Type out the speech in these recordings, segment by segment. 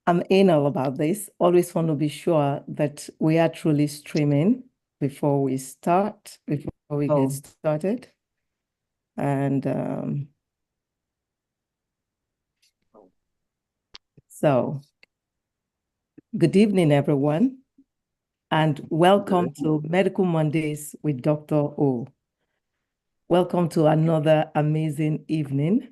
I'm anal about this. Always want to be sure that we are truly streaming before we get started. And so, good evening, everyone, and welcome to Medical Mondays with Dr. O. Welcome to another amazing evening.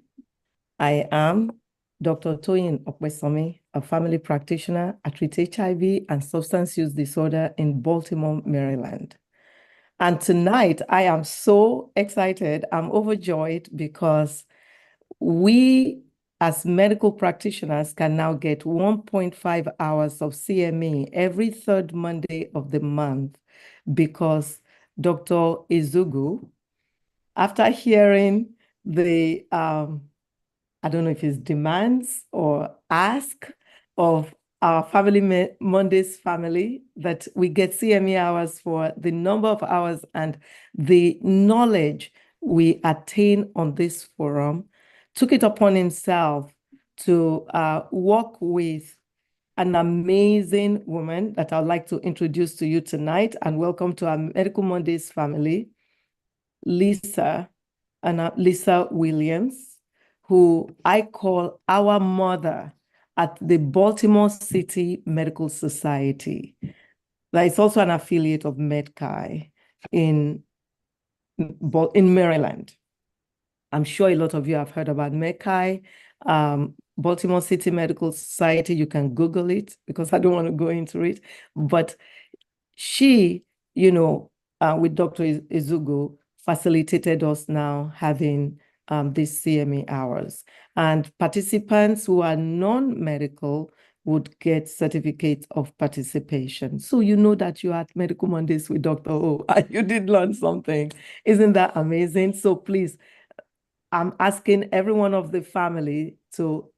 I am Dr. Toyin Okwesomi, a family practitioner. I treat HIV and substance use disorder in Baltimore, Maryland. And tonight, I am so excited. I'm overjoyed because we, as medical practitioners, can now get 1.5 hours of CME every third Monday of the month because Dr. Ezugu, after hearing the I don't know if it's demands or ask of our Family Mondays family that we get CME hours for the number of hours and the knowledge we attain on this forum, took it upon himself to work with an amazing woman that I'd like to introduce to you tonight and welcome to our Medical Mondays family, Lisa Williams, who I call our mother at the Baltimore City Medical Society. That is also an affiliate of MedChi in Maryland. I'm sure a lot of you have heard about MedChi, Baltimore City Medical Society. You can Google it because I don't want to go into it. But she, with Dr. Ezugu, facilitated us now having these CME hours. And participants who are non-medical would get certificate of participation. So you know that you are at Medical Mondays with Dr. O, and you did learn something. Isn't that amazing? So please, I'm asking everyone of the family to,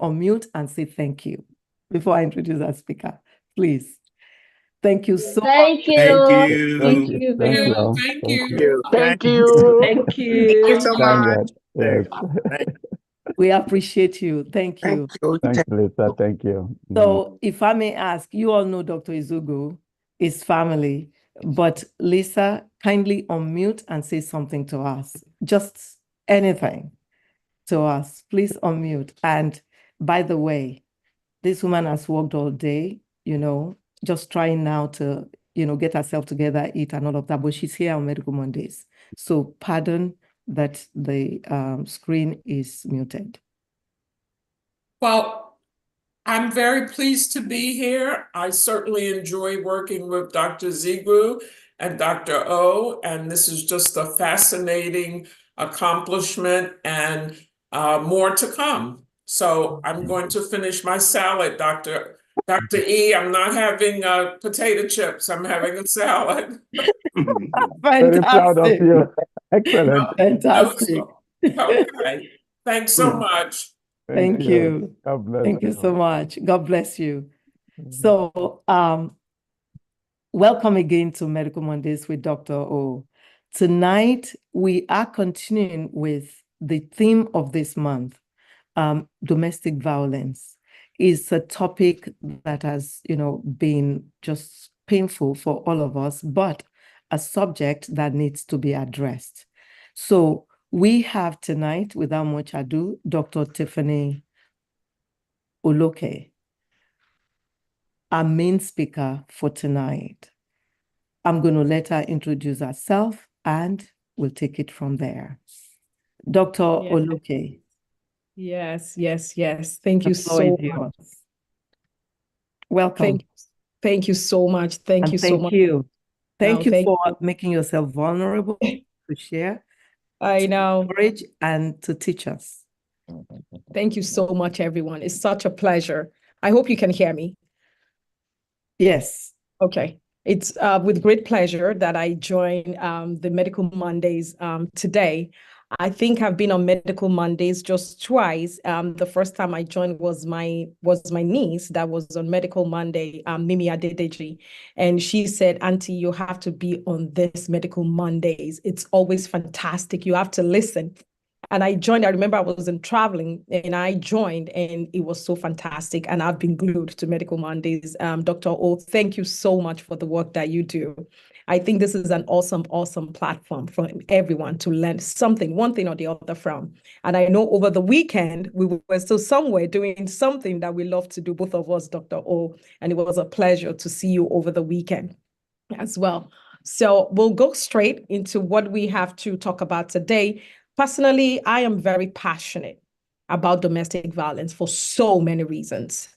unmute and say thank you before I introduce our speaker, please. Thank you so much. Thank you. Thank you. Thank you. Thank you. Thank Thank you. you. Thank you. Thank you. Thank you so much. Yes. We appreciate you. Thank you. Thanks, Lisa. Thank you. So if I may ask, you all know Dr. Ezugu, his family, but Lisa, kindly unmute and say something to us. Just anything to us. Please unmute. And by the way, this woman has worked all day, just trying now to, get herself together, eat and all of that, but she's here on Medical Mondays. So pardon that the screen is muted. Well, I'm very pleased to be here. I certainly enjoy working with Dr. Ezugu and Dr. O, and this is just a fascinating accomplishment and more to come. So I'm going to finish my salad, Dr. E. I'm not having potato chips. I'm having a salad. Very proud of you. Excellent. Fantastic. Okay. Thanks so much. Thank you. God bless Thank you so much. God bless you. So, welcome again to Medical Mondays with Dr. O. Tonight, we are continuing with the theme of this month, domestic violence. Is a topic that has, been just painful for all of us, but a subject that needs to be addressed. So we have tonight, without much ado, Dr. Tiffany Oloke, our main speaker for tonight. I'm going to let her introduce herself and we'll take it from there. Dr. Oloke. Yes. Thank you so much. Welcome. Thank you so much. Thank you so much. Thank you for making yourself vulnerable to share. I know. Encourage and to teach us. Thank you so much, everyone. It's such a pleasure. I hope you can hear me. Yes. Okay. It's with great pleasure that I join the Medical Mondays today. I think I've been on Medical Mondays just twice. The first time I joined was my niece that was on Medical Monday, Mimi Adedeji. And she said, Auntie, you have to be on this Medical Mondays. It's always fantastic. You have to listen. And I joined, I remember I wasn't traveling and I joined and it was so fantastic. And I've been glued to Medical Mondays. Dr. O, thank you so much for the work that you do. I think this is an awesome, awesome platform for everyone to learn something, one thing or the other from. And I know over the weekend, we were still somewhere doing something that we love to do, both of us, Dr. O, and it was a pleasure to see you over the weekend as well. So we'll go straight into what we have to talk about today. Personally, I am very passionate about domestic violence for so many reasons.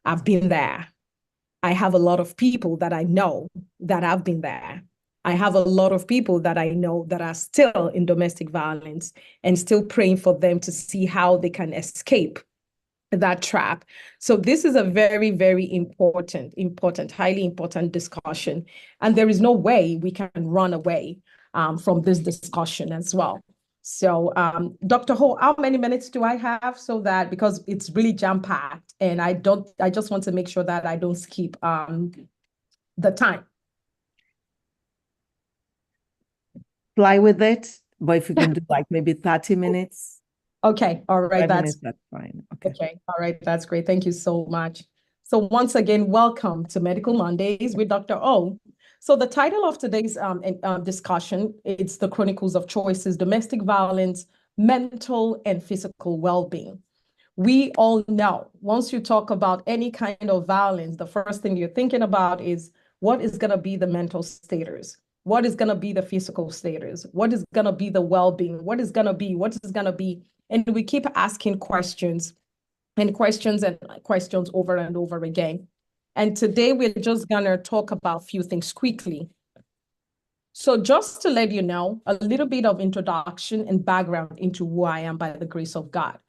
I've been there. I have a lot of people that I know that have been there. I have a lot of people that I know that are still in domestic violence and still praying for them to see how they can escape that trap. So this is a very, very important, highly important discussion. And there is no way we can run away from this discussion as well. So Dr. Ho, how many minutes do I have so that, because it's really jam-packed and I just want to make sure that I don't skip the time. Fly with it, but if you can do like maybe 30 minutes. Okay, all right, that's fine. Okay, all right, that's great. Thank you so much. So once again, welcome to Medical Mondays with Dr. O. So the title of today's discussion, it's the Chronicles of Choices, Domestic Violence, Mental and Physical Well-Being. We all know, once you talk about any kind of violence, the first thing you're thinking about is what is going to be the mental status? What is going to be the physical status? What is going to be the well-being? What is going to be? And we keep asking questions and questions over and over again. And today we're just going to talk about a few things quickly. So just to let you know, a little bit of introduction and background into who I am by the grace of God.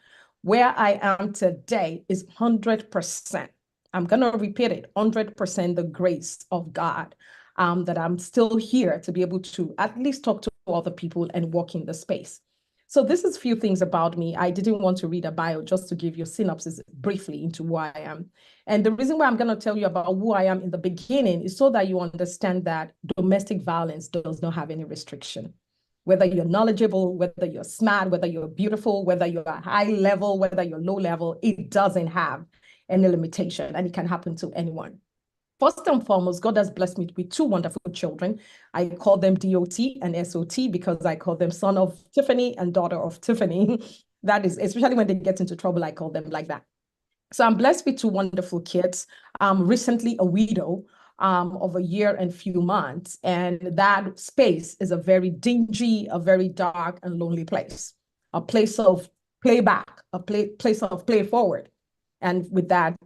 Where I am today is 100%. I'm going to repeat it, 100% the grace of God, that I'm still here to be able to at least talk to other people and walk in the space. So this is a few things about me. I didn't want to read a bio, just to give you a synopsis briefly into who I am. And the reason why I'm going to tell you about who I am in the beginning is so that you understand that domestic violence does not have any restriction. Whether you're knowledgeable, whether you're smart, whether you're beautiful, whether you're high level, whether you're low level, it doesn't have any limitation and it can happen to anyone. First and foremost, God has blessed me with two wonderful children. I call them DOT and SOT because I call them son of Tiffany and daughter of Tiffany. That is, especially when they get into trouble, I call them like that. So I'm blessed with two wonderful kids. Recently a widow of a year and few months. And that space is a very dingy, a very dark and lonely place. A place of playback, place of play forward. And with that,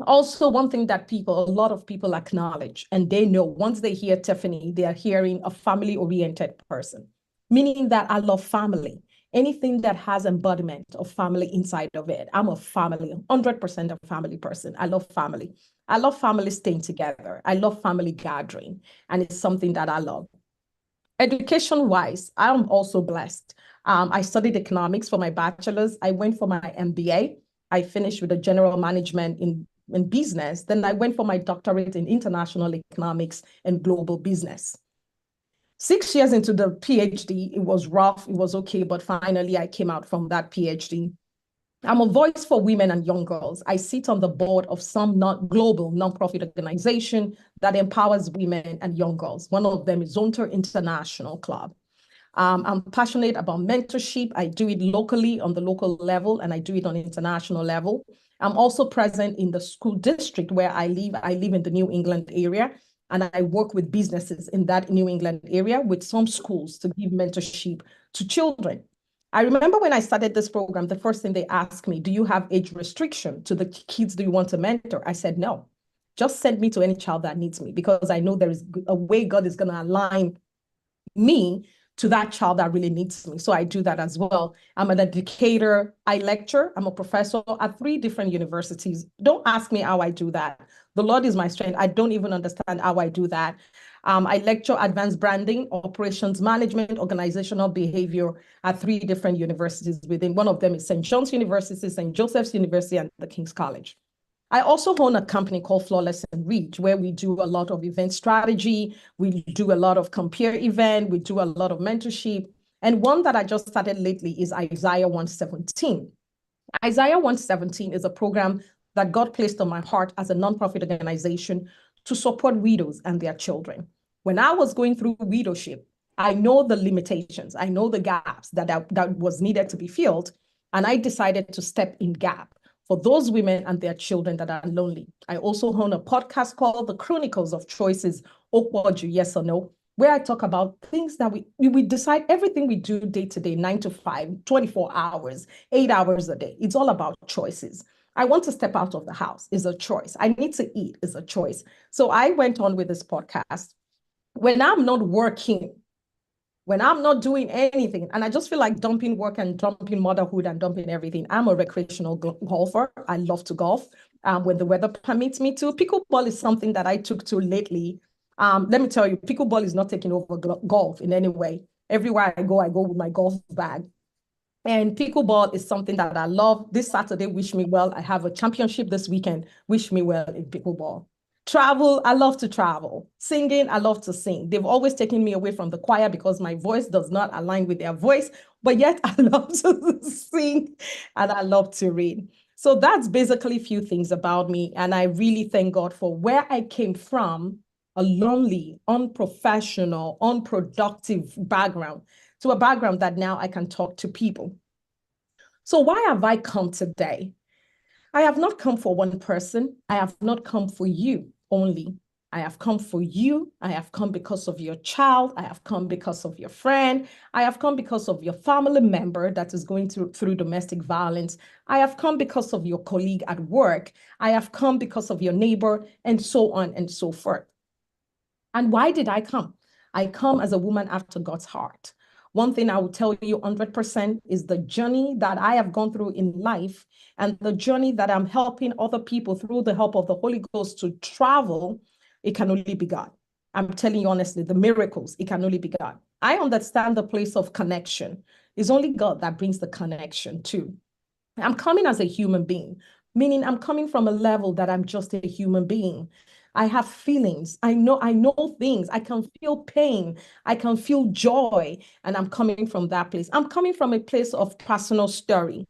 also, one thing that a lot of people acknowledge, and they know once they hear Tiffany, they are hearing a family-oriented person, meaning that I love family. Anything that has embodiment of family inside of it. I'm a family, 100% a family person. I love family. I love family staying together. I love family gathering, and it's something that I love. Education-wise, I'm also blessed. I studied economics for my bachelor's. I went for my MBA. I finished with a general management in business. Then I went for my doctorate in international economics and global business. 6 years into the PhD, it was rough, it was okay, but finally I came out from that PhD. I'm a voice for women and young girls. I sit on the board of some global nonprofit organization that empowers women and young girls. One of them is Zonter International Club. I'm passionate about mentorship. I do it locally on the local level, and I do it on international level. I'm also present in the school district where I live. I live in the New England area, and I work with businesses in that New England area with some schools to give mentorship to children. I remember when I started this program, the first thing they asked me, do you have age restriction to the kids do you want to mentor? I said, no, just send me to any child that needs me, because I know there is a way God is going to align me to that child that really needs me. So I do that as well. I'm an educator. I lecture. I'm a professor at 3 different universities. Don't ask me how I do that. The Lord is my strength. I don't even understand how I do that. I lecture advanced branding, operations management, organizational behavior at 3 different universities. Within one of them is St. John's University, St. Joseph's University, and the King's College. I also own a company called Flawless and Reach, where we do a lot of event strategy. We do a lot of compare event. We do a lot of mentorship. And one that I just started lately is Isaiah 117. Isaiah 117 is a program that God placed on my heart as a nonprofit organization to support widows and their children. When I was going through widowship, I know the limitations, I know the gaps that was needed to be filled, and I decided to step in gap for those women and their children that are lonely. I also own a podcast called The Chronicles of Choices, Okwoju, Yes or No, where I talk about things that we decide everything we do day to day, 9 to 5, 24 hours, 8 hours a day. It's all about choices. I want to step out of the house is a choice. I need to eat is a choice. So I went on with this podcast. When I'm not working, when I'm not doing anything, and I just feel like dumping work and dumping motherhood and dumping everything. I'm a recreational golfer. I love to golf when the weather permits me to. Pickleball is something that I took to lately. Let me tell you, pickleball is not taking over golf in any way. Everywhere I go with my golf bag. And pickleball is something that I love. This Saturday, wish me well. I have a championship this weekend. Wish me well in pickleball. Travel, I love to travel. Singing, I love to sing. They've always taken me away from the choir because my voice does not align with their voice, but yet I love to sing and I love to read. So that's basically a few things about me. And I really thank God for where I came from, a lonely, unprofessional, unproductive background, to a background that now I can talk to people. So why have I come today? I have not come for one person. I have not come for you only. I have come for you. I have come because of your child. I have come because of your friend. I have come because of your family member that is going through domestic violence. I have come because of your colleague at work. I have come because of your neighbor, and so on and so forth. And why did I come? I come as a woman after God's heart. One thing I will tell you 100% is the journey that I have gone through in life and the journey that I'm helping other people through the help of the Holy Ghost to travel, it can only be God. I'm telling you honestly, the miracles, it can only be God. I understand the place of connection. It's only God that brings the connection too. I'm coming as a human being, meaning I'm coming from a level that I'm just a human being. I have feelings. I know things. I can feel pain. I can feel joy. And I'm coming from that place. I'm coming from a place of personal story,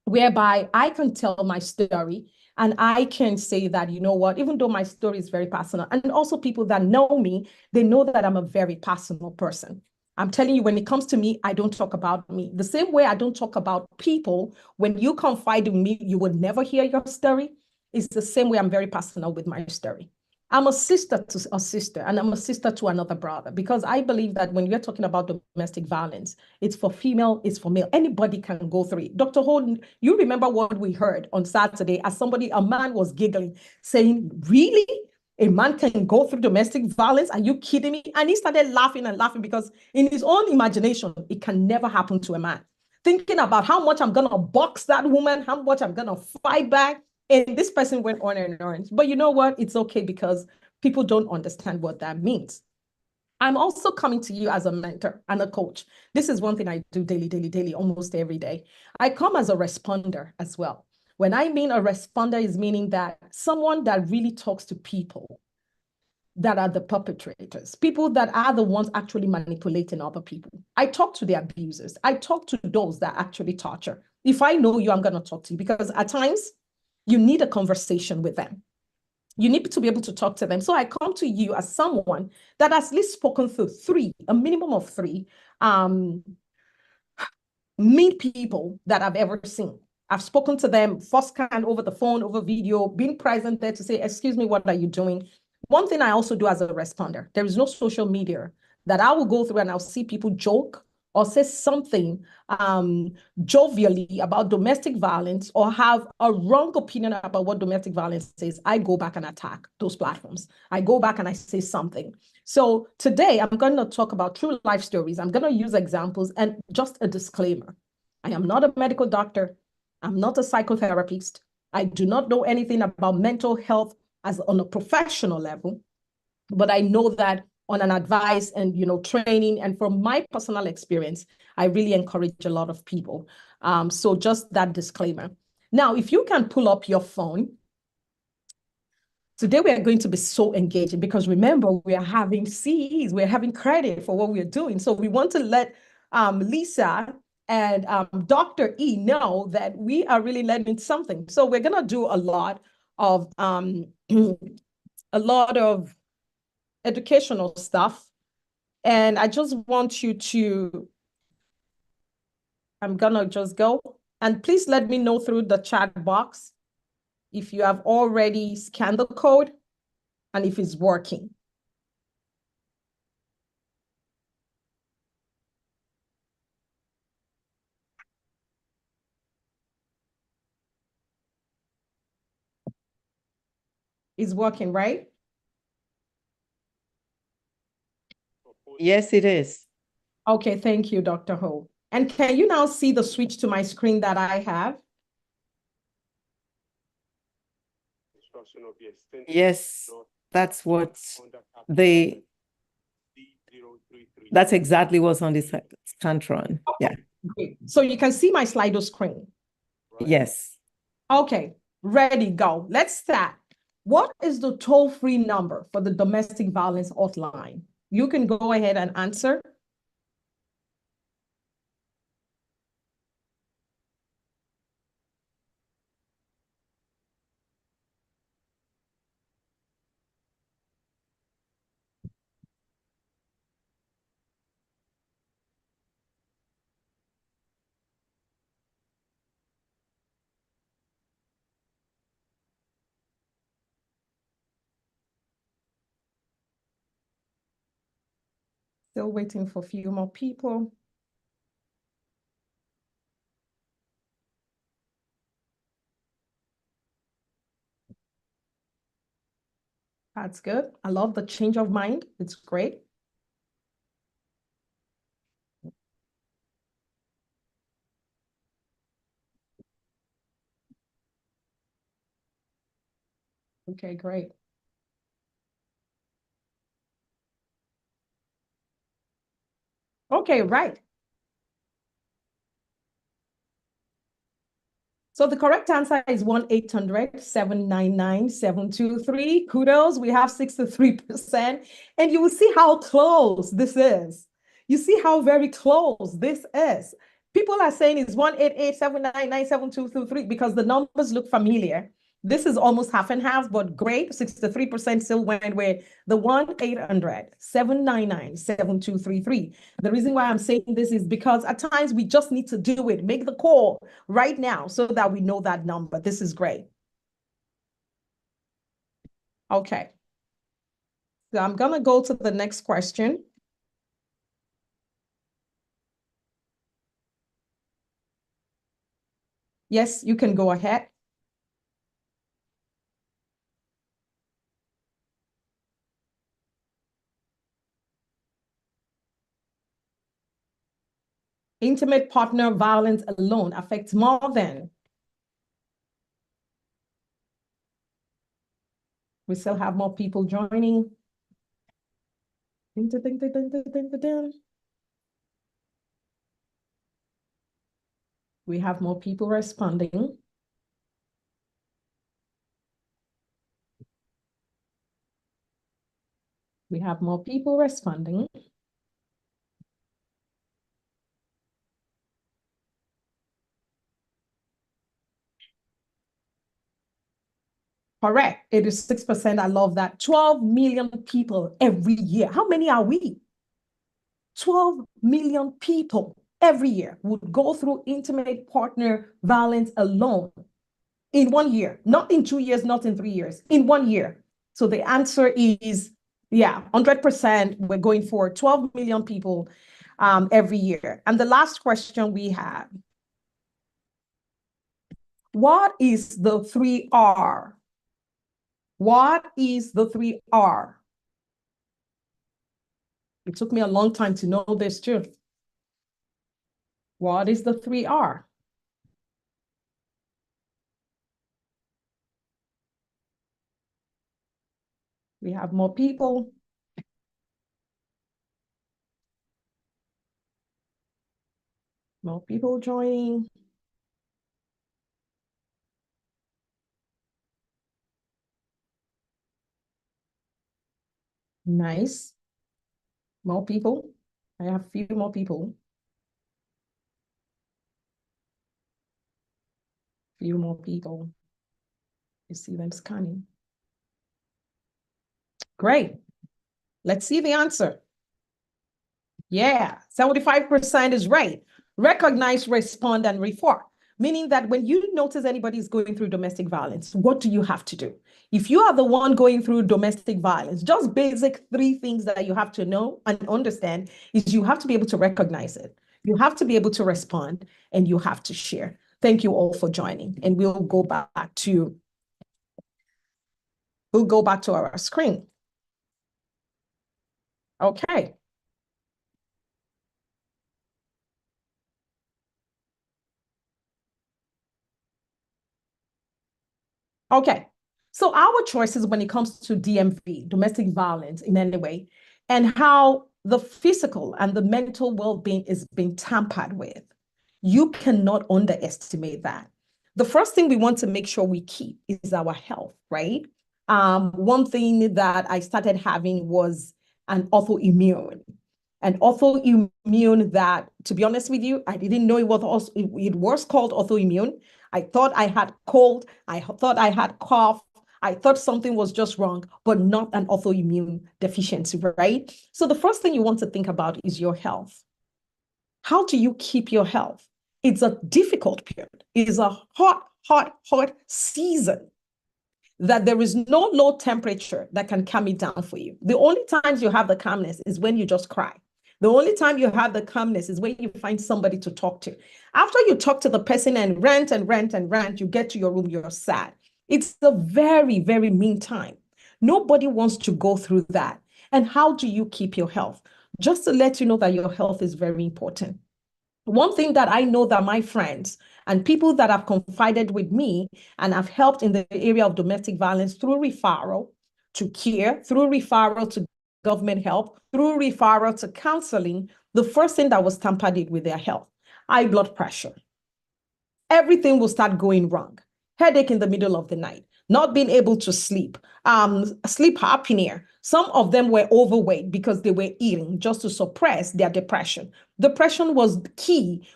whereby I can tell my story and I can say that, you know what, even though my story is very personal, and also people that know me, they know that I'm a very personal person. I'm telling you, when it comes to me, I don't talk about me. The same way I don't talk about people, when you confide in me, you will never hear your story. It's the same way I'm very personal with my story. I'm a sister to a sister, and I'm a sister to another brother, because I believe that when you're talking about domestic violence, it's for female, it's for male. Anybody can go through it. Dr. Holden, you remember what we heard on Saturday as a man was giggling, saying, really? A man can go through domestic violence? Are you kidding me? And he started laughing and laughing because in his own imagination, it can never happen to a man. Thinking about how much I'm going to box that woman, how much I'm going to fight back. And this person went on and on. But you know what? It's okay because people don't understand what that means. I'm also coming to you as a mentor and a coach. This is one thing I do daily, almost every day. I come as a responder as well. When I mean a responder is meaning that someone that really talks to people that are the perpetrators, people that are the ones actually manipulating other people. I talk to the abusers. I talk to those that actually torture. If I know you, I'm going to talk to you because at times you need a conversation with them. You need to be able to talk to them. So I come to you as someone that has at least spoken to a minimum of three mean people that I've ever seen. I've spoken to them firsthand over the phone, over video, being present there to say, excuse me, what are you doing? One thing I also do as a responder, there is no social media that I will go through and I'll see people joke or say something jovially about domestic violence or have a wrong opinion about what domestic violence is. I go back and attack those platforms. I go back and I say something. So today I'm going to talk about true life stories. I'm going to use examples and just a disclaimer. I am not a medical doctor. I'm not a psychotherapist. I do not know anything about mental health as on a professional level, but I know that on an advice and training and from my personal experience, I really encourage a lot of people. So just that disclaimer. Now, if you can pull up your phone, today we are going to be so engaging because remember, we are having CEs, we're having credit for what we're doing. So we want to let Lisa and Dr. E know that we are really learning something. So we're gonna do a lot of a lot of educational stuff. And I just want you to, I'm gonna just go. And please let me know through the chat box if you have already scanned the code and if it's working. It's working, right? Yes, it is. Okay, thank you, Dr. Ho. And can you now see the switch to my screen that I have? Yes, that's what that's exactly what's on this Scantron. Yeah. Great. So you can see my Slido screen. Yes. Okay, ready, go. Let's start. What is the toll-free number for the domestic violence hotline? You can go ahead and answer. Still waiting for a few more people. That's good. I love the change of mind. It's great. Okay, great. Okay, right. So the correct answer is 1-800-799-723. Kudos, we have 63%. And you will see how close this is. You see how very close this is. People are saying it's 1-888-799-7223 because the numbers look familiar. This is almost half and half, but great. 63% still went with the 1-800-799-7233. The reason why I'm saying this is because at times we just need to do it. Make the call right now so that we know that number. This is great. Okay. So I'm going to go to the next question. Yes, you can go ahead. Intimate partner violence alone affects more than. We still have more people joining. Ding, ding, ding, ding, ding, ding, ding, ding. We have more people responding. We have more people responding. Correct. 86%. I love that. 12 million people every year. How many are we? 12 million people every year would go through intimate partner violence alone in 1 year, not in 2 years, not in 3 years, in 1 year. So the answer is, yeah, 100%. We're going for 12 million people every year. And the last question we have, what is the 3R? What is the 3R? It took me a long time to know this too. What is the 3R? We have more people. More people joining. Nice. More people. I have a few more people. few more people. You see them scanning. Great. Let's see the answer. Yeah, 75% is right. Recognize, respond, and report. Meaning that when you notice anybody is going through domestic violence, what do you have to do? If you are the one going through domestic violence, just basic 3 things that you have to know and understand is you have to be able to recognize it. You have to be able to respond, and you have to share. Thank you all for joining. And we'll go back to our screen. Okay. Okay. So our choices when it comes to DMV, domestic violence in any way, and how the physical and the mental well-being is being tampered with, you cannot underestimate that. The first thing we want to make sure we keep is our health, right? One thing that I started having was an autoimmune. An autoimmune that, to be honest with you, I didn't know it was called autoimmune. I thought I had cold. I thought I had cough. I thought something was just wrong, but not an autoimmune deficiency, right? So the first thing you want to think about is your health. How do you keep your health? It's a difficult period. It is a hot season that there is no low temperature that can calm it down for you. The only times you have the calmness is when you just cry. The only time you have the calmness is when you find somebody to talk to. After you talk to the person and rant, you get to your room, you're sad. It's a very, very mean time. Nobody wants to go through that. And how do you keep your health? Just to let you know that your health is very important. One thing that I know that my friends and people that have confided with me and have helped in the area of domestic violence through referral to care, through referral to government help, through referral to counseling, the first thing that was tampered with their health, high blood pressure. Everything will start going wrong. Headache in the middle of the night, not being able to sleep, sleep apnea. Some of them were overweight because they were eating just to suppress their depression. Depression was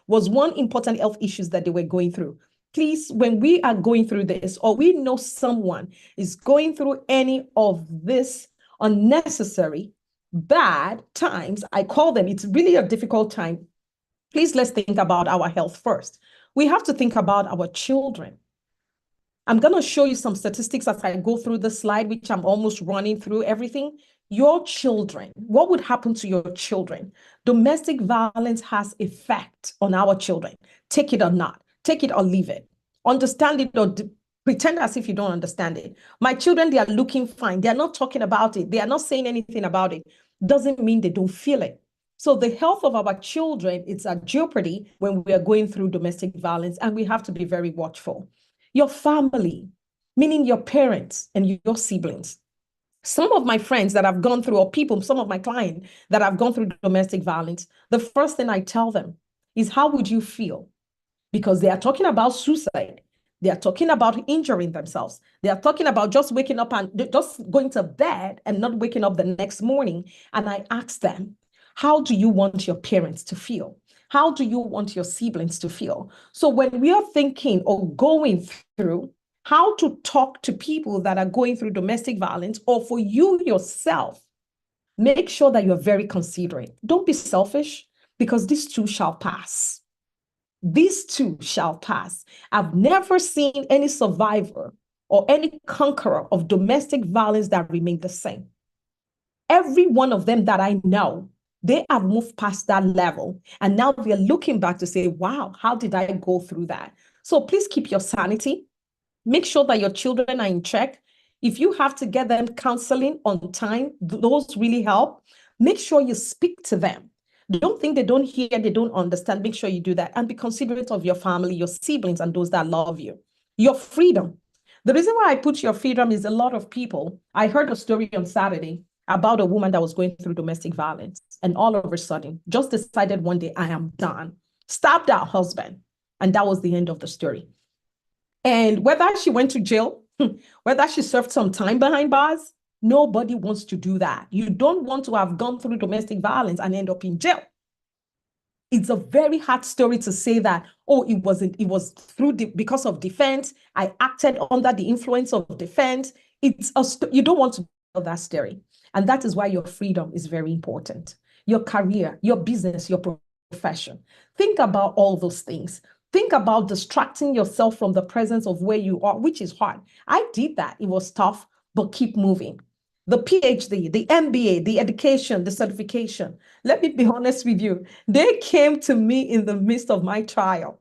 one important health issues that they were going through. Please, when we are going through this, or we know someone is going through any of this unnecessary, bad times, I call them, it's really a difficult time. Please, let's think about our health first. We have to think about our children. I'm going to show you some statistics as I go through the slide, which I'm almost running through everything. Your children, what would happen to your children? Domestic violence has effect on our children. Take it or not, take it or leave it. Understand it or pretend as if you don't understand it. My children, they are looking fine. They are not talking about it. They are not saying anything about it. Doesn't mean they don't feel it. So the health of our children, it's at jeopardy when we are going through domestic violence, and we have to be very watchful. Your family, meaning your parents and your siblings. Some of my friends that have gone through, or people, some of my clients that have gone through domestic violence, the first thing I tell them is, how would you feel? Because they are talking about suicide. They are talking about injuring themselves. They are talking about just waking up and just going to bed and not waking up the next morning. And I ask them, how do you want your parents to feel? How do you want your siblings to feel? So when we are thinking or going through how to talk to people that are going through domestic violence, or for you yourself, make sure that you're very considerate. Don't be selfish, because this too shall pass. These too shall pass. I've never seen any survivor or any conqueror of domestic violence that remained the same. Every one of them that I know, they have moved past that level. And now they're looking back to say, wow, how did I go through that? So please keep your sanity. Make sure that your children are in check. If you have to get them counseling on time, those really help. Make sure you speak to them. Don't think they don't hear, they don't understand. Make sure you do that. And be considerate of your family, your siblings, and those that love you. Your freedom. The reason why I put your freedom is a lot of people. I heard a story on Saturday about a woman that was going through domestic violence. And all of a sudden, just decided one day, I am done. Stabbed her husband. And that was the end of the story. And whether she went to jail, whether she served some time behind bars, nobody wants to do that. You don't want to have gone through domestic violence and end up in jail. It's a very hard story to say that, oh, it was because of defense. I acted under the influence of defense. You don't want to tell that story. And that is why your freedom is very important. Your career, your business, your profession. Think about all those things. Think about distracting yourself from the presence of where you are, which is hard. I did that. It was tough, but keep moving. The PhD, the MBA, the education, the certification. Let me be honest with you. They came to me in the midst of my trial.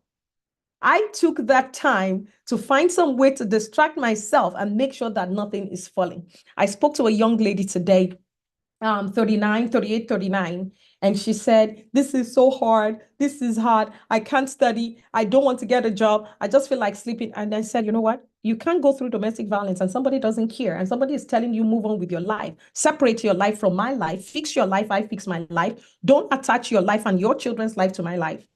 I took that time to find some way to distract myself and make sure that nothing is falling. I spoke to a young lady today, 39, and she said, this is so hard. This is hard. I can't study. I don't want to get a job. I just feel like sleeping. And I said, you know what? You can't go through domestic violence and somebody doesn't care. And somebody is telling you, move on with your life. Separate your life from my life. Fix your life. I fix my life. Don't attach your life and your children's life to my life.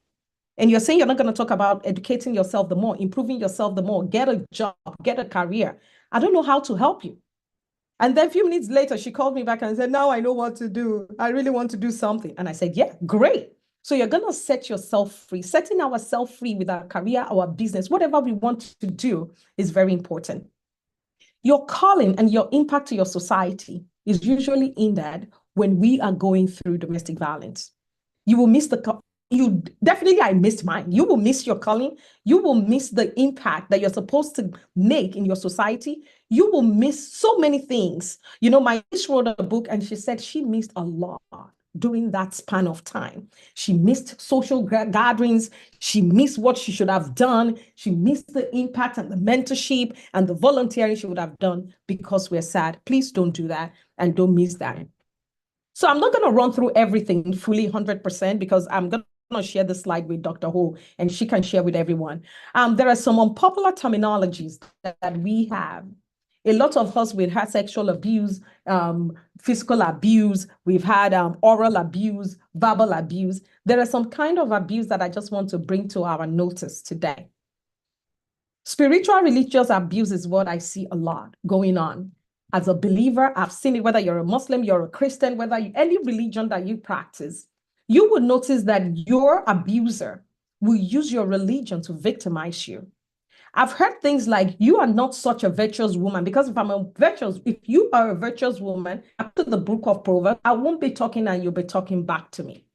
And you're saying you're not going to talk about educating yourself the more, improving yourself the more, get a job, get a career. I don't know how to help you. And then a few minutes later, she called me back and said, now I know what to do. I really want to do something. And I said, yeah, great. So you're going to set yourself free. Setting ourselves free with our career, our business, whatever we want to do is very important. Your calling and your impact to your society is usually hindered when we are going through domestic violence. You will miss I missed mine. You will miss your calling. You will miss the impact that you're supposed to make in your society. You will miss so many things. You know, my niece wrote a book and she said she missed a lot during that span of time. She missed social gatherings. She missed what she should have done. She missed the impact and the mentorship and the volunteering she would have done because we're sad. Please don't do that and don't miss that. So I'm not going to run through everything fully 100% because I'm going to share the slide with Dr. Ho and she can share with everyone. There are some unpopular terminologies that we have. A lot of us, we've had sexual abuse, physical abuse, we've had oral abuse, verbal abuse. There are some kind of abuse that I just want to bring to our notice today. Spiritual religious abuse is what I see a lot going on. As a believer, I've seen it, whether you're a Muslim, you're a Christian, whether any religion that you practice, you will notice that your abuser will use your religion to victimize you. I've heard things like, you are not such a virtuous woman, because if you are a virtuous woman, after the book of Proverbs, I won't be talking and you'll be talking back to me.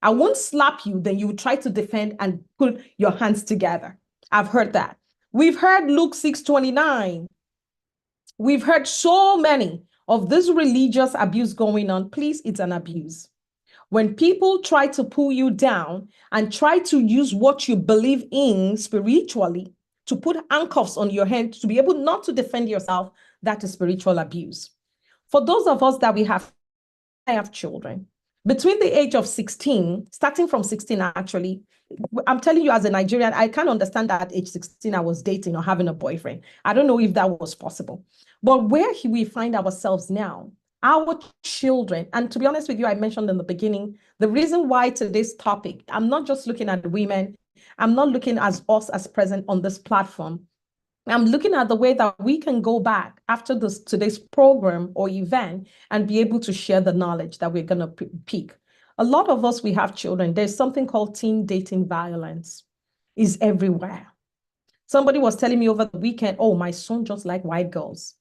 I won't slap you, then you try to defend and put your hands together. I've heard that. We've heard Luke 6:29. We've heard so many of this religious abuse going on. Please, it's an abuse. When people try to pull you down and try to use what you believe in spiritually to put handcuffs on your hand to be able not to defend yourself, that is spiritual abuse. For those of us that I have children between the age of 16, starting from 16 actually, I'm telling you as a Nigerian, I can't understand that at age 16 I was dating or having a boyfriend. I don't know if that was possible. But where we find ourselves now, our children, and to be honest with you, I mentioned in the beginning, the reason why today's topic, I'm not just looking at women, I'm not looking at us as present on this platform. I'm looking at the way that we can go back after today's program or event and be able to share the knowledge that we're going to pick. A lot of us, we have children. There's something called teen dating violence. It's everywhere. Somebody was telling me over the weekend, oh, my son just like white girls.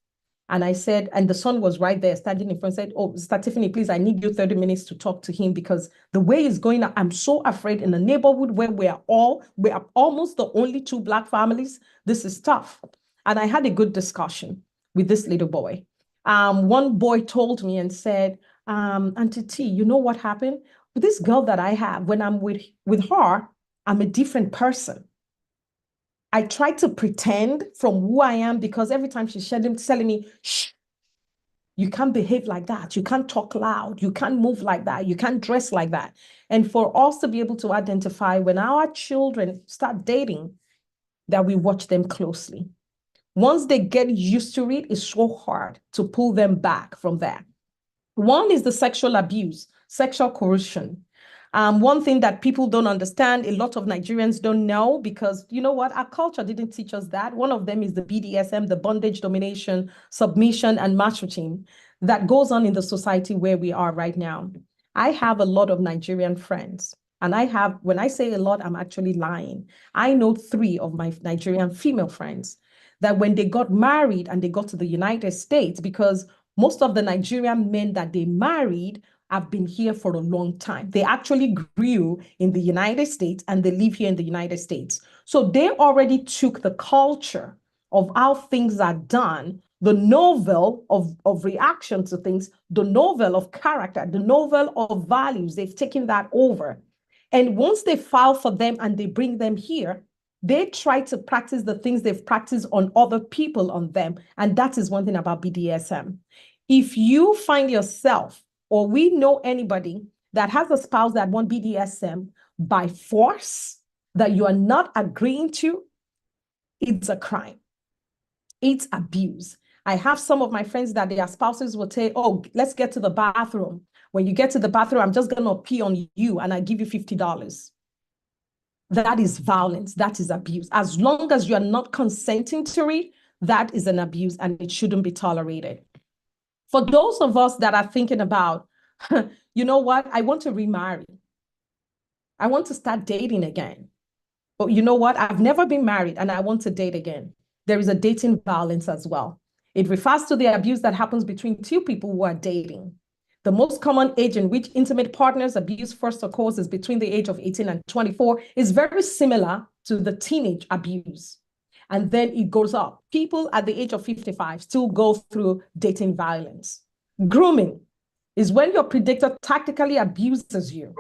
And I said, and the son was right there standing in front, said, oh, Sister Tiffany, please, I need you 30 minutes to talk to him because the way it's going, I'm so afraid in a neighborhood where we are almost the only two Black families. This is tough. And I had a good discussion with this little boy. One boy told me and said, Auntie T, you know what happened? With this girl that I have, when I'm with her, I'm a different person. I try to pretend from who I am because every time she's telling me, shh, you can't behave like that. You can't talk loud. You can't move like that. You can't dress like that. And for us to be able to identify when our children start dating, that we watch them closely. Once they get used to it, it's so hard to pull them back from that. One is the sexual abuse, sexual coercion. One thing that people don't understand, a lot of Nigerians don't know because, you know what, our culture didn't teach us that. One of them is the BDSM, the bondage, domination, submission, and match routine that goes on in the society where we are right now. I have a lot of Nigerian friends And when I say a lot, I'm actually lying. I know 3 of my Nigerian female friends that when they got married and they got to the United States, because most of the Nigerian men that they married have been here for a long time. They actually grew in the United States and they live here in the United States. So they already took the culture of how things are done, the novel of reaction to things, the novel of character, the novel of values. They've taken that over. And once they file for them and they bring them here, they try to practice the things they've practiced on other people on them. And that is one thing about BDSM. If you find yourself, or we know anybody that has a spouse that wants BDSM by force, that you are not agreeing to, it's a crime. It's abuse. I have some of my friends that their spouses will say, oh, let's get to the bathroom. When you get to the bathroom, I'm just going to pee on you and I give you $50. That is violence. That is abuse. As long as you are not consenting to it, that is an abuse and it shouldn't be tolerated. For those of us that are thinking about, you know what, I want to remarry. I want to start dating again. But you know what, I've never been married and I want to date again. There is a dating violence as well. It refers to the abuse that happens between 2 people who are dating. The most common age in which intimate partners abuse first occurs is between the age of 18 and 24. It's very similar to the teenage abuse. And then it goes up. People at the age of 55 still go through dating violence. Grooming is when your predator tactically abuses you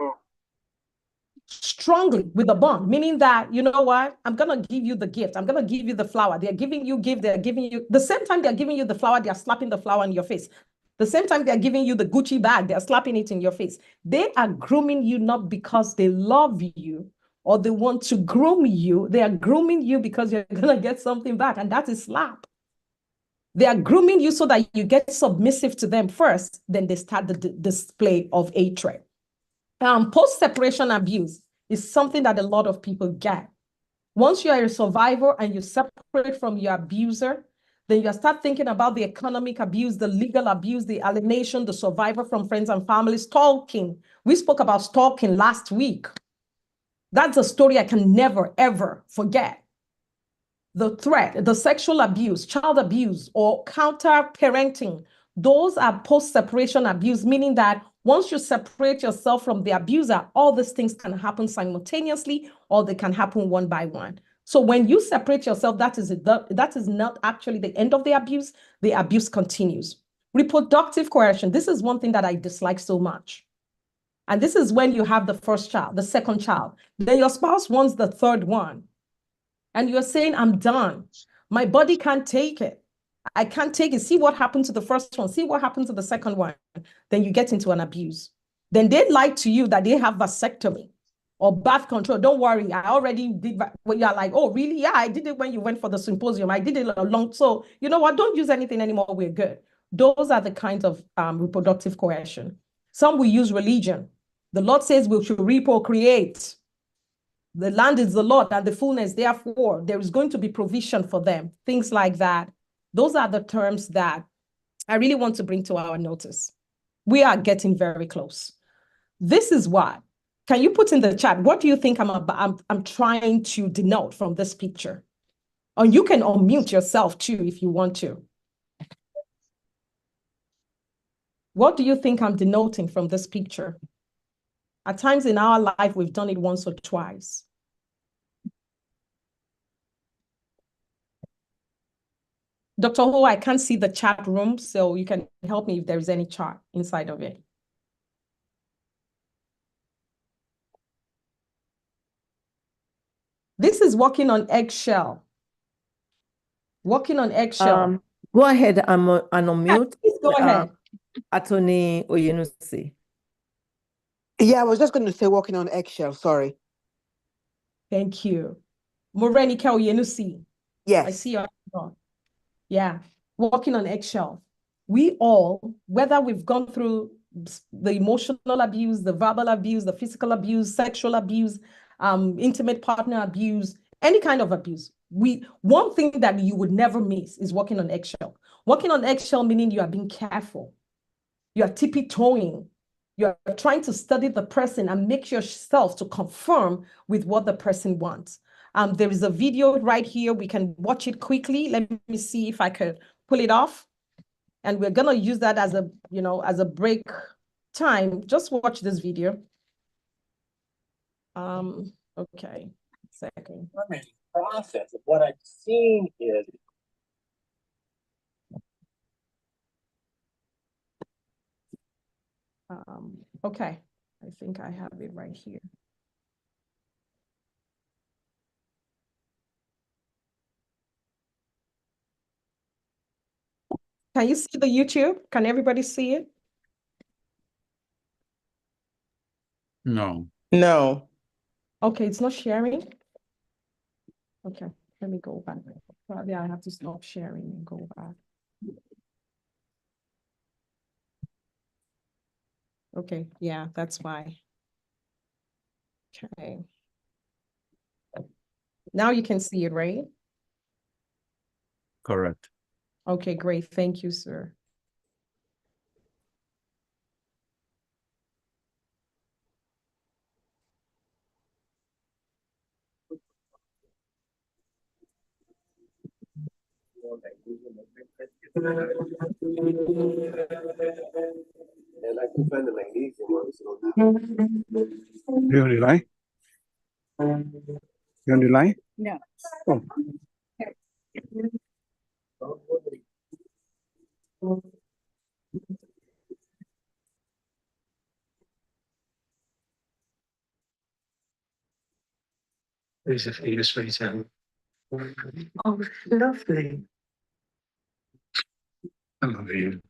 strongly with a bond, meaning that, you know what, I'm going to give you the gift. I'm going to give you the flower. They're giving you gift. They're giving you, the same time they're giving you the flower, they're slapping the flower in your face. The same time they're giving you the Gucci bag, they're slapping it in your face. They are grooming you not because they love you or they want to groom you. They are grooming you because you're going to get something back, and that is slap. They are grooming you so that you get submissive to them first, then they start the display of hatred. Post-separation abuse is something that a lot of people get. Once you are a survivor and you separate from your abuser, then you start thinking about the economic abuse, the legal abuse, the alienation, the survivor from friends and family, stalking. We spoke about stalking last week. That's a story I can never, ever forget. The threat, the sexual abuse, child abuse, or counter-parenting, those are post-separation abuse, meaning that once you separate yourself from the abuser, all these things can happen simultaneously or they can happen one by one. So when you separate yourself, that is not actually the end of the abuse continues. Reproductive coercion, this is one thing that I dislike so much. And this is when you have the first child, the second child, then your spouse wants the third one. And you're saying, I'm done. My body can't take it. I can't take it. See what happened to the first one. See what happened to the second one. Then you get into an abuse. Then they lie to you that they have vasectomy or birth control. Don't worry, I already did. When you're like, oh, really? Yeah, I did it when you went for the symposium. I did it a long. So you know what? Don't use anything anymore. We're good. Those are the kinds of reproductive coercion. Some will use religion. The Lord says we should reprocreate. The land is the Lord and the fullness, therefore, there is going to be provision for them. Things like that. Those are the terms that I really want to bring to our notice. We are getting very close. This is what, can you put in the chat, what do you think I'm trying to denote from this picture? Or you can unmute yourself too if you want to. What do you think I'm denoting from this picture? At times in our life, we've done it once or twice. Dr. Ho, I can't see the chat room, so you can help me if there's any chart inside of it. This is walking on eggshell. Walking on eggshell. Go ahead and unmute. Please go ahead. Attorney Oyenusi. Yeah, I was just going to say walking on eggshell, sorry. Thank you. Morenike Oyenusi. Yes. I see your. Yeah, walking on eggshell. We all, whether we've gone through the emotional abuse, the verbal abuse, the physical abuse, sexual abuse, intimate partner abuse, any kind of abuse, one thing that you would never miss is walking on eggshell. Walking on eggshell meaning you are being careful. You are tippy-toeing. You're trying to study the person and make yourself to confirm with what the person wants. There is a video right here. We can watch it quickly. Let me see if I could pull it off. And we're gonna use that as a, as a break time. Just watch this video. Okay, second. Process of what I've seen is okay, I think I have it right here. Can you see the YouTube? Can everybody see it? No. No. Okay, it's not sharing. Okay, let me go back. Probably I have to stop sharing and go back. Okay, yeah, that's why. Okay. Now you can see it, right? Correct. Okay, great. Thank you, sir. and I can find the magnesium ones. You on the line? You on the line? No. Oh. There's a fetus right now. Oh, lovely. I love you.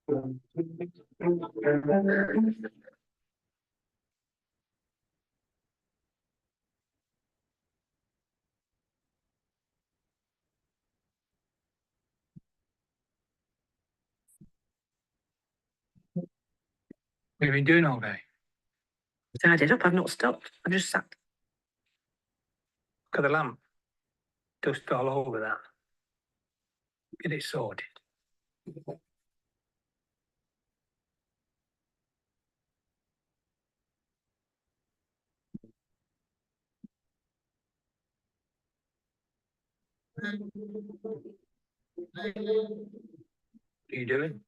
What have you been doing all day? Tidied up. I've not stopped. I've just sat. Look at the lamp. Dust all over that. Get it sorted. What are you doing?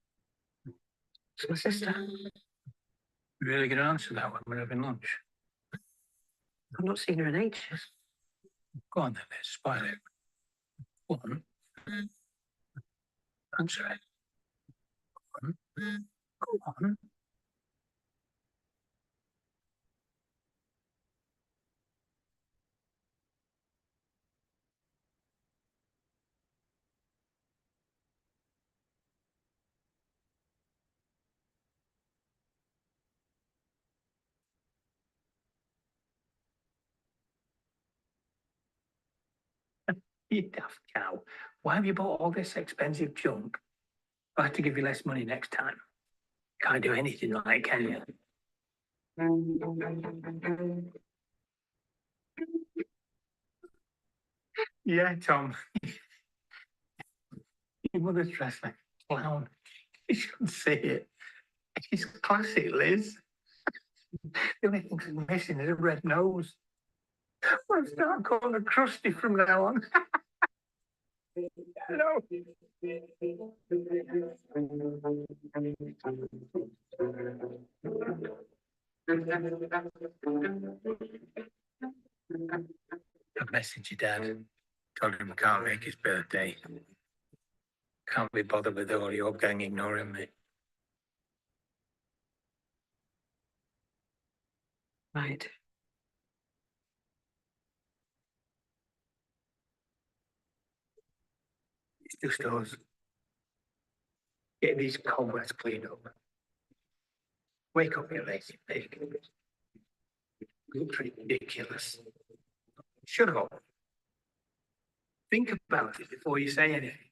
It's my sister. You really gonna answer that when we're having lunch? I've not seen her in ages. Go on then, let's spy it. Go on. Answer it. Go on. Go on. You daft cow. Why have you bought all this expensive junk? I'll have to give you less money next time. Can't do anything like, can you? Yeah, Tom. Your mother's dressed like a clown. You shouldn't say it. She's classic, Liz. The only thing she's missing is a red nose. I'll start calling her Crusty from now on. Hello. I've messaged your dad. Told him I can't make his birthday. Can't be bothered with all your gang ignoring me. Right. It's just us. Get these cobwebs cleaned up. Wake up, you lazy pig. You look ridiculous. Shut up. Think about it before you say anything.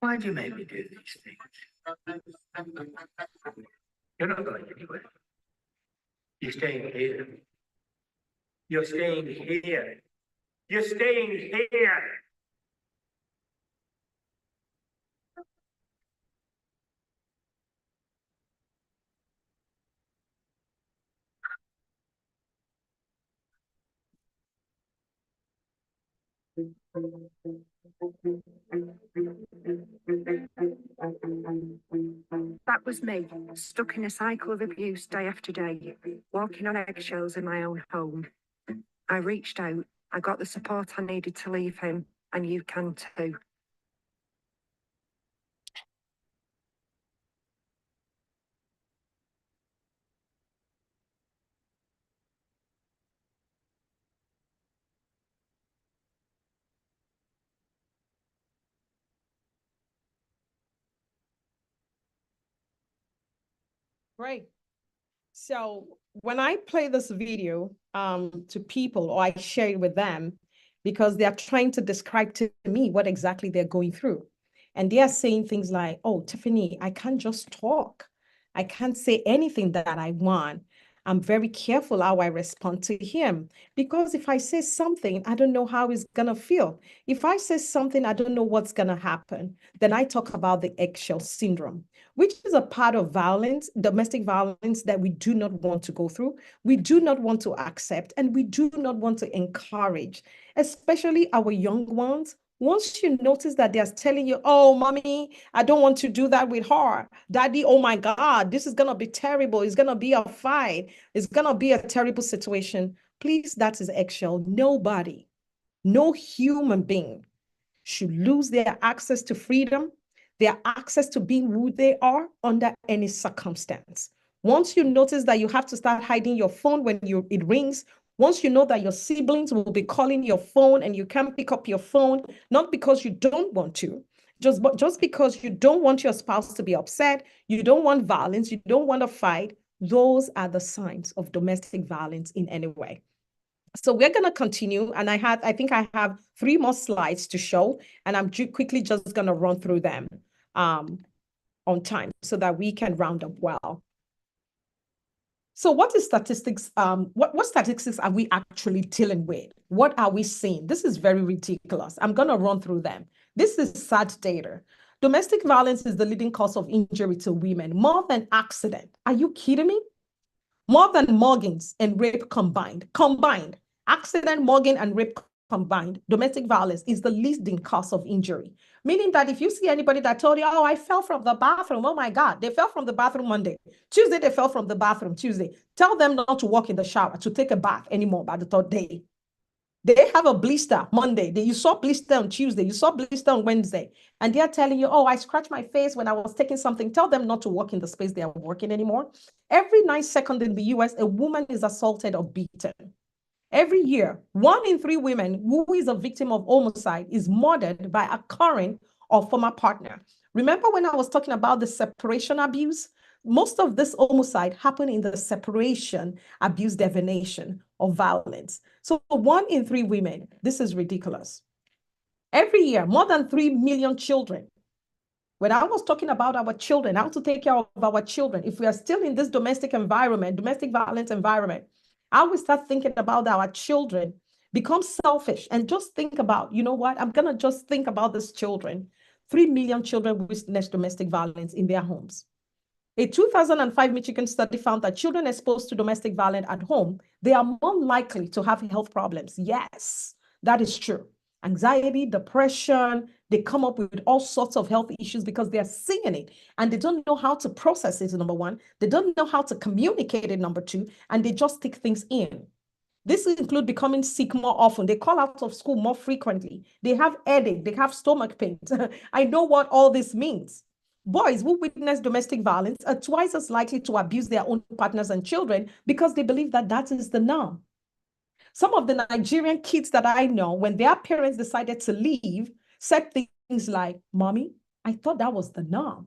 Why do you make me do these things? You're not going anywhere. You're staying here. You're staying here. You're staying here. That was me, stuck in a cycle of abuse day after day, walking on eggshells in my own home. I reached out, I got the support I needed to leave him, and you can too. Great. So when I play this video to people or I share it with them, because they are trying to describe to me what exactly they're going through. And they are saying things like, oh, Tiffany, I can't just talk. I can't say anything that I want. I'm very careful how I respond to him because if I say something, I don't know how he's going to feel. If I say something, I don't know what's going to happen. Then I talk about the eggshell syndrome, which is a part of violence, domestic violence that we do not want to go through, we do not want to accept, and we do not want to encourage, especially our young ones. Once you notice that they're telling you, oh, mommy, I don't want to do that with her. Daddy, oh my God, this is going to be terrible. It's going to be a fight. It's going to be a terrible situation. Please, that is eggshell. Nobody, no human being should lose their access to freedom, their access to being who they are under any circumstance. Once you notice that you have to start hiding your phone when it rings, once you know that your siblings will be calling your phone and you can't pick up your phone, not because you don't want to, just because you don't want your spouse to be upset, you don't want violence, you don't want to fight, those are the signs of domestic violence in any way. So we're going to continue, and I think I have 3 more slides to show, and I'm quickly just going to run through them on time so that we can round up well. So what is statistics? What statistics are we actually dealing with? What are we seeing? This is very ridiculous. I'm going to run through them. This is sad data. Domestic violence is the leading cause of injury to women, more than accident. Are you kidding me? More than muggings and rape combined. Accident, mugging, and rape combined, domestic violence is the leading cause of injury. Meaning that if you see anybody that told you, oh, I fell from the bathroom, oh my God, they fell from the bathroom Monday. Tuesday, they fell from the bathroom Tuesday. Tell them not to walk in the shower, to take a bath anymore by the 3rd day. They have a blister Monday. You saw blister on Tuesday. You saw blister on Wednesday. And they're telling you, oh, I scratched my face when I was taking something. Tell them not to walk in the space they are working anymore. Every 9 seconds in the US, a woman is assaulted or beaten. Every year, 1 in 3 women who is a victim of homicide is murdered by a current or former partner. Remember when I was talking about the separation abuse? Most of this homicide happened in the separation abuse definition of violence. So 1 in 3 women, this is ridiculous. Every year, more than 3 million children. When I was talking about our children, how to take care of our children, if we are still in this domestic environment, domestic violence environment, I will start thinking about our children, become selfish, and just think about, you know what, I'm going to just think about these children. 3 million children witness domestic violence in their homes. A 2005 Michigan study found that children exposed to domestic violence at home, they are more likely to have health problems. Yes, that is true. Anxiety, depression, they come up with all sorts of health issues because they're seeing it and they don't know how to process it, number 1. They don't know how to communicate it, number 2, and they just take things in. This includes becoming sick more often. They call out of school more frequently. They have headache. They have stomach pains. I know what all this means. Boys who witness domestic violence are twice as likely to abuse their own partners and children because they believe that that is the norm. Some of the Nigerian kids that I know, when their parents decided to leave, said things like, Mommy, I thought that was the norm.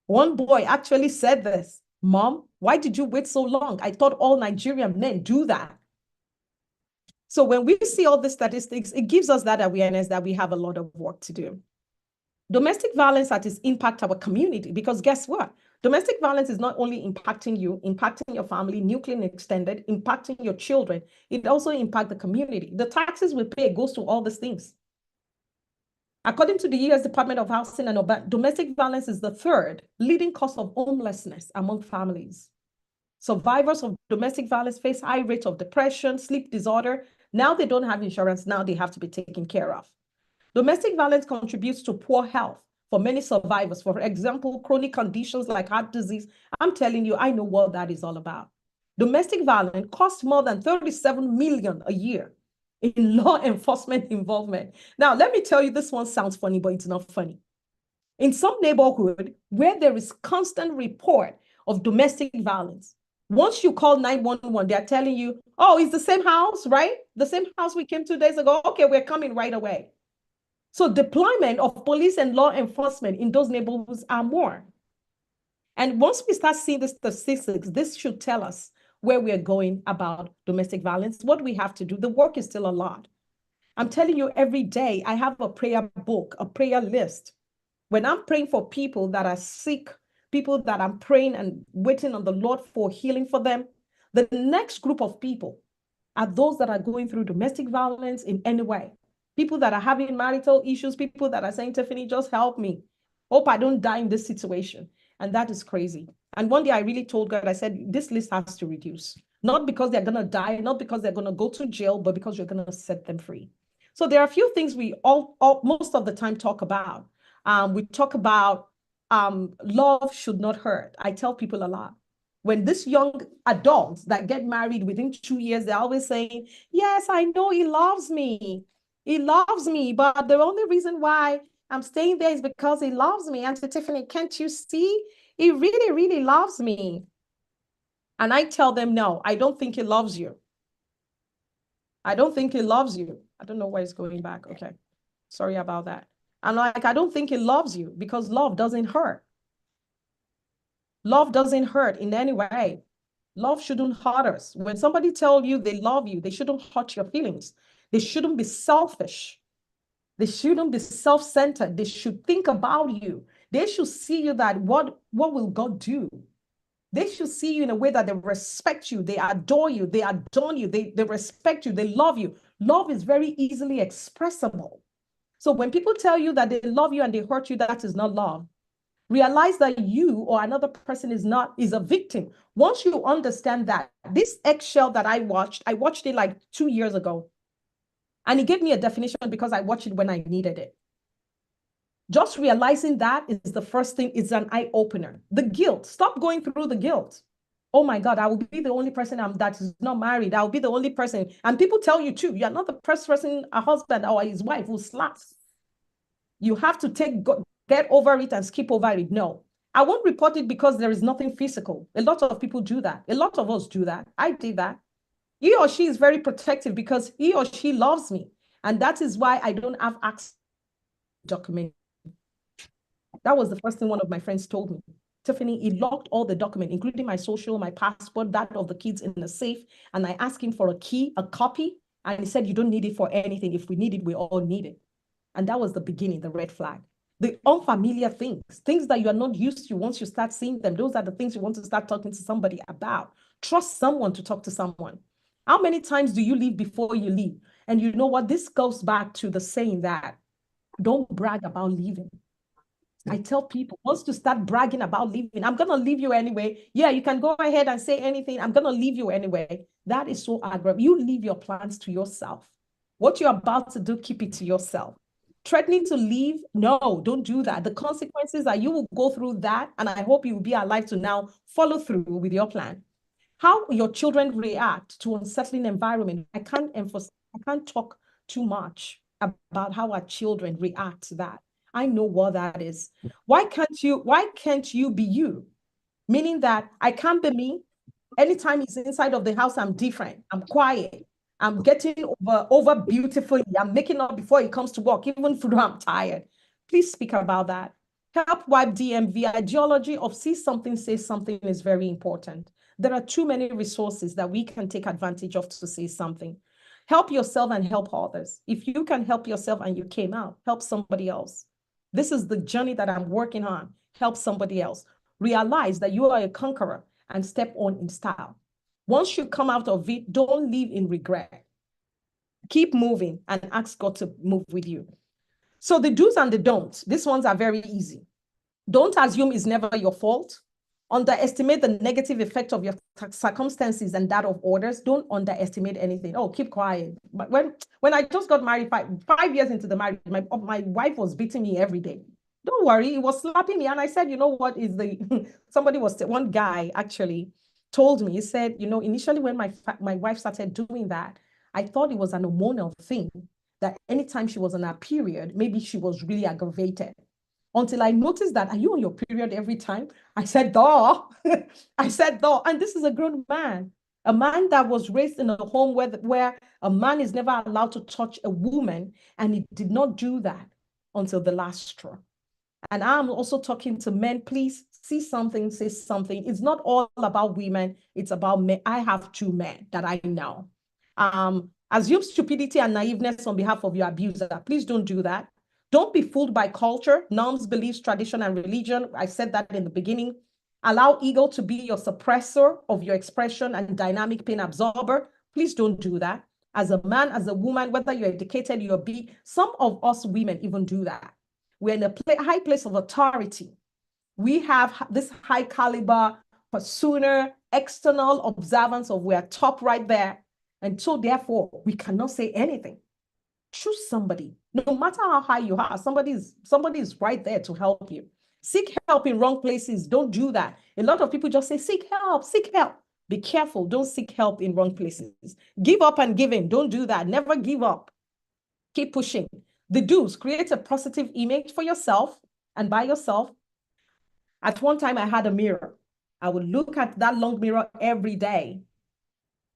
One boy actually said this, Mom, why did you wait so long? I thought all Nigerian men do that. So when we see all the statistics, it gives us that awareness that we have a lot of work to do. Domestic violence that is impact our community, because guess what? Domestic violence is not only impacting you, impacting your family, nuclear and extended, impacting your children, it also impacts the community. The taxes we pay goes to all these things. According to the U.S. Department of Housing and Urban, domestic violence is the 3rd leading cause of homelessness among families. Survivors of domestic violence face high rates of depression, sleep disorder, Now they don't have insurance. Now they have to be taken care of. Domestic violence contributes to poor health for many survivors. For example, chronic conditions like heart disease. I'm telling you, I know what that is all about. Domestic violence costs more than 37 million a year in law enforcement involvement. Now, let me tell you, this one sounds funny, but it's not funny. In some neighborhood where there is constant report of domestic violence, once you call 911, they're telling you, oh, it's the same house, right? The same house we came 2 days ago. Okay, we're coming right away. So deployment of police and law enforcement in those neighborhoods are more. And once we start seeing the statistics, this should tell us where we're going about domestic violence, what we have to do. The work is still a lot. I'm telling you, every day I have a prayer book, a prayer list. When I'm praying for people that are sick, people that I'm praying and waiting on the Lord for healing for them, the next group of people are those that are going through domestic violence in any way. People that are having marital issues, people that are saying, Tiffany, just help me. Hope I don't die in this situation. And that is crazy. And one day I really told God, I said, this list has to reduce. Not because they're going to die, not because they're going to go to jail, but because you're going to set them free. So there are a few things we most of the time talk about. We talk about love should not hurt. I tell people a lot. When these young adults that get married within 2 years, they're always saying, yes, I know he loves me. He loves me, but the only reason why I'm staying there is because he loves me. Auntie Tiffany, can't you see? He really, really loves me. And I tell them, no, I don't think he loves you. I don't think he loves you. I don't know why it's going back. Okay. Sorry about that. I'm like, I don't think he loves you because love doesn't hurt. Love doesn't hurt in any way. Love shouldn't hurt us. When somebody tells you they love you, they shouldn't hurt your feelings. They shouldn't be selfish. They shouldn't be self-centered. They should think about you. They should see you that what will God do? They should see you in a way that they respect you, they adore you, they adorn you, they respect you, they love you. Love is very easily expressible. So when people tell you that they love you and they hurt you, that is not love. Realize that you or another person is a victim. Once you understand that, this eggshell that I watched it like 2 years ago. And it gave me a definition because I watched it when I needed it. Just realizing that is the first thing, it's an eye opener. The guilt, stop going through the guilt. Oh my God, I will be the only person that is not married. I will be the only person. And people tell you too, you're not the first person, a husband or his wife who slaps. You have to get over it and skip over it. No, I won't report it because there is nothing physical. A lot of people do that. A lot of us do that. I did that. He or she is very protective because he or she loves me. And that is why I don't have access to documents. That was the first thing one of my friends told me. Tiffany, he locked all the documents, including my social, my passport, that of the kids in the safe. And I asked him for a key, a copy. And he said, you don't need it for anything. If we need it, we all need it. And that was the beginning, the red flag. The unfamiliar things that you are not used to, once you start seeing them, those are the things you want to start talking to somebody about. Trust someone to talk to someone. How many times do you leave before you leave? And you know what? This goes back to the saying that don't brag about leaving. I tell people, once you start bragging about leaving, I'm going to leave you anyway. Yeah, you can go ahead and say anything. I'm going to leave you anyway. That is so aggressive. You leave your plans to yourself. What you're about to do, keep it to yourself. Threatening to leave, no, don't do that. The consequences are you will go through that, and I hope you will be alive to now follow through with your plan. How your children react to unsettling environment, I can't talk too much about how our children react to that. I know what that is. Why can't you be you? Meaning that I can't be me. Anytime he's inside of the house, I'm different. I'm quiet. I'm getting over beautifully. I'm making up before he comes to work, even though I'm tired. Please speak about that. Help wipe DMV. Ideology of see something, say something is very important. There are too many resources that we can take advantage of to say something. Help yourself and help others. If you can help yourself and you came out, help somebody else. This is the journey that I'm working on. Help somebody else. Realize that you are a conqueror and step on in style. Once you come out of it, don't live in regret. Keep moving and ask God to move with you. So the do's and the don'ts, these ones are very easy. Don't assume it's never your fault. underestimate the negative effect of your circumstances and that of others. Don't underestimate anything. Oh, keep quiet. But when I just got married, five years into the marriage, my wife was beating me every day. Don't worry, he was slapping me. And I said, you know what is the, one guy actually told me, he said, you know, initially when my wife started doing that, I thought it was an hormonal thing, that anytime she was on her period, maybe she was really aggravated. Until I noticed that, are you on your period every time? I said, duh. I said, duh. And this is a grown man, a man that was raised in a home where a man is never allowed to touch a woman. And he did not do that until the last straw. And I'm also talking to men, please see something, say something. It's not all about women, it's about men. I have two men that I know. Assume stupidity and naiveness on behalf of your abuser. Please don't do that. Don't be fooled by culture, norms, beliefs, tradition, and religion. I said that in the beginning. Allow ego to be your suppressor of your expression and dynamic pain absorber. Please don't do that. As a man, as a woman, whether you're educated, you're some of us women even do that. We're in a high place of authority. We have this high caliber, persona, external observance of we're top right there. And so therefore, we cannot say anything. Choose somebody. No matter how high you are, somebody is right there to help you. Seek help in wrong places. Don't do that. A lot of people just say, seek help, seek help. Be careful. Don't seek help in wrong places. Give up and give in. Don't do that. Never give up. Keep pushing. The do's: create a positive image for yourself and by yourself. At one time, I had a mirror. I would look at that long mirror every day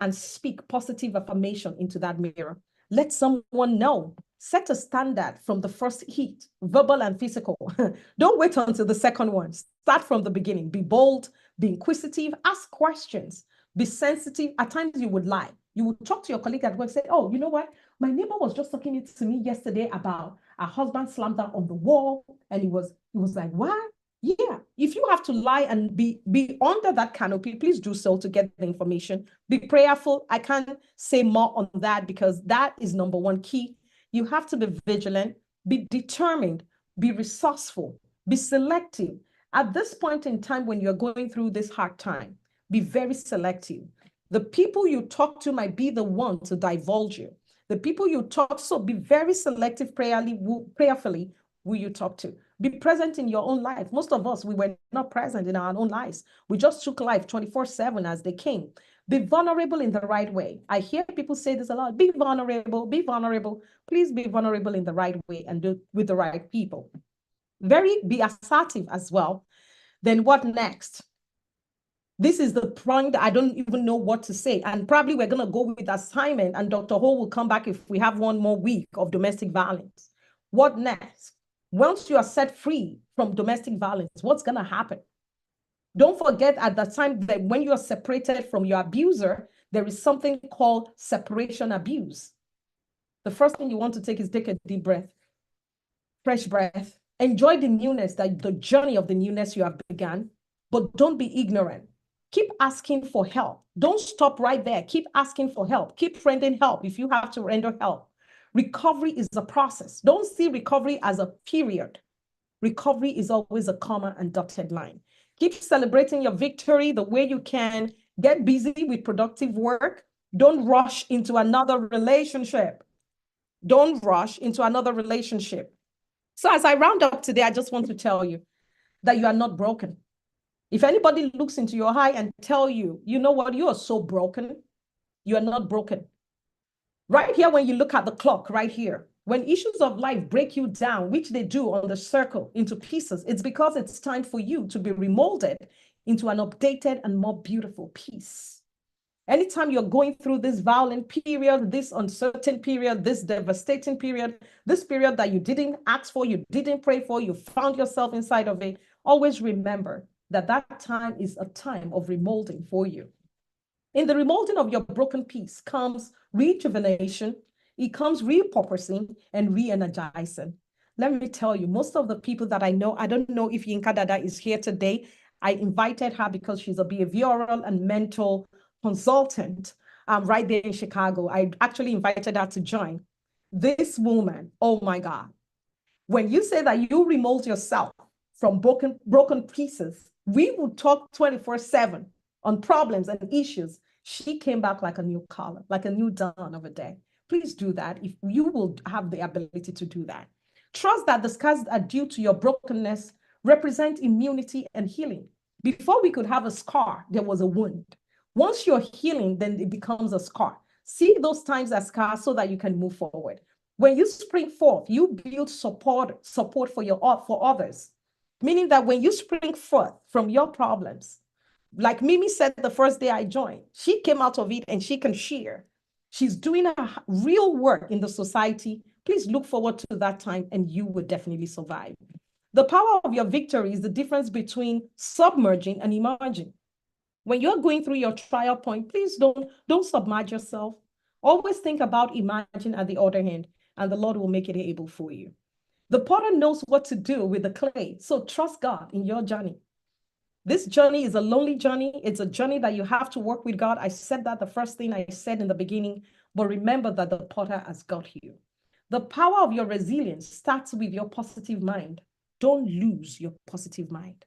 and speak positive affirmation into that mirror. Let someone know. Set a standard from the first heat, verbal and physical. Don't wait until the second one. Start from the beginning. Be bold, be inquisitive, ask questions, be sensitive. At times you would lie. You would talk to your colleague at work, say, oh, you know what? My neighbor was just talking to me yesterday about her husband slammed her on the wall. And he was like, what? Yeah, if you have to lie and be under that canopy, please do so to get the information. Be prayerful. I can't say more on that because that is number one key. You have to be vigilant, be determined, be resourceful, be selective. At this point in time, when you're going through this hard time, be very selective. The people you talk to might be the one to divulge you. The people you talk to, so be very selective prayerfully who you talk to. Be present in your own life. Most of us, we were not present in our own lives. We just took life 24/7 as they came. Be vulnerable in the right way. I hear people say this a lot. Be vulnerable, be vulnerable. Please be vulnerable in the right way and do it with the right people. Be assertive as well. Then what next? This is the point that I don't even know what to say. And probably we're going to go with assignment and Dr. Ho will come back if we have one more week of domestic violence. What next? Once you are set free from domestic violence, what's going to happen? Don't forget at the time that when you are separated from your abuser, there is something called separation abuse. The first thing you want to take is take a deep breath, fresh breath. Enjoy the newness, the journey of the newness you have begun, but don't be ignorant. Keep asking for help. Don't stop right there. Keep asking for help. Keep rendering help if you have to render help. Recovery is a process. Don't see recovery as a period. Recovery is always a comma and dotted line. Keep celebrating your victory the way you can. Get busy with productive work. Don't rush into another relationship. Don't rush into another relationship. So as I round up today, I just want to tell you that you are not broken. If anybody looks into your eye and tell you, you know what, you are so broken, you are not broken. Right here, when you look at the clock right here, when issues of life break you down, which they do on the circle into pieces, it's because it's time for you to be remolded into an updated and more beautiful piece. Anytime you're going through this violent period, this uncertain period, this devastating period, this period that you didn't ask for, you didn't pray for, you found yourself inside of it, always remember that that time is a time of remolding for you. In the remolding of your broken piece comes rejuvenation, it comes repurposing and re-energizing. Let me tell you, most of the people that I know, I don't know if Yinka Dada is here today. I invited her because she's a behavioral and mental consultant right there in Chicago. I actually invited her to join. This woman, oh my God. When you say that you remold yourself from broken pieces, We would talk 24/7 on problems and issues. She came back like a new color, like a new dawn of a day. Please do that if you will have the ability to do that. Trust that the scars are due to your brokenness represent immunity and healing. Before we could have a scar, there was a wound. Once you're healing, then it becomes a scar. See those times as scars so that you can move forward. When you spring forth, you build support for others. Meaning that when you spring forth from your problems, like Mimi said the first day I joined, she came out of it and she can share. She's doing a real work in the society. Please look forward to that time and you will definitely survive. The power of your victory is the difference between submerging and emerging. When you're going through your trial point, please don't submerge yourself. Always think about imagine at the other hand, and the Lord will make it able for you. The potter knows what to do with the clay, so trust God in your journey. This journey is a lonely journey. It's a journey that you have to work with God. I said that the first thing I said in the beginning, but remember that the potter has got you. The power of your resilience starts with your positive mind. Don't lose your positive mind.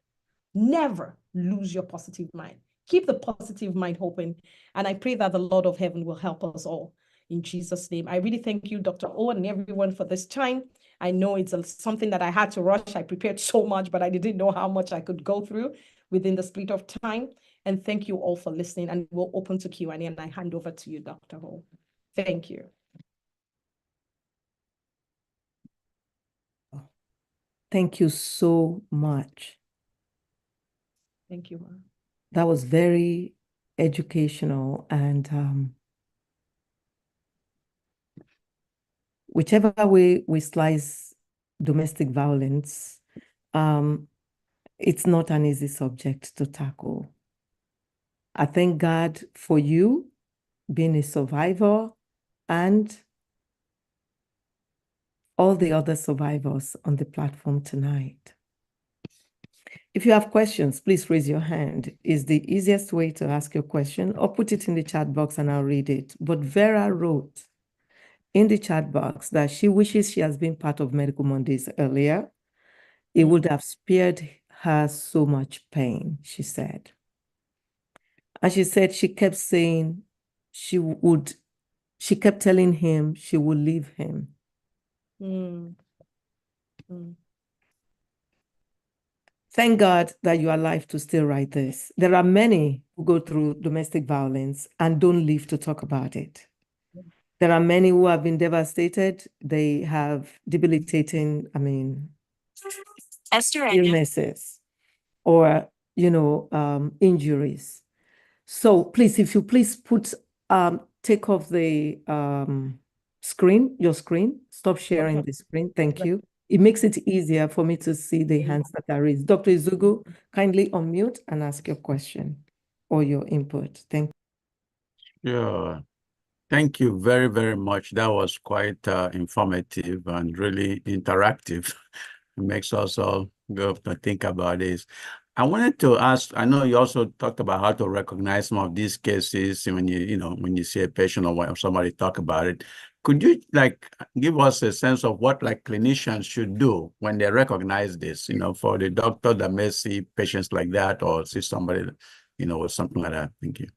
Never lose your positive mind. Keep the positive mind open. And I pray that the Lord of heaven will help us all. In Jesus' name, I really thank you, Dr. O, and everyone for this time. I know it's something that I had to rush. I prepared so much, but I didn't know how much I could go through within the split of time. And thank you all for listening. And we'll open to Q&A, and I hand over to you, Dr. O. Thank you. Thank you so much. Thank you, ma'am. That was very educational, and whichever way we slice domestic violence, it's not an easy subject to tackle. I thank God for you being a survivor and all the other survivors on the platform tonight. If you have questions, please raise your hand. It's the easiest way to ask your question, or put it in the chat box and I'll read it. But Vera wrote in the chat box that she wishes she has been part of Medical Mondays earlier. It would have spared her so much pain, she said. And she said she kept saying she kept telling him she would leave him. Thank God that you're alive to still write this. There are many who go through domestic violence and don't live to talk about it. There are many who have been devastated. They have debilitating, illnesses or, injuries. So please, if you please take off the your screen, stop sharing the screen. Thank you. It makes it easier for me to see the hands that are raised. Dr. Izugu, kindly unmute and ask your question or your input. Thank you. Yeah. Thank you very, very much. That was quite informative and really interactive. It makes us all go to think about this. I wanted to ask, I know you also talked about how to recognize some of these cases when when you see a patient or when somebody talk about it. Could you give us a sense of what clinicians should do when they recognize this, for the doctor that may see patients like that or see somebody, with something like that? Thank you.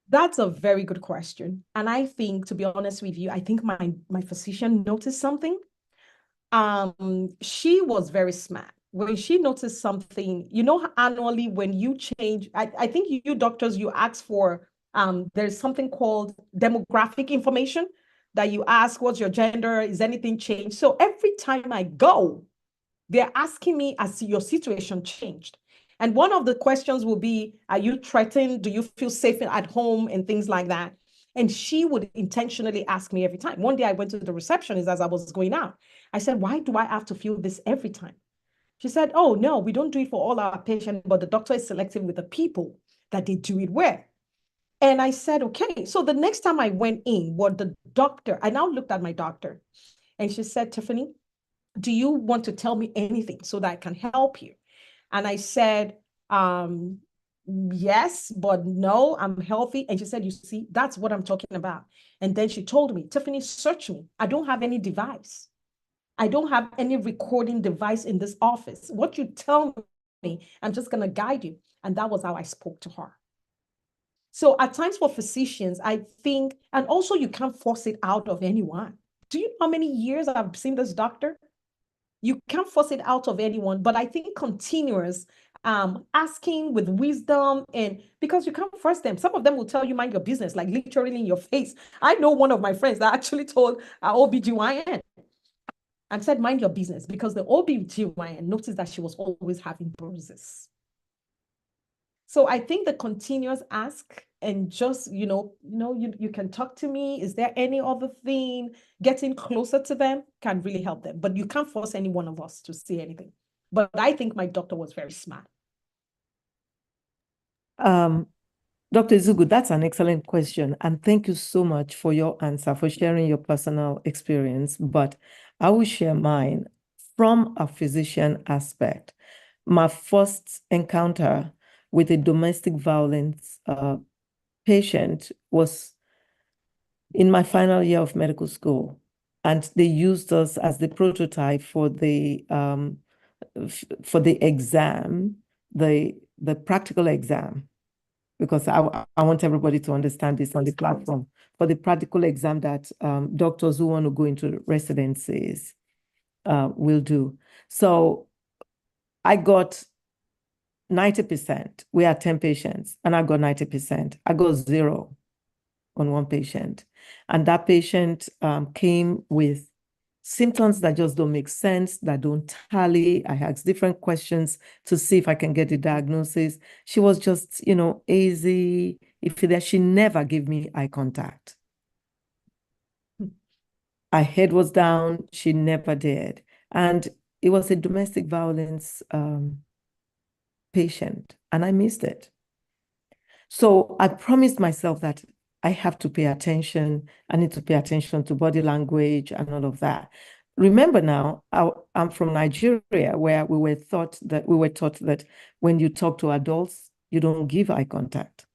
That's a very good question. And I think, to be honest with you, I think my physician noticed something. She was very smart. When she noticed something, annually when you change, I think you doctors, you ask for, there's something called demographic information that you ask, what's your gender? Is anything changed? So every time I go, they're asking me, as your situation changed. And one of the questions will be, are you threatened? Do you feel safe at home? And things like that. And she would intentionally ask me every time. One day I went to the receptionist as I was going out. I said, why do I have to feel this every time? She said, oh, no, we don't do it for all our patients, but the doctor is selective with the people that they do it with. And I said, okay. So the next time I went in, I now looked at my doctor and she said, Tiffany, do you want to tell me anything so that I can help you? And I said, yes, but no, I'm healthy. And she said, you see, that's what I'm talking about. And then she told me, Tiffany, search me. I don't have any device. I don't have any recording device in this office. What you tell I'm just going to guide you. And that was how I spoke to her. So at times for physicians, I think, and also you can't force it out of anyone. Do you know how many years I've seen this doctor? You can't force it out of anyone, but I think continuous asking with wisdom, and because you can't force them. Some of them will tell you, mind your business, like literally in your face. I know one of my friends that actually told our OBGYN and said, mind your business, because the OBGYN noticed that she was always having bruises. So I think the continuous ask and just, you can talk to me. Is there any other thing? Getting closer to them can really help them. But you can't force any one of us to see anything. But I think my doctor was very smart. Dr. Zugu, that's an excellent question. And thank you so much for your answer, for sharing your personal experience. But I will share mine from a physician aspect. My first encounter with a domestic violence patient was in my final year of medical school. And they used us as the prototype for the exam, the practical exam, because I want everybody to understand this on the platform, for the practical exam that doctors who want to go into residencies will do. So I got 90%. We had 10 patients, and I got 90%. I got 0 on one patient. And that patient came with symptoms that just don't make sense, that don't tally. I asked different questions to see if I can get the diagnosis. She was just, easy. She never gave me eye contact. Her head was down. She never did. And it was a domestic violence patient, and I missed it. So I promised myself that I have to pay attention. I need to pay attention to body language and all of that. Remember now, I'm from Nigeria, where we were taught that when you talk to adults, you don't give eye contact.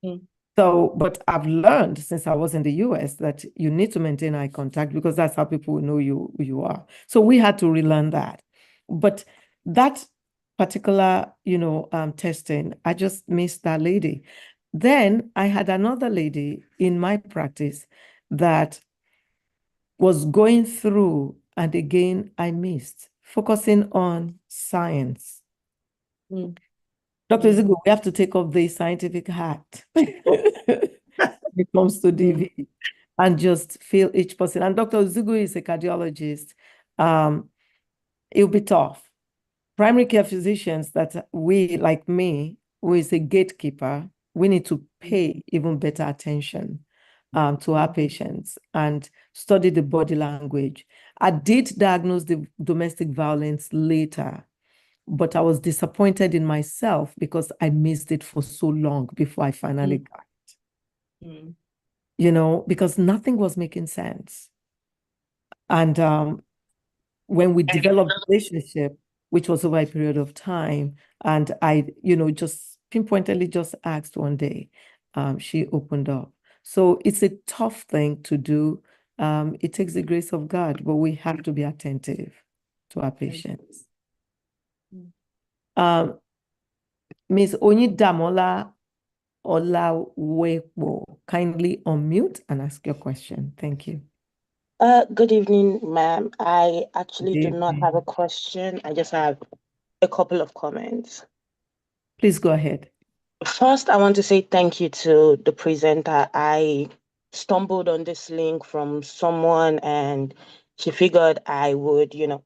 Mm. So, but I've learned since I was in the US that you need to maintain eye contact, because that's how people know who you are. So we had to relearn that. But that particular, testing, I just missed that lady. Then I had another lady in my practice that was going through, and again, I missed, focusing on science. Mm. Dr. Zigo, we have to take off the scientific hat when it comes to DV and just feel each person. And Dr. Zigo is a cardiologist. It'll be tough. Primary care physicians that we, like me, who is a gatekeeper, we need to pay even better attention to our patients and study the body language. I did diagnose the domestic violence later, but I was disappointed in myself because I missed it for so long before I finally got it. Because nothing was making sense. And when we developed a relationship, which was over a period of time, and I, just pinpointedly just asked one day, she opened up. So it's a tough thing to do. It takes the grace of God, but we have to be attentive to our patients. Ms. Onyidamola Olawepo, kindly unmute and ask your question. Thank you. Good evening, ma'am. I actually Good do not have a question. I just have a couple of comments. Please go ahead. First, I want to say thank you to the presenter. I stumbled on this link from someone, and she figured I would, it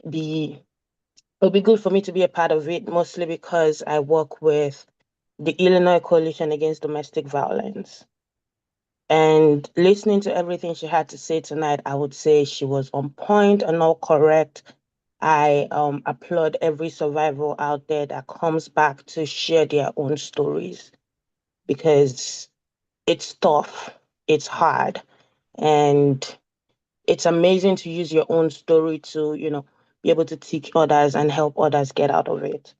would be good for me to be a part of it, mostly because I work with the Illinois Coalition Against Domestic Violence. And listening to everything she had to say tonight, I would say she was on point and all correct. I applaud every survivor out there that comes back to share their own stories, because it's tough, it's hard, and it's amazing to use your own story to, be able to teach others and help others get out of it.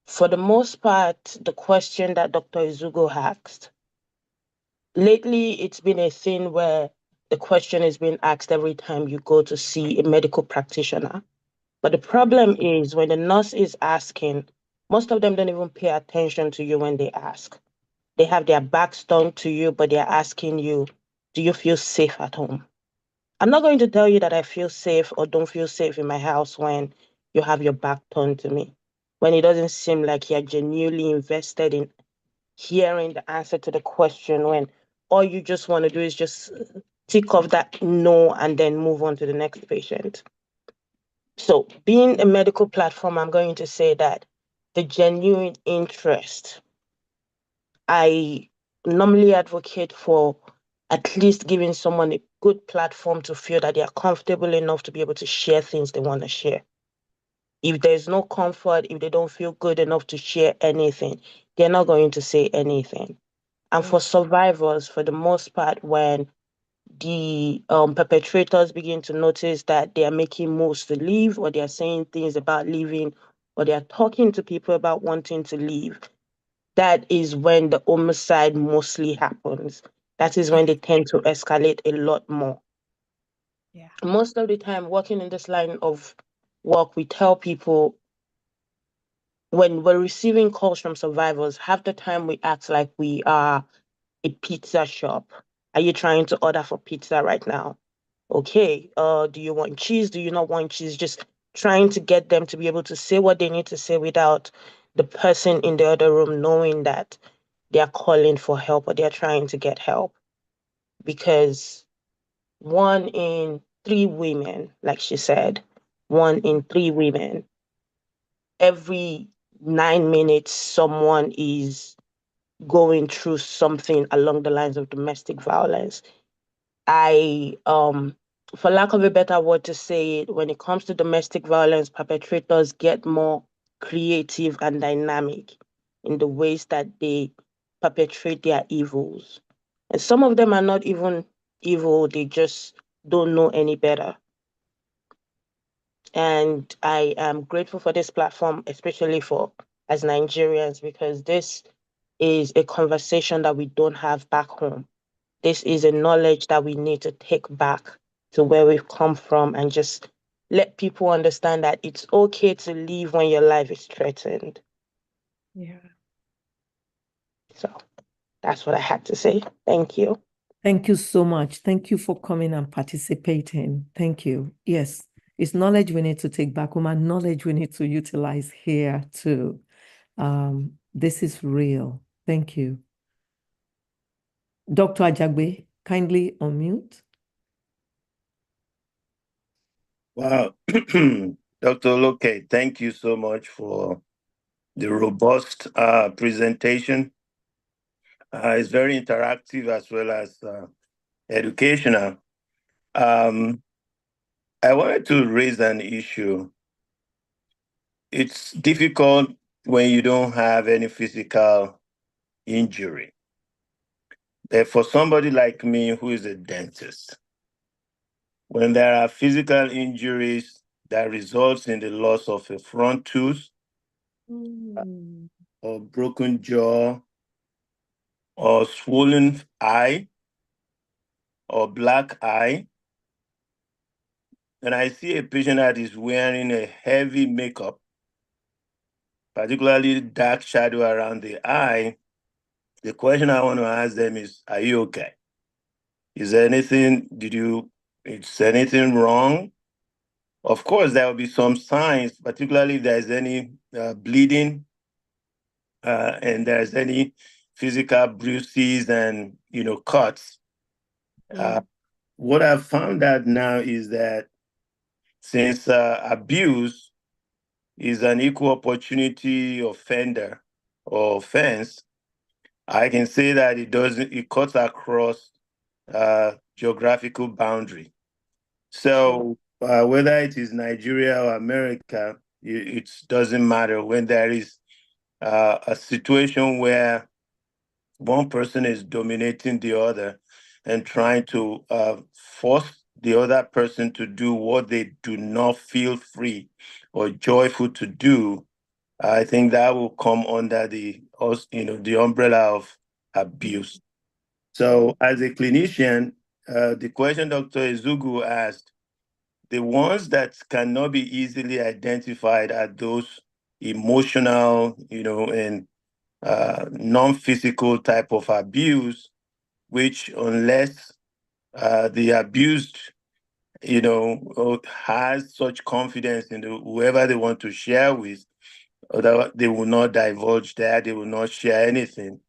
For the most part, the question that Dr. Izugo asked, lately, it's been a thing where the question is being asked every time you go to see a medical practitioner. But the problem is when the nurse is asking, Most of them don't even pay attention to you when they ask. They have their backs turned to you, but they're asking you, do you feel safe at home? I'm not going to tell you that I feel safe or don't feel safe in my house when you have your back turned to me, when it doesn't seem like you're genuinely invested in hearing the answer to the question, when all you just want to do is just tick off that no and then move on to the next patient. So, being a medical platform, I'm going to say that the genuine interest, I normally advocate for at least giving someone a good platform to feel that they are comfortable enough to be able to share things they want to share. If there's no comfort, if they don't feel good enough to share anything, they're not going to say anything. And for survivors, for the most part, when the perpetrators begin to notice that they are making moves to leave, or they are saying things about leaving, or they are talking to people about wanting to leave, that is when the homicide mostly happens. That is when they tend to escalate a lot more. Yeah. Most of the time, working in this line of work, we tell people when we're receiving calls from survivors, half the time we act like we are a pizza shop. Are you trying to order for pizza right now? Okay, do you want cheese? Do you not want cheese? Just trying to get them to be able to say what they need to say without the person in the other room knowing that they are calling for help or they are trying to get help. Because 1 in 3 women, like she said, 1 in 3 women, every 9 minutes, someone is going through something along the lines of domestic violence. I, for lack of a better word to say it, when it comes to domestic violence, perpetrators get more creative and dynamic in the ways that they perpetrate their evils. And some of them are not even evil, they just don't know any better. And I am grateful for this platform, especially for as Nigerians, because this is a conversation that we don't have back home. This is a knowledge that we need to take back to where we've come from and just let people understand that it's okay to leave when your life is threatened. Yeah. So that's what I had to say. Thank you. Thank you so much. Thank you for coming and participating. Thank you. Yes, it's knowledge we need to take back home and knowledge we need to utilize here too. This is real. Thank you. Dr. Ajagbe, kindly unmute. Wow. Dr. Oloke, thank you so much for the robust presentation. It's very interactive as well as educational. I wanted to raise an issue. It's difficult when you don't have any physical injury. For somebody like me who is a dentist, when there are physical injuries that results in the loss of a front tooth or broken jaw or swollen eye or black eye, and I see a patient that is wearing a heavy makeup, particularly dark shadow around the eye, the question I want to ask them is, are you okay? Is there anything, is anything wrong? Of course, there will be some signs, particularly if there's any bleeding and there's any physical bruises and, cuts. What I've found out now is that since abuse is an equal opportunity offender or offense, I can say that it cuts across geographical boundary. So whether it is Nigeria or America, it doesn't matter. When there is a situation where one person is dominating the other and trying to force the other person to do what they do not feel free or joyful to do, I think that will come under the umbrella of abuse. So as a clinician, the question Dr. Ezugu asked, the ones that cannot be easily identified are those emotional, and non-physical type of abuse, which unless the abused, has such confidence in whoever they want to share with, they will not divulge that, they will not share anything.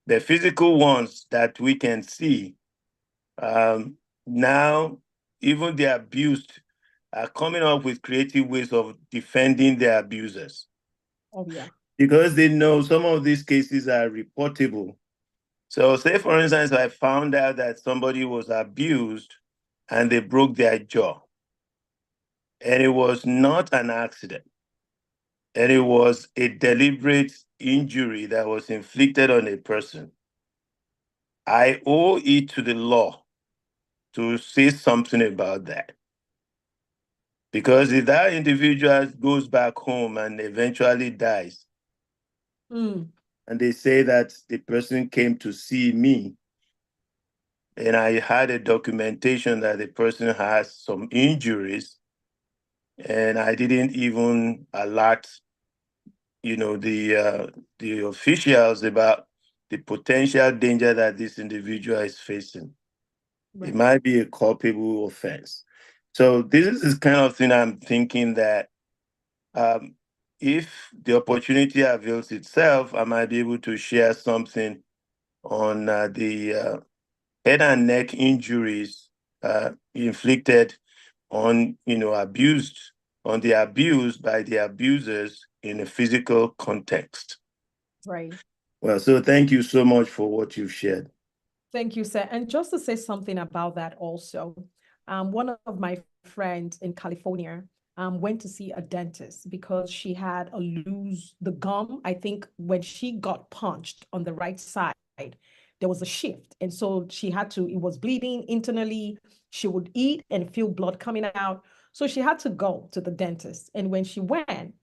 The physical ones that we can see, now even the abused are coming up with creative ways of defending their abusers. Oh, yeah. Because they know some of these cases are reportable. So say, for instance, I found out that somebody was abused and they broke their jaw, and it was not an accident, and it was a deliberate injury that was inflicted on a person. I owe it to the law to say something about that. Because if that individual goes back home and eventually dies, and they say that the person came to see me, and I had a documentation that the person has some injuries, and I didn't even alert, the officials about the potential danger that this individual is facing. Right. It might be a culpable offense. So this is the kind of thing I'm thinking that if the opportunity avails itself, I might be able to share something on the head and neck injuries inflicted on, on the abused by the abusers in a physical context. Right. Well, so thank you so much for what you've shared. Thank you, sir. And just to say something about that also, one of my friends in California went to see a dentist because she had the gum. I think when she got punched on the right side, there was a shift. And so it was bleeding internally. She would eat and feel blood coming out. So she had to go to the dentist. And when she went,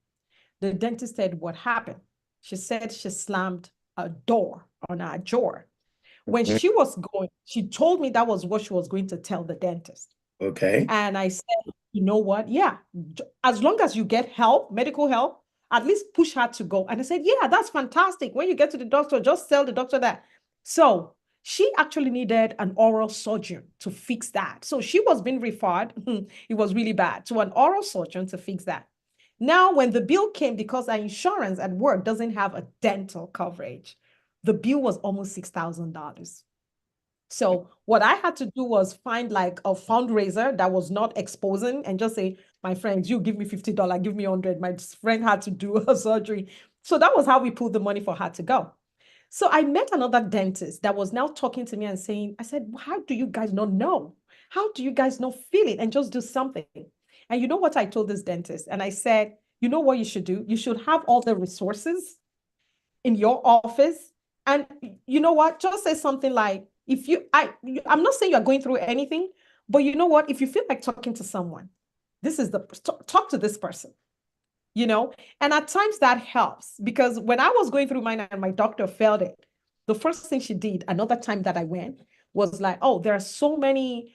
the dentist said, "What happened?" She said she slammed a door on her jaw. When she was going, she told me that was what she was going to tell the dentist. Okay. And I said, you know what? Yeah, as long as you get help, medical help, at least push her to go. And I said, yeah, that's fantastic. When you get to the doctor, just tell the doctor that. So she actually needed an oral surgeon to fix that. So she was being referred, it was really bad, to an oral surgeon to fix that. Now, when the bill came, because our insurance at work doesn't have a dental coverage, the bill was almost $6,000. So what I had to do was find like a fundraiser that was not exposing and just say, my friends, you give me $50, give me 100. My friend had to do a surgery. So that was how we pulled the money for her to go. So I met another dentist that was now talking to me and saying, I said, how do you guys not know? How do you guys not feel it and just do something? And you know what I told this dentist? And I said, you know what you should do? You should have all the resources in your office. And you know what? Just say something like, I'm not saying you're going through anything, but you know what? If you feel like talking to someone, talk to this person, and at times that helps, because when I was going through mine and my doctor felt it, the first thing she did another time that I went was like, oh, there are so many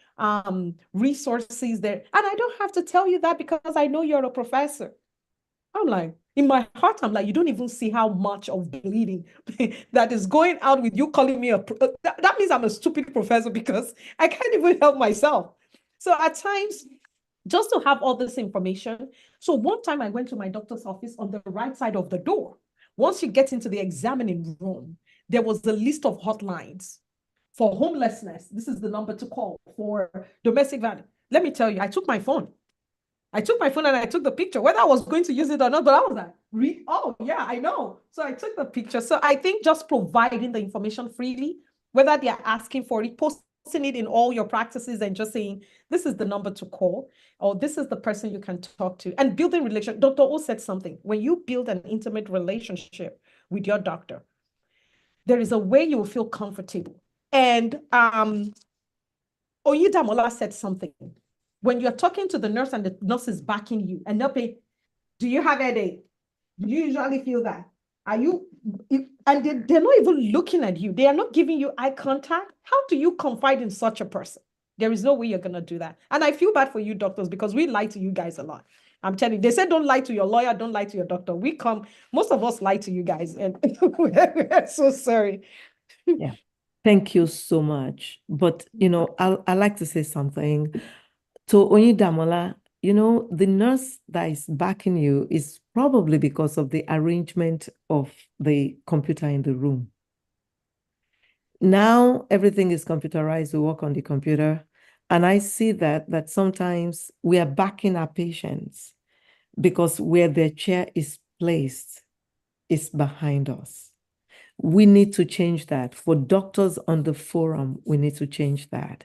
resources there. And I don't have to tell you that because I know you're a professor. I'm like, in my heart, I'm like, you don't even see how much of bleeding that is going out with you calling me that means I'm a stupid professor because I can't even help myself. So at times, just to have all this information. So one time I went to my doctor's office on the right side of the door. Once you get into the examining room, there was a list of hotlines for homelessness. This is the number to call. For domestic violence. Let me tell you, I took my phone and I took the picture, whether I was going to use it or not, but I was like, oh, yeah, I know. So I took the picture. So I think just providing the information freely, whether they are asking for it, posting it in all your practices and just saying, this is the number to call, or this is the person you can talk to, and building relationship. Dr. O said something. When you build an intimate relationship with your doctor, there is a way you will feel comfortable. And Oyidamola said something. When you're talking to the nurse and the nurse is backing you and they'll say, do you have a headache? Do you usually feel that? And they're not even looking at you. They are not giving you eye contact. How do you confide in such a person? There is no way you're going to do that. And I feel bad for you doctors because we lie to you guys a lot. I'm telling you, they said don't lie to your lawyer, don't lie to your doctor. Most of us lie to you guys, and we're so sorry. Yeah. Thank you so much. But, I like to say something. To Oyidamola, the nurse that is backing you is probably because of the arrangement of the computer in the room. Now everything is computerized. We work on the computer. And I see that sometimes we are backing our patients because where their chair is placed is behind us. We need to change that. For doctors on the forum, we need to change that.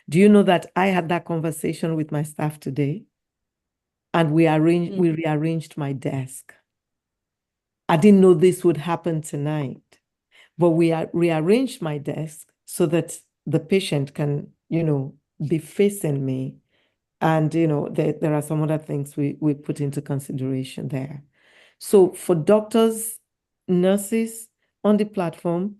Do you know that I had that conversation with my staff today? And we rearranged my desk. I didn't know this would happen tonight, but we rearranged my desk so that the patient can, be facing me. And, there are some other things we put into consideration there. So for doctors, nurses on the platform,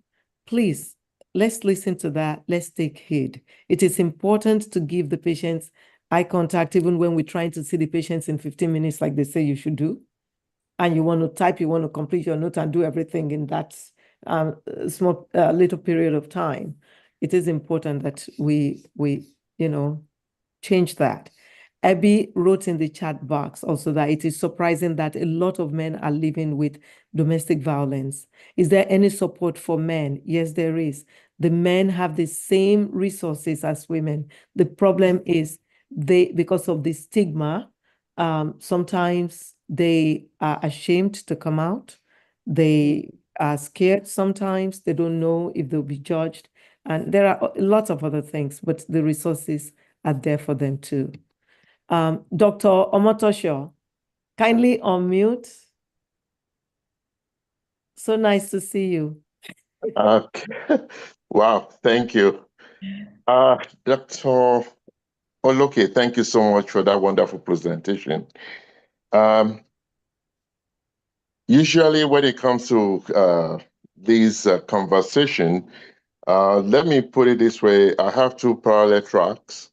please, let's listen to that. Let's take heed. It is important to give the patients eye contact, even when we're trying to see the patients in 15 minutes, like they say you should do. And you want to type, you want to complete your note and do everything in that small little period of time. It is important that we change that. Abby wrote in the chat box also that it is surprising that a lot of men are living with domestic violence. Is there any support for men? Yes, there is. The men have the same resources as women. The problem is because of the stigma, sometimes they are ashamed to come out. They are scared sometimes. They don't know if they'll be judged. And there are lots of other things, but the resources are there for them too. Dr. Omotosho, kindly unmute. So nice to see you. Okay. Wow, thank you. Dr. Oloke, thank you so much for that wonderful presentation. Usually when it comes to these conversation, let me put it this way. I have two parallel tracks.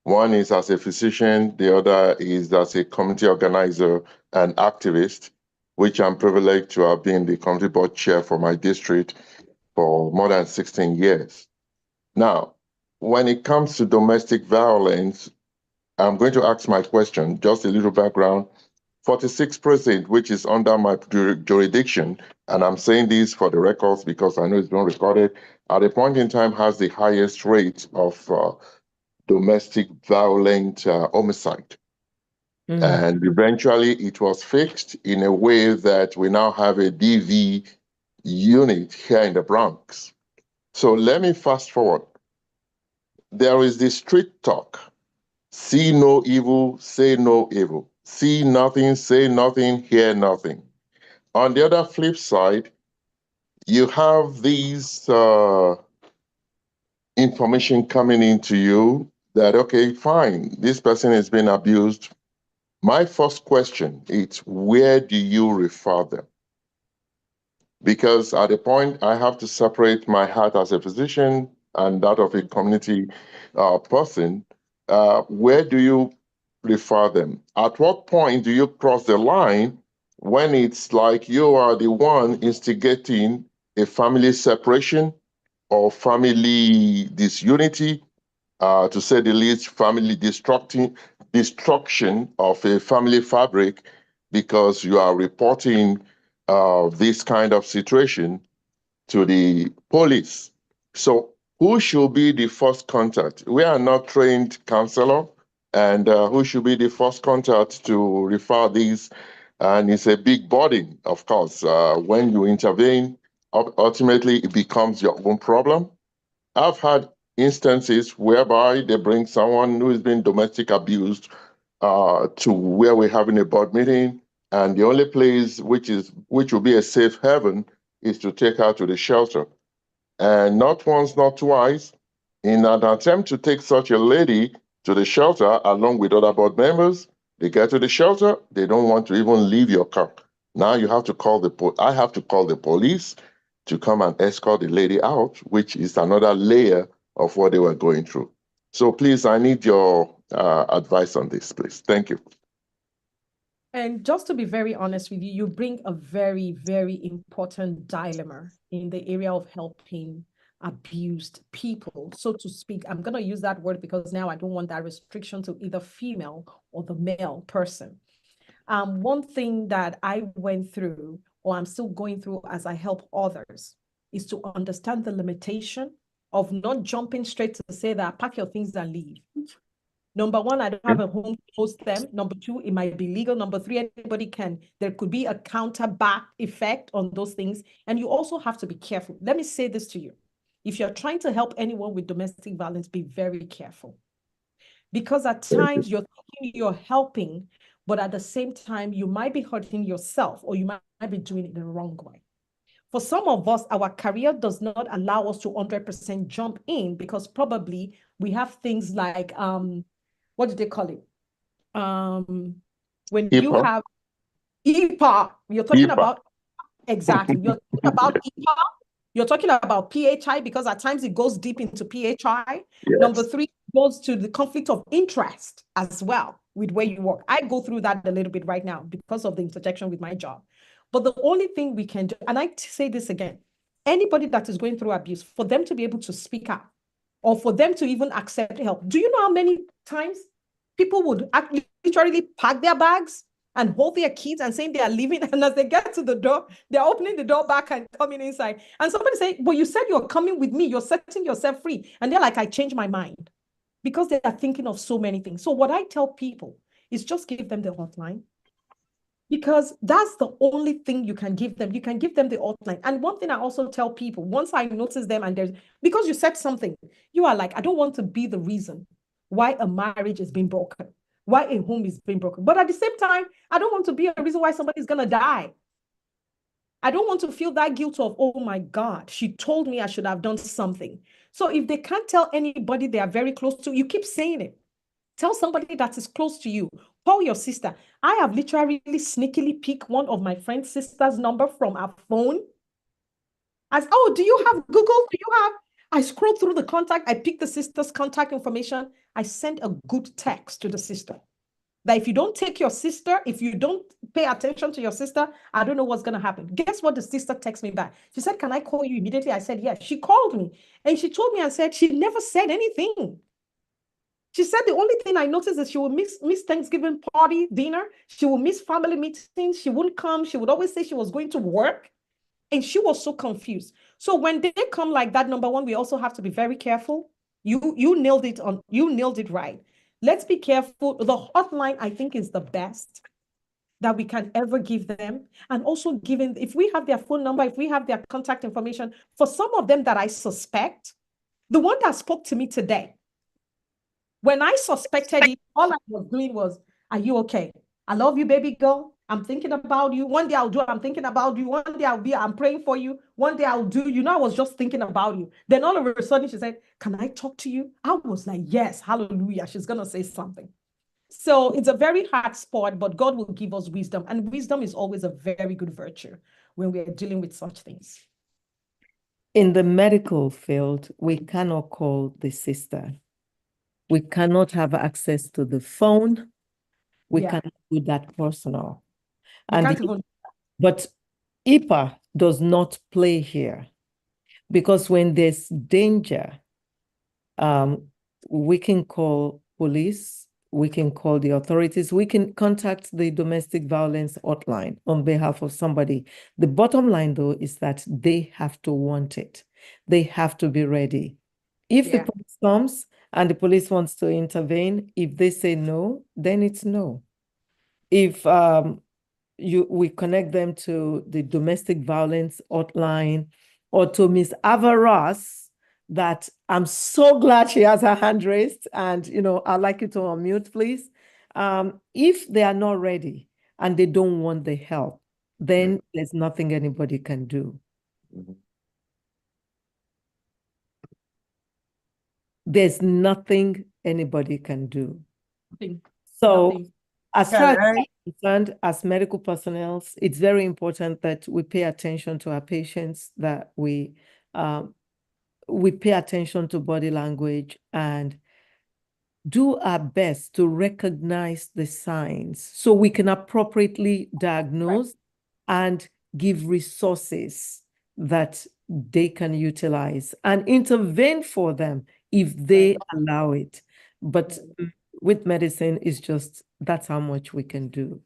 One is as a physician, the other is as a community organizer and activist, which I'm privileged to have been the community board chair for my district for more than 16 years. Now, when it comes to domestic violence, I'm going to ask my question, just a little background. 46%, which is under my jurisdiction, and I'm saying this for the records because I know it's being recorded, at a point in time has the highest rate of domestic violent homicide. And eventually it was fixed in a way that we now have a DV unit here in the Bronx. So let me fast forward. There is the street talk. See no evil, say no evil. See nothing, say nothing, hear nothing. On the other flip side, you have these information coming into you that, okay, fine, this person has been abused. My first question is, where do you refer them? Because at a point, I have to separate my heart as a physician and that of a community person. Where do you refer them? At what point do you cross the line when it's like you are the one instigating a family separation or family disunity, to say the least, family destruction of a family fabric because you are reporting this kind of situation to the police? So who should be the first contact? We are not trained counselor, and who should be the first contact to refer these? And it's a big burden, of course. When you intervene, ultimately it becomes your own problem. I've had instances whereby they bring someone who has been domestic abused to where we're having a board meeting, and the only place which will be a safe haven is to take her to the shelter. And not once, not twice, in an attempt to take such a lady to the shelter along with other board members, they get to the shelter, they don't want to even leave your car. Now you have to call I have to call the police to come and escort the lady out, which is another layer of what they were going through. So please, I need your advice on this, please. Thank you. And just to be very honest with you, you bring a very, very important dilemma in the area of helping abused people, so to speak. I'm going to use that word because now I don't want that restriction to either female or the male person. One thing that I went through, or I'm still going through as I help others, is to understand the limitation of not jumping straight to say that pack your things and leave. Number one, I don't have a home to host them. Number two, it might be legal. Number three, anybody can. There could be a counterback effect on those things. And you also have to be careful. Let me say this to you. If you're trying to help anyone with domestic violence, be very careful. Because at times you're thinking you're helping, but at the same time, you might be hurting yourself or you might be doing it the wrong way. For some of us, our career does not allow us to 100% jump in because probably we have things like, what do they call it? When you have EPA, you're talking about, exactly, you're talking about EPA, you're talking about PHI because at times it goes deep into PHI. Yes. Number three goes to the conflict of interest as well with where you work. I go through that a little bit right now because of the intersection with my job. But the only thing we can do, and I say this again, anybody that is going through abuse, for them to be able to speak up or for them to even accept help. Do you know how many times people would actually literally pack their bags and hold their keys and saying they are leaving, and as they get to the door, they're opening the door back and coming inside. And somebody say, but you said you're coming with me, you're setting yourself free. And they're like, I changed my mind. Because they are thinking of so many things. So what I tell people is just give them the hotline. Because that's the only thing you can give them. You can give them the hotline. And one thing I also tell people, once I notice them and there's, because you said something, you are like, I don't want to be the reason why a marriage is being broken, why a home is being broken. But at the same time, I don't want to be a reason why somebody's going to die. I don't want to feel that guilt of, oh my God, she told me I should have done something. So if they can't tell anybody they are very close to, you keep saying it. Tell somebody that is close to you. Call your sister. I have literally sneakily picked one of my friend's sister's number from her phone. As, oh, do you have Google? Do you have? I scrolled through the contact. I picked the sister's contact information. I sent a good text to the sister. That if you don't take your sister, if you don't pay attention to your sister, I don't know what's going to happen. Guess what the sister texted me back? She said, can I call you immediately? I said, yes. She called me and she told me and said, she never said anything. She said the only thing I noticed is she will miss Thanksgiving party, dinner. She will miss family meetings. She wouldn't come. She would always say she was going to work. And she was so confused. So when they come like that, number one, we also have to be very careful. You nailed it right. Let's be careful. The hotline, I think, is the best that we can ever give them. And also given, if we have their phone number, if we have their contact information, for some of them that I suspect, the one that spoke to me today, when I suspected it, all I was doing was, are you okay? I love you, baby girl. I'm thinking about you. One day I'll do, I'm thinking about you. One day I'm praying for you. One day I'll do, I was just thinking about you. Then all of a sudden she said, can I talk to you? I was like, yes, hallelujah. She's going to say something. So it's a very hard spot, but God will give us wisdom. And wisdom is always a very good virtue when we are dealing with such things. In the medical field, we cannot call the sister. We cannot have access to the phone. We cannot do that personal. But EPA does not play here because when there's danger, we can call police, we can call the authorities, we can contact the domestic violence hotline on behalf of somebody. The bottom line, though, is that they have to want it. They have to be ready. If the police comes and the police wants to intervene, if they say no, then it's no. If we connect them to the domestic violence hotline or to Miss Avaras, that I'm so glad she has her hand raised, and I'd like you to unmute, please. If they are not ready and they don't want the help, then there's nothing anybody can do. There's nothing anybody can do. So as far as I'm concerned, as medical personnel, it's very important that we pay attention to our patients, that we pay attention to body language, and do our best to recognize the signs so we can appropriately diagnose and give resources that they can utilize and intervene for them if they allow it. But with medicine, it's just that's how much we can do.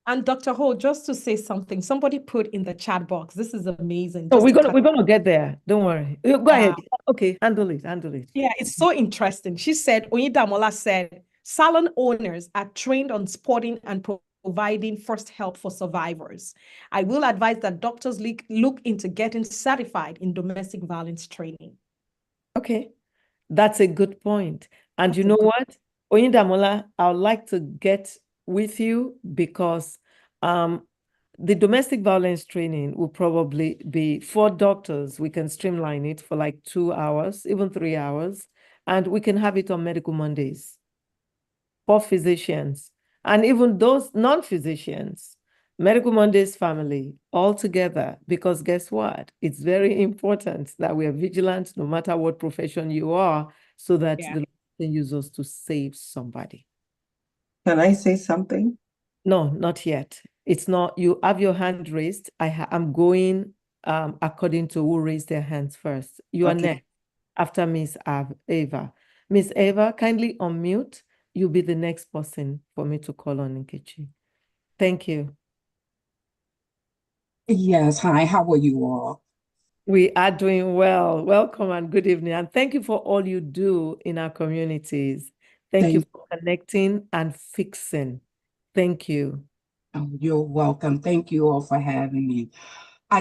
And Dr. Ho, just to say something, somebody put in the chat box, this is amazing. So Just we're gonna get there. Don't worry. Go ahead. Okay, handle it. Yeah, it's so interesting. She said, Oyedamola said, salon owners are trained on spotting and providing first help for survivors. I will advise that doctors look into getting certified in domestic violence training. Okay, that's a good point. And you know what, Oyindamola, I would like to get with you because the domestic violence training will probably be for doctors. We can streamline it for like 2 hours, even 3 hours, and we can have it on Medical Mondays for physicians and even those non-physicians. Medical Mondays family all together, because guess what? It's very important that we are vigilant no matter what profession you are, so that the Lord can use us to save somebody. Can I say something? No, not yet. It's not, you have your hand raised. I'm going according to who raised their hands first. You are next after Miss Ava. Miss Ava, kindly unmute. You'll be the next person for me to call on, Nkechi. Thank you. Yes, hi, how are you all? We are doing well. Welcome and good evening. And thank you for all you do in our communities. Thank you for connecting and fixing. Thank you. Oh, you're welcome. Thank you all for having me. I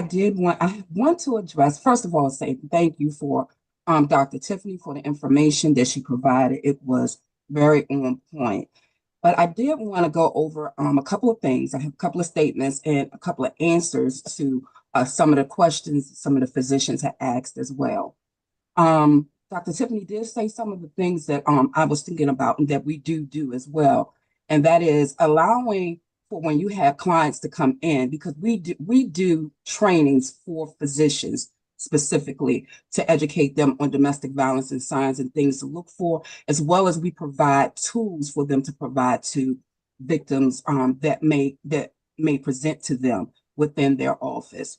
want to address, first of all, say thank you for Dr. Tiffany for the information that she provided. It was very on point. But I did want to go over a couple of things. I have a couple of statements and a couple of answers to some of the questions some of the physicians had asked as well. Dr. Tiffany did say some of the things that I was thinking about and that we do as well. And that is allowing for when you have clients to come in, because we do trainings for physicians specifically to educate them on domestic violence and signs and things to look for, as well as we provide tools for them to provide to victims that may present to them within their office.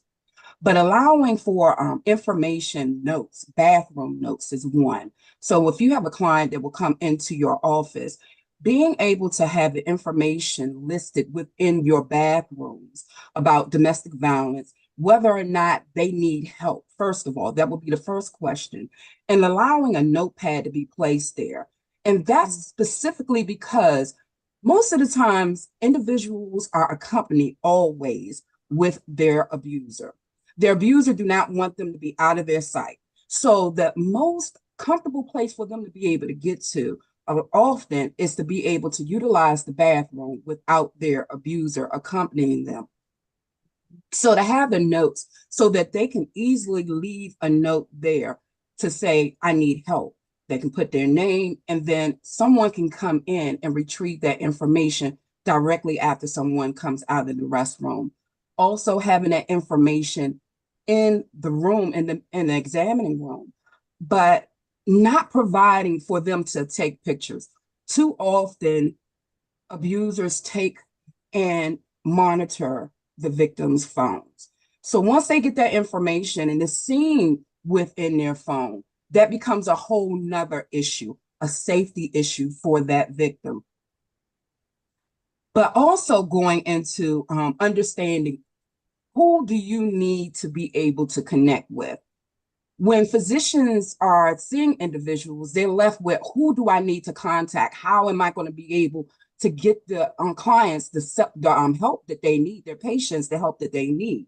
But allowing for information notes, bathroom notes is one. So if you have a client that will come into your office, being able to have the information listed within your bathrooms about domestic violence, whether or not they need help, first of all, that would be the first question, and allowing a notepad to be placed there. And that's specifically because most of the times individuals are accompanied always with their abuser. Their abuser do not want them to be out of their sight. So the most comfortable place for them to be able to get to often is to be able to utilize the bathroom without their abuser accompanying them. So to have the notes so that they can easily leave a note there to say, I need help. They can put their name, and then someone can come in and retrieve that information directly after someone comes out of the restroom. Also having that information in the room, in the examining room, but not providing for them to take pictures. Too often, abusers take and monitor the victim's phones. So once they get that information and it's seen within their phone, that becomes a whole nother issue, a safety issue for that victim. But also going into understanding, who do you need to be able to connect with? When physicians are seeing individuals, they're left with, who do I need to contact? How am I going to be able to get the clients the help that they need, their patients the help that they need?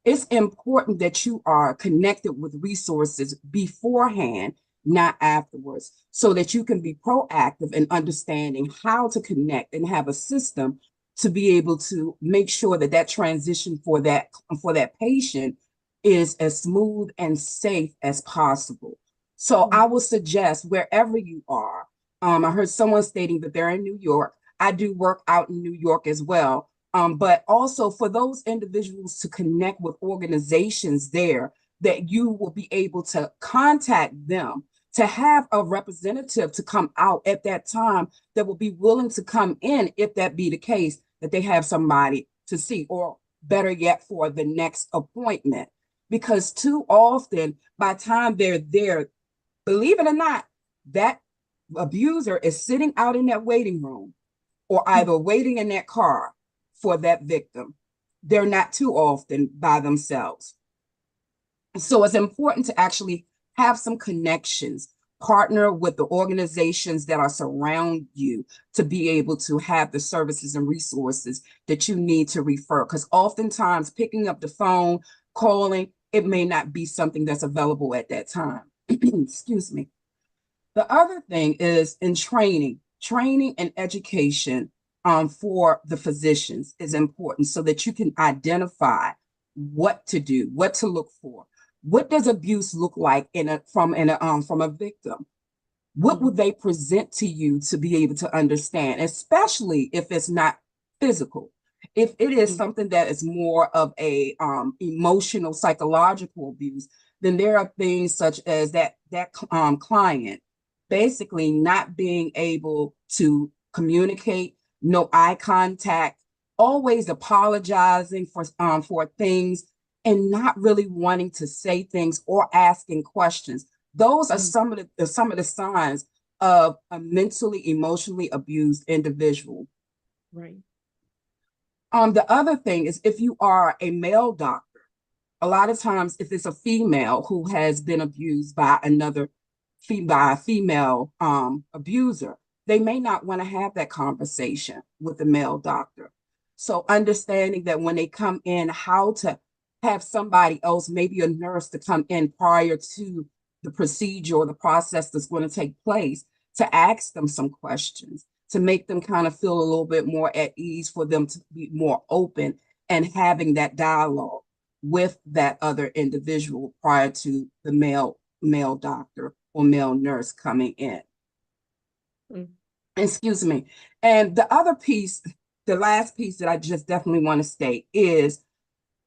It's important that you are connected with resources beforehand, not afterwards, so that you can be proactive in understanding how to connect and have a system to be able to make sure that that transition for that patient is as smooth and safe as possible. So I will suggest, wherever you are, I heard someone stating that they're in New York. I do work out in New York as well. But also for those individuals to connect with organizations there, that you will be able to contact them to have a representative to come out at that time that will be willing to come in if that be the case, that they have somebody to see, or better yet, for the next appointment. Because too often, by the time they're there, believe it or not, that abuser is sitting out in that waiting room or either waiting in that car for that victim. They're not too often by themselves. So it's important to actually have some connections, partner with the organizations that are surround you to be able to have the services and resources that you need to refer. Because oftentimes picking up the phone, calling, it may not be something that's available at that time. Excuse me. The other thing is in training and education for the physicians is important so that you can identify what to do, what to look for. What does abuse look like from a victim? What would they present to you to be able to understand, especially if it's not physical? If it is something that is more of a emotional, psychological abuse, then there are things such as that client basically not being able to communicate, no eye contact, always apologizing for things, and not really wanting to say things or asking questions. Those are some of the signs of a mentally, emotionally abused individual. Right. The other thing is, if you are a male doctor, a lot of times if it's a female who has been abused by a female abuser, they may not want to have that conversation with the male doctor. So understanding that when they come in, how to have somebody else, maybe a nurse, to come in prior to the procedure or the process that's going to take place, to ask them some questions, to make them kind of feel a little bit more at ease, for them to be more open and having that dialogue with that other individual prior to the male doctor or male nurse coming in. Excuse me. And the other piece, the last piece that I just definitely want to state is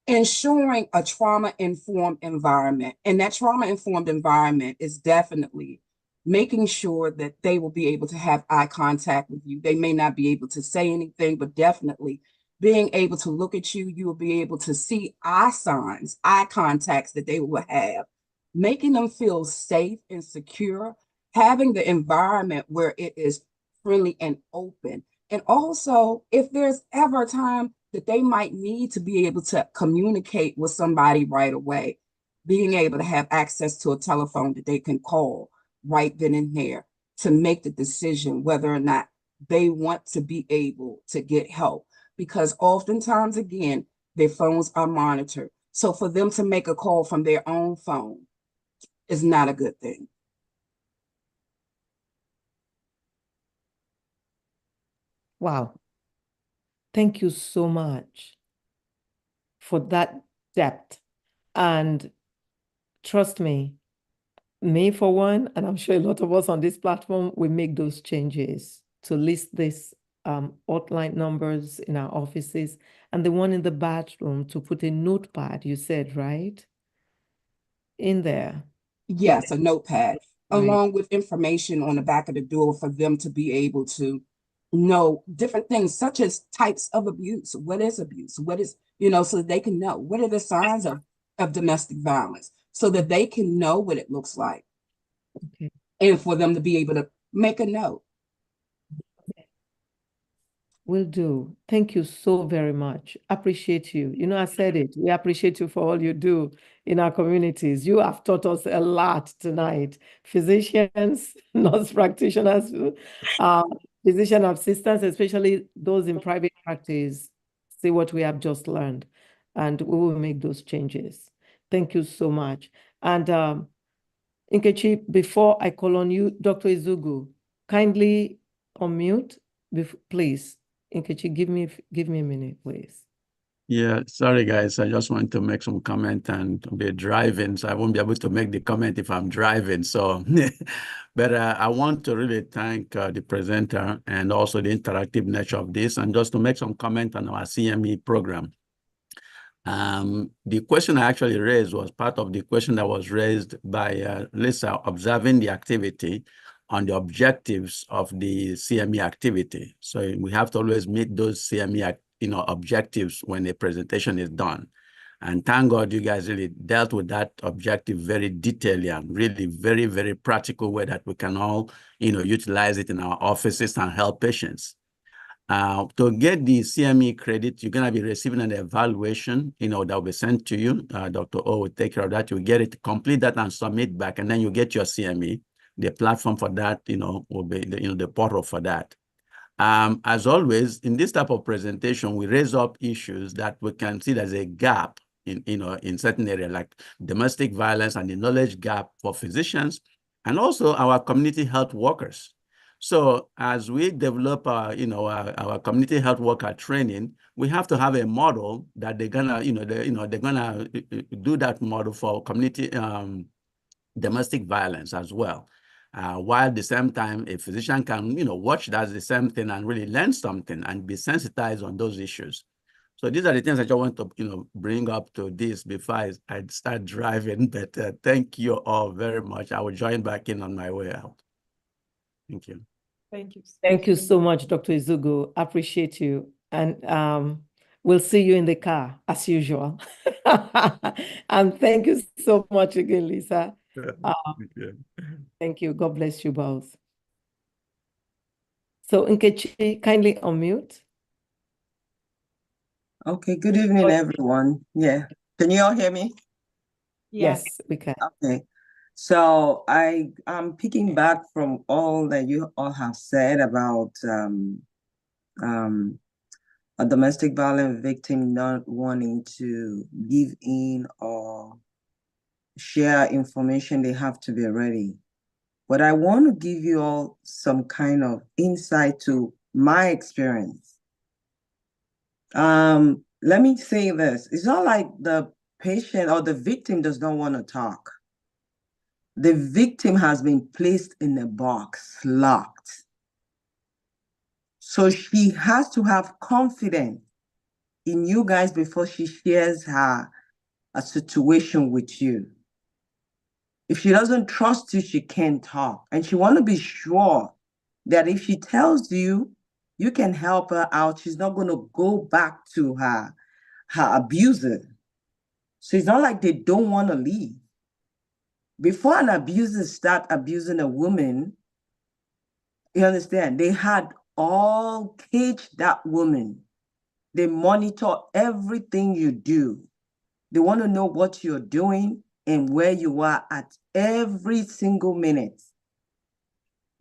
ensuring a trauma-informed environment. And that trauma-informed environment is definitely making sure that they will be able to have eye contact with you. They may not be able to say anything, but definitely being able to look at you, you will be able to see eye signs, eye contacts that they will have, making them feel safe and secure, having the environment where it is friendly and open. And also, if there's ever a time that they might need to be able to communicate with somebody right away, being able to have access to a telephone that they can call right then and there to make the decision whether or not they want to be able to get help. Because oftentimes, again, their phones are monitored. So for them to make a call from their own phone is not a good thing. Wow. Thank you so much for that depth. And trust me, for one, and I'm sure a lot of us on this platform, will make those changes to list this hotline numbers in our offices, and the one in the bathroom to put a notepad, you said, right? In there. Yes, a notepad, Right. along with information on the back of the door for them to be able to know different things, such as types of abuse. What is abuse? What is, so that they can know what are the signs of domestic violence, so that they can know what it looks like. Okay. And for them to be able to make a note. Will do. Thank you so very much. Appreciate you. I said it. We appreciate you for all you do in our communities. You have taught us a lot tonight. Physicians, nurse practitioners, physician assistants, especially those in private practice, see what we have just learned, and we will make those changes. Thank you so much. And Nkechi, before I call on you, Dr. Izugu, kindly unmute, please. Nkechi, give me a minute, please. Yeah, sorry guys, I just want to make some comment and be driving, so I won't be able to make the comment if I'm driving. So, but I want to really thank the presenter and also the interactive nature of this, and just to make some comment on our CME program. The question I actually raised was part of the question that was raised by Lisa, observing the activity on the objectives of the CME activity. So we have to always meet those CME objectives when a presentation is done. And thank God you guys really dealt with that objective very detailedly and really very, very practical way that we can all, utilize it in our offices and help patients. To get the CME credit, you're going to be receiving an evaluation, that will be sent to you. Dr. O will take care of that. You get it, complete that and submit back, and then you get your CME. The platform for that, will be the portal for that. As always, in this type of presentation, we raise up issues that we can see there's a gap in certain areas like domestic violence and the knowledge gap for physicians and also our community health workers. So as we develop our community health worker training, we have to have a model that they're gonna, they're gonna do that model for community domestic violence as well. While at the same time, a physician can, watch that the same thing and really learn something and be sensitized on those issues. So these are the things that I want to, bring up to this before I start driving. But thank you all very much. I will join back in on my way out. Thank you. Thank you. Thank you so much, Dr. Izugu. Appreciate you. And we'll see you in the car as usual. And thank you so much again, Lisa. Thank you. God bless you both. So Nkechi, kindly unmute. Okay, good evening, everyone. Yeah. Can you all hear me? Yes, we can. Okay. So I'm picking back from all that you all have said about a domestic violence victim not wanting to give in or share information. They have to be ready. But I want to give you all some kind of insight to my experience. Let me say this. It's not like the patient or the victim does not want to talk. The victim has been placed in a box, locked. So she has to have confidence in you guys before she shares a situation with you. If she doesn't trust you, she can't talk. And she wants to be sure that if she tells you, you can help her out. She's not going to go back to her abuser. So it's not like they don't want to leave. Before an abuser start abusing a woman, you understand, they had all caged that woman. They monitor everything you do. They want to know what you're doing and where you are at every single minute.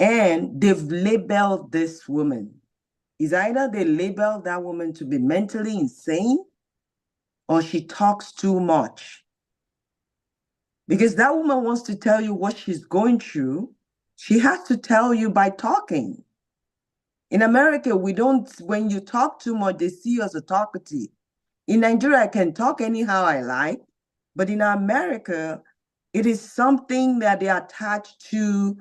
And they've labeled this woman. It's either they label that woman to be mentally insane or she talks too much. Because that woman wants to tell you what she's going through. She has to tell you by talking. In America, we don't, when you talk too much, they see you as a talkative. In Nigeria, I can talk anyhow I like, but in America, it is something that they attach to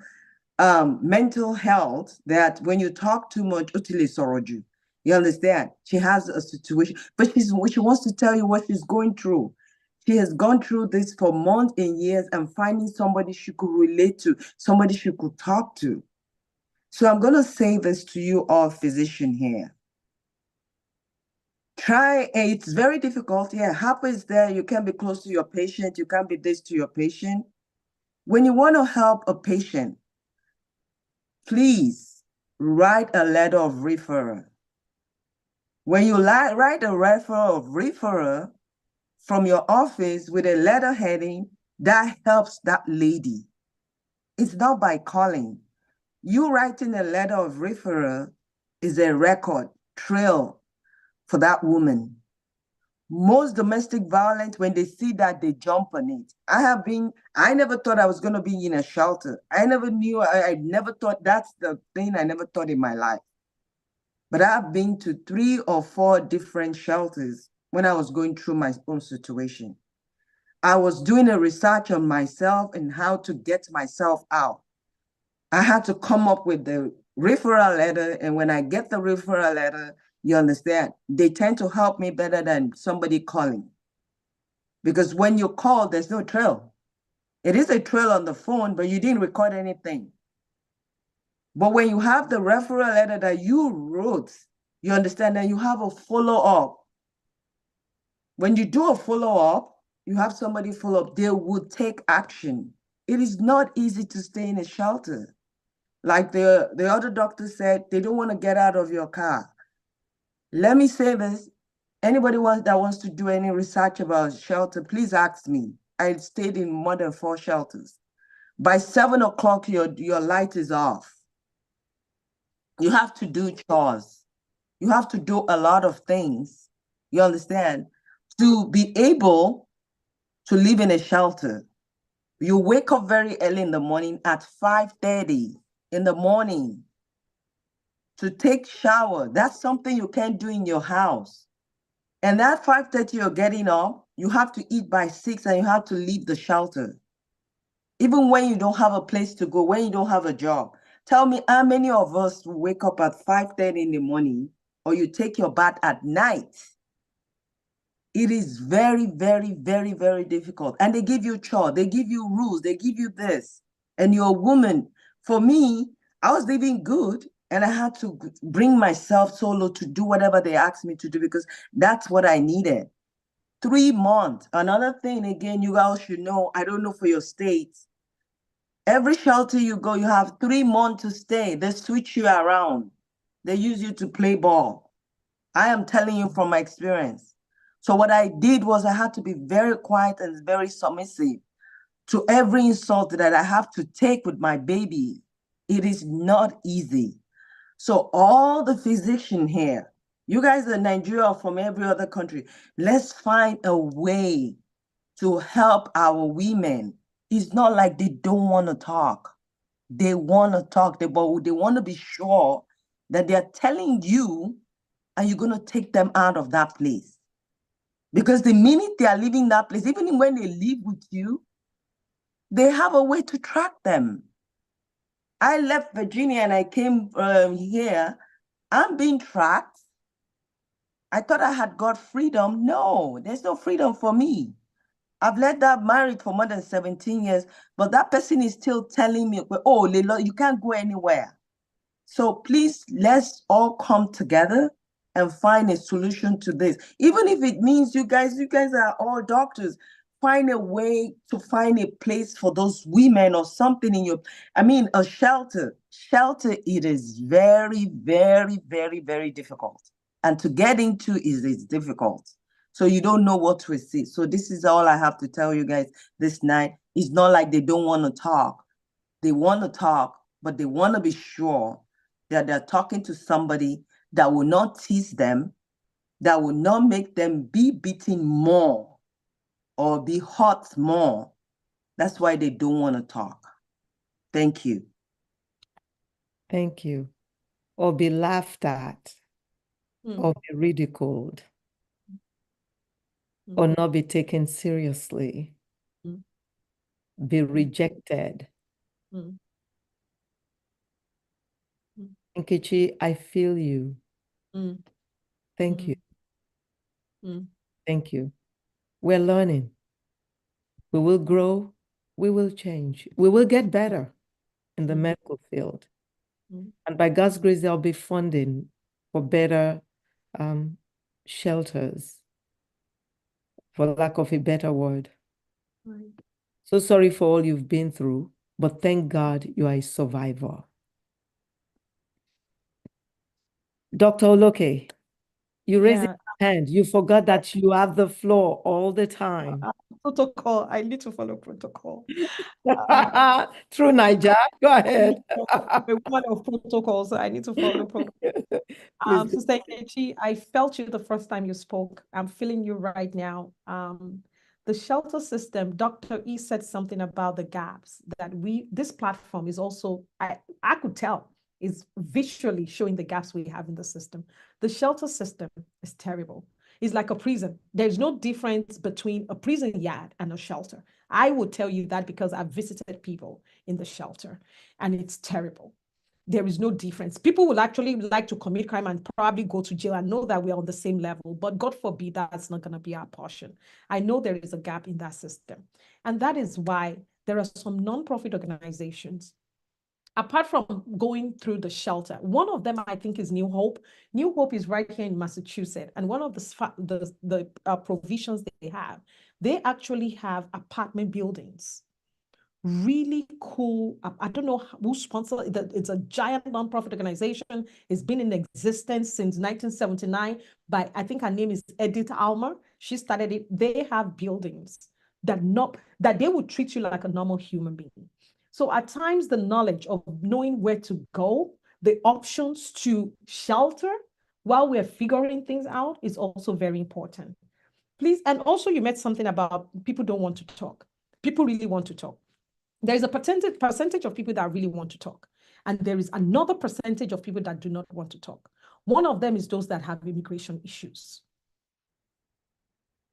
mental health, that when you talk too much, you understand? She has a situation, but she wants to tell you what she's going through. She has gone through this for months and years and finding somebody she could relate to, somebody she could talk to. So I'm going to say this to you all physicians here. It's very difficult. Yeah, HAPA is there. You can be close to your patient. You can be this to your patient. When you want to help a patient, please write a letter of referral. When you write a referral of referral from your office with a letter heading, that helps that lady. It's not by calling. You writing a letter of referral is a record trail for that woman. Most domestic violence, when they see that, they jump on it. I never thought I was going to be in a shelter. I never knew, I never thought, that's the thing I never thought in my life. But I've been to 3 or 4 different shelters when I was going through my own situation. I was doing a research on myself and how to get myself out. I had to come up with the referral letter, and when I get the referral letter, you understand, they tend to help me better than somebody calling. Because when you call, there's no trail. It is a trail on the phone, but you didn't record anything. But when you have the referral letter that you wrote, you understand that you have a follow-up. When you do a follow-up, you have somebody follow up, they would take action. It is not easy to stay in a shelter. Like the other doctor said, they don't want to get out of your car. Let me say this. Anybody that wants to do any research about shelter, please ask me. I stayed in more than 4 shelters. By 7 o'clock, your light is off. You have to do chores. You have to do a lot of things, you understand, to be able to live in a shelter. You wake up very early in the morning at 5:30 in the morning to take shower. That's something you can't do in your house. And at 5:30 you're getting up, you have to eat by 6 and you have to leave the shelter. Even when you don't have a place to go, when you don't have a job. Tell me how many of us wake up at 5:30 in the morning or you take your bath at night? It is very, very, very, very difficult. And they give you chore, they give you rules, they give you this. And you're a woman. For me, I was living good and I had to bring myself solo to do whatever they asked me to do because that's what I needed. 3 months. Another thing, again, you guys should know, I don't know for your states. Every shelter you go, you have 3 months to stay. They switch you around. They use you to play ball. I am telling you from my experience. So what I did was I had to be very quiet and very submissive to every insult that I have to take with my baby. It is not easy. So all the physicians here, you guys are in Nigeria or from every other country, let's find a way to help our women. It's not like they don't want to talk. They want to talk, but they want to be sure that they're telling you and you're going to take them out of that place. Because the minute they are leaving that place, even when they live with you, they have a way to track them. I left Virginia and I came here. I'm being tracked. I thought I had got freedom. No, there's no freedom for me. I've led that married for more than 17 years, but that person is still telling me, oh, Lilo, you can't go anywhere. So please, let's all come together and find a solution to this. Even if it means you guys are all doctors, find a way to find a place for those women or something in a shelter. Shelter, it is very, very, very, very difficult. And to get into is difficult. So you don't know what to receive. So this is all I have to tell you guys this night. It's not like they don't want to talk. They want to talk, but they want to be sure that they're talking to somebody that will not tease them, that will not make them be beaten more or be hurt more. That's why they don't want to talk. Thank you. Thank you. Or be laughed at, or be ridiculed, or not be taken seriously, be rejected. Nkechi, I feel you. Thank you. Thank you. We're learning. We will grow. We will change. We will get better in the medical field. And by God's grace, there'll be funding for better shelters, for lack of a better word. Right. So sorry for all you've been through, but thank God you are a survivor. Dr. Oloke, you raised your hand. You forgot that you have the floor all the time. Protocol. I need to follow protocol. True, Niger. Go ahead. One of protocols. I need to follow protocol. Sister Nkechi, I felt you the first time you spoke. I'm feeling you right now. The shelter system, Dr. E said something about the gaps that this platform is also, I could tell, is visually showing the gaps we have in the system. The shelter system is terrible. It's like a prison. There's no difference between a prison yard and a shelter. I would tell you that because I've visited people in the shelter and it's terrible. there is no difference. People will actually like to commit crime and probably go to jail and know that we are on the same level, but God forbid that's not going to be our portion. I know there is a gap in that system. And that is why there are some nonprofit organizations, apart from going through the shelter. One of them, I think, is New Hope. New Hope is right here in Massachusetts. And one of the provisions they actually have apartment buildings. Really cool. I don't know who sponsored it. It's a giant nonprofit organization. It's been in existence since 1979 by, I think her name is Edith Almer. She started it. They have buildings that they would treat you like a normal human being. So at times, the knowledge of knowing where to go, the options to shelter while we're figuring things out is also very important. Please, and also you meant something about people don't want to talk. People really want to talk. There is a percentage of people that really want to talk. And there is another percentage of people that do not want to talk. One of them is those that have immigration issues.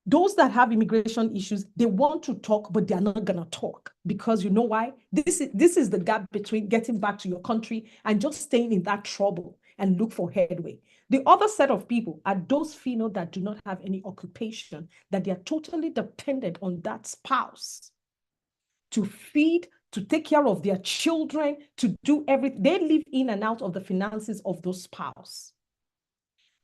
Those that have immigration issues, they want to talk, but they're not going to talk. Because you know why? This is the gap between getting back to your country and just staying in that trouble and look for headway. The other set of people are those female that do not have any occupation, that they are totally dependent on that spouse to feed, to take care of their children, to do everything. They live in and out of the finances of those spouse.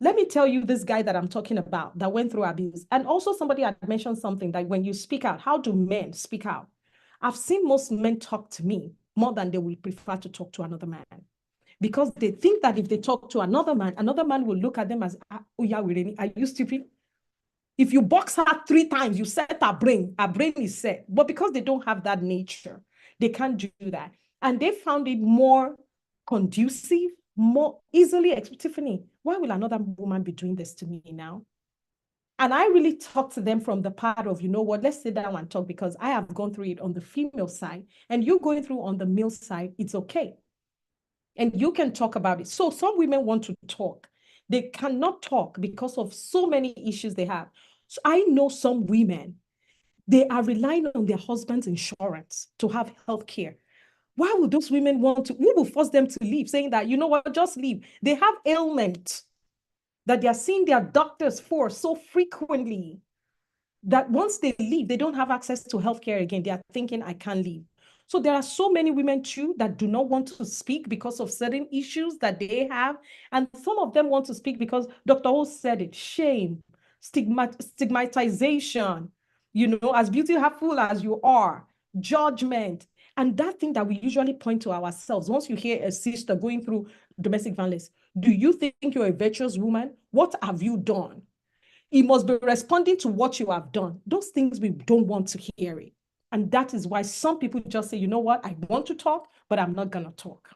Let me tell you this guy that I'm talking about that went through abuse. And also somebody had mentioned something that when you speak out, how do men speak out? I've seen most men talk to me more than they will prefer to talk to another man. Because they think that if they talk to another man will look at them as, oh yeah, are you stupid? If you box her 3 times, you set her brain is set. But because they don't have that nature, they can't do that. And they found it more conducive, more easily. Tiffany, why will another woman be doing this to me now? And I really talk to them from the part of, you know what, let's sit down and talk, because I have gone through it on the female side and you're going through on the male side. It's okay. And you can talk about it. So some women want to talk. They cannot talk because of so many issues they have. So I know some women, they are relying on their husband's insurance to have health care. Why would those women want to? Who will force them to leave, saying that, you know what, just leave? They have ailment that they are seeing their doctors for so frequently that once they leave, they don't have access to healthcare again. They are thinking, I can't leave. So there are so many women too that do not want to speak because of certain issues that they have. And some of them want to speak because Dr. O said it, shame, stigmatization, you know, as beautiful as you are, judgment. And that thing that we usually point to ourselves, once you hear a sister going through domestic violence, do you think you're a virtuous woman? What have you done? It must be responding to what you have done. Those things, we don't want to hear it. And that is why some people just say, you know what, I want to talk, but I'm not going to talk.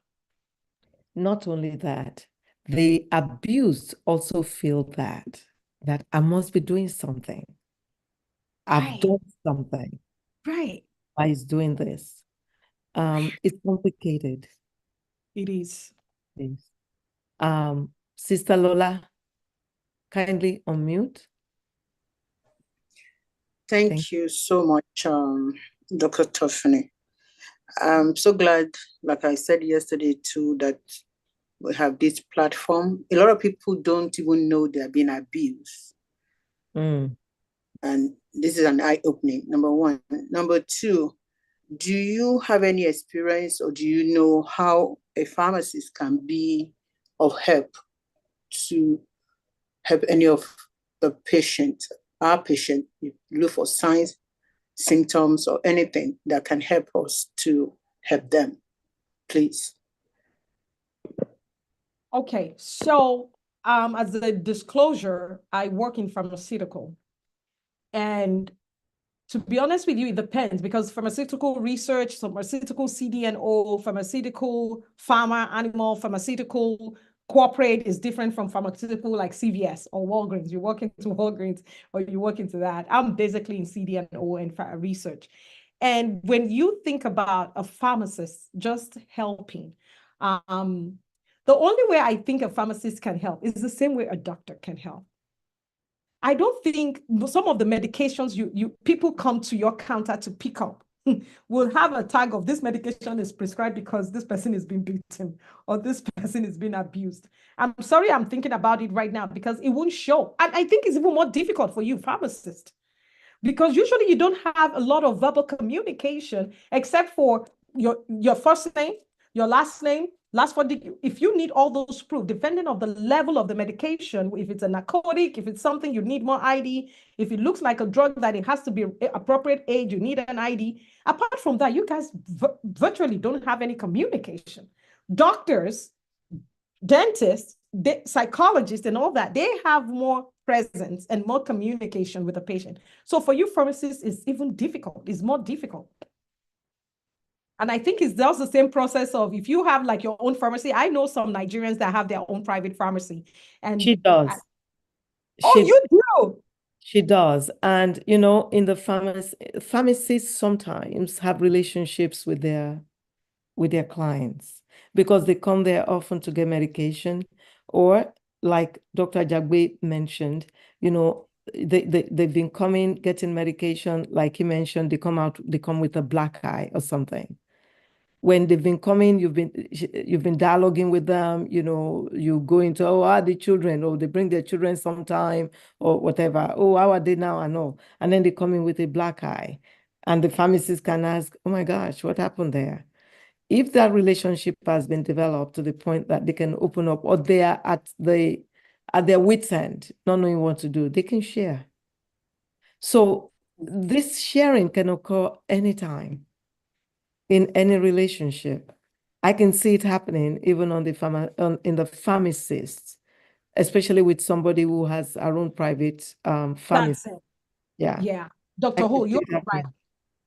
Not only that, the abused also feel that I must be doing something. I've done something. Right. Why is doing this? It's complicated. It is. Yes. Sister Lola, kindly unmute. Thank you so much, Dr. Tiffany. I'm so glad, like I said yesterday too, that we have this platform. A lot of people don't even know they're being abused. And this is an eye-opening, number one. Number two, do you have any experience or do you know how a pharmacist can be of help to help any of the patient, our patient, look for signs, symptoms, or anything that can help us to help them, please? Okay, so as a disclosure, I work in pharmaceutical. And to be honest with you, it depends, because pharmaceutical research, pharmaceutical CDNO, pharmaceutical pharma, animal, pharmaceutical corporate is different from pharmaceutical like CVS or Walgreens. You work into Walgreens or you work into that. I'm basically in CDNO and research. And when you think about a pharmacist just helping, the only way I think a pharmacist can help is the same way a doctor can help. I don't think some of the medications people come to your counter to pick up will have a tag of this medication is prescribed because this person is being beaten or this person is being abused. I'm sorry, I'm thinking about it right now because it won't show. And I think it's even more difficult for you, pharmacists, because usually you don't have a lot of verbal communication except for your first name, your last name, last four digits. If you need all those proof, depending on the level of the medication, if it's a narcotic, if it's something you need more ID, if it looks like a drug that it has to be appropriate age, you need an ID. Apart from that, you guys virtually don't have any communication. Doctors, dentists, psychologists, and all that, they have more presence and more communication with the patient. So for you pharmacists, it's even difficult. It's more difficult. And I think it's just the same process of if you have like your own pharmacy. I know some Nigerians that have their own private pharmacy. And She does. oh, you do? She does. And, in the pharmacists sometimes have relationships with their clients because they come there often to get medication, or like Dr. Jagbe mentioned, they've been coming, getting medication, like he mentioned, they come with a black eye or something. When they've been coming, you've been dialoguing with them, you go into, oh, how are the children? Or they bring their children sometime or whatever. Oh, how are they now? I know. And then they come in with a black eye. And the pharmacist can ask, oh my gosh, what happened there? If that relationship has been developed to the point that they can open up, or they are at their wit's end, not knowing what to do, they can share. So this sharing can occur anytime in any relationship. I can see it happening even in the pharmacists, especially with somebody who has our own private pharmacy. That's it. Yeah. Yeah. Dr. Ho, you're right.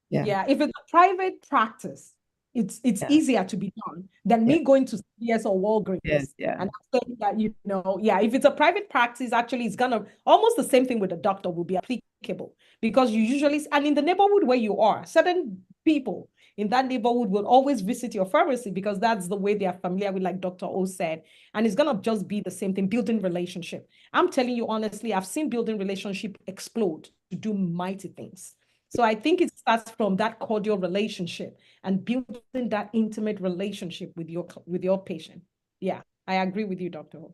Yeah. If it's a private practice, it's easier to be done than me going to CPS or Walgreens. And saying that, if it's a private practice, actually, it's gonna almost the same thing with a doctor will be applicable because you usually, and in the neighborhood where you are, certain people in that neighborhood will always visit your pharmacy because that's the way they are familiar with, like Dr. O said. And it's gonna just be the same thing, building relationship. I'm telling you honestly, I've seen building relationship explode to do mighty things. So I think it starts from that cordial relationship and building that intimate relationship with your patient. Yeah, I agree with you, Dr. Ho.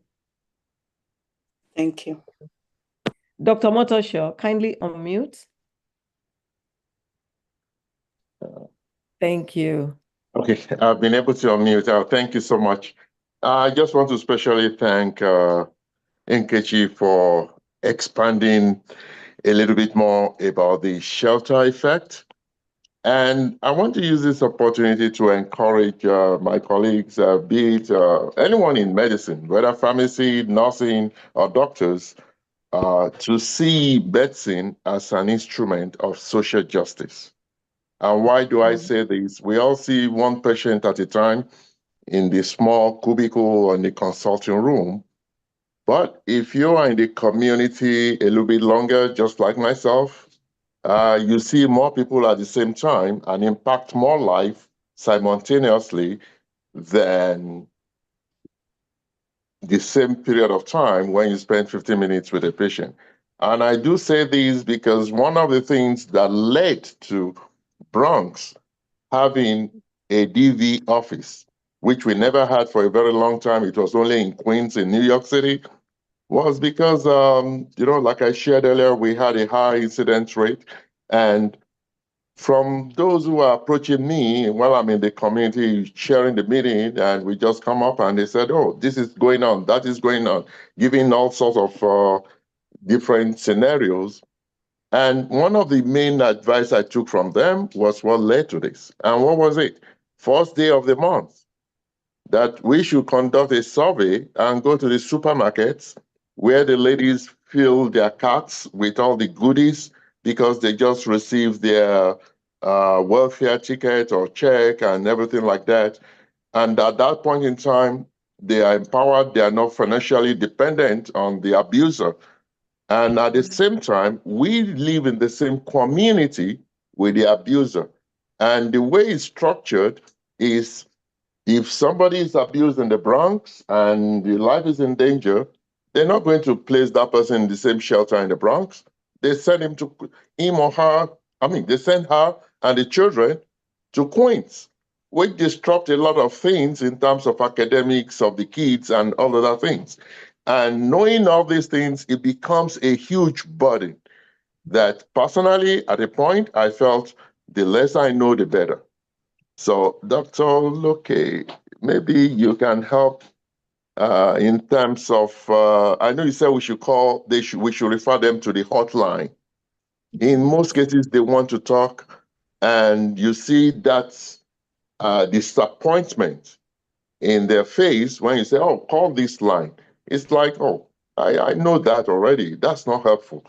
Thank you. Dr. Motosho, kindly unmute. Thank you. Okay, I've been able to unmute. Thank you so much. I just want to especially thank Nkechi for expanding a little bit more about the shelter effect. And I want to use this opportunity to encourage my colleagues, be it anyone in medicine, whether pharmacy, nursing, or doctors, to see medicine as an instrument of social justice. And why do I say this? We all see one patient at a time in the small cubicle or in the consulting room. But if you are in the community a little bit longer, just like myself, you see more people at the same time and impact more life simultaneously than the same period of time when you spend 15 minutes with a patient. And I do say this because one of the things that led to Bronx having a DV office, which we never had for a very long time, it was only in Queens in New York City, was because, like I shared earlier, we had a high incidence rate. And from those who are approaching me while I'm in the community sharing the meeting, and we just come up and they said, oh, this is going on, that is going on, giving all sorts of different scenarios. And one of the main advice I took from them was what led to this. And what was it? First day of the month, that we should conduct a survey and go to the supermarkets where the ladies fill their carts with all the goodies because they just received their welfare ticket or check and everything like that. And at that point in time, they are empowered, they are not financially dependent on the abuser. And at the same time, we live in the same community with the abuser. And the way it's structured is if somebody is abused in the Bronx and their life is in danger, they're not going to place that person in the same shelter in the Bronx. They send him or her, they send her and the children to Queens, which disrupt a lot of things in terms of academics of the kids and all other things. And knowing all these things, it becomes a huge burden that personally, at a point, I felt the less I know, the better. So, Dr. Oloke, maybe you can help in terms of, I know you said we should refer them to the hotline. In most cases, they want to talk, and you see that disappointment in their face when you say, oh, call this line. It's like, oh, I know that already. That's not helpful.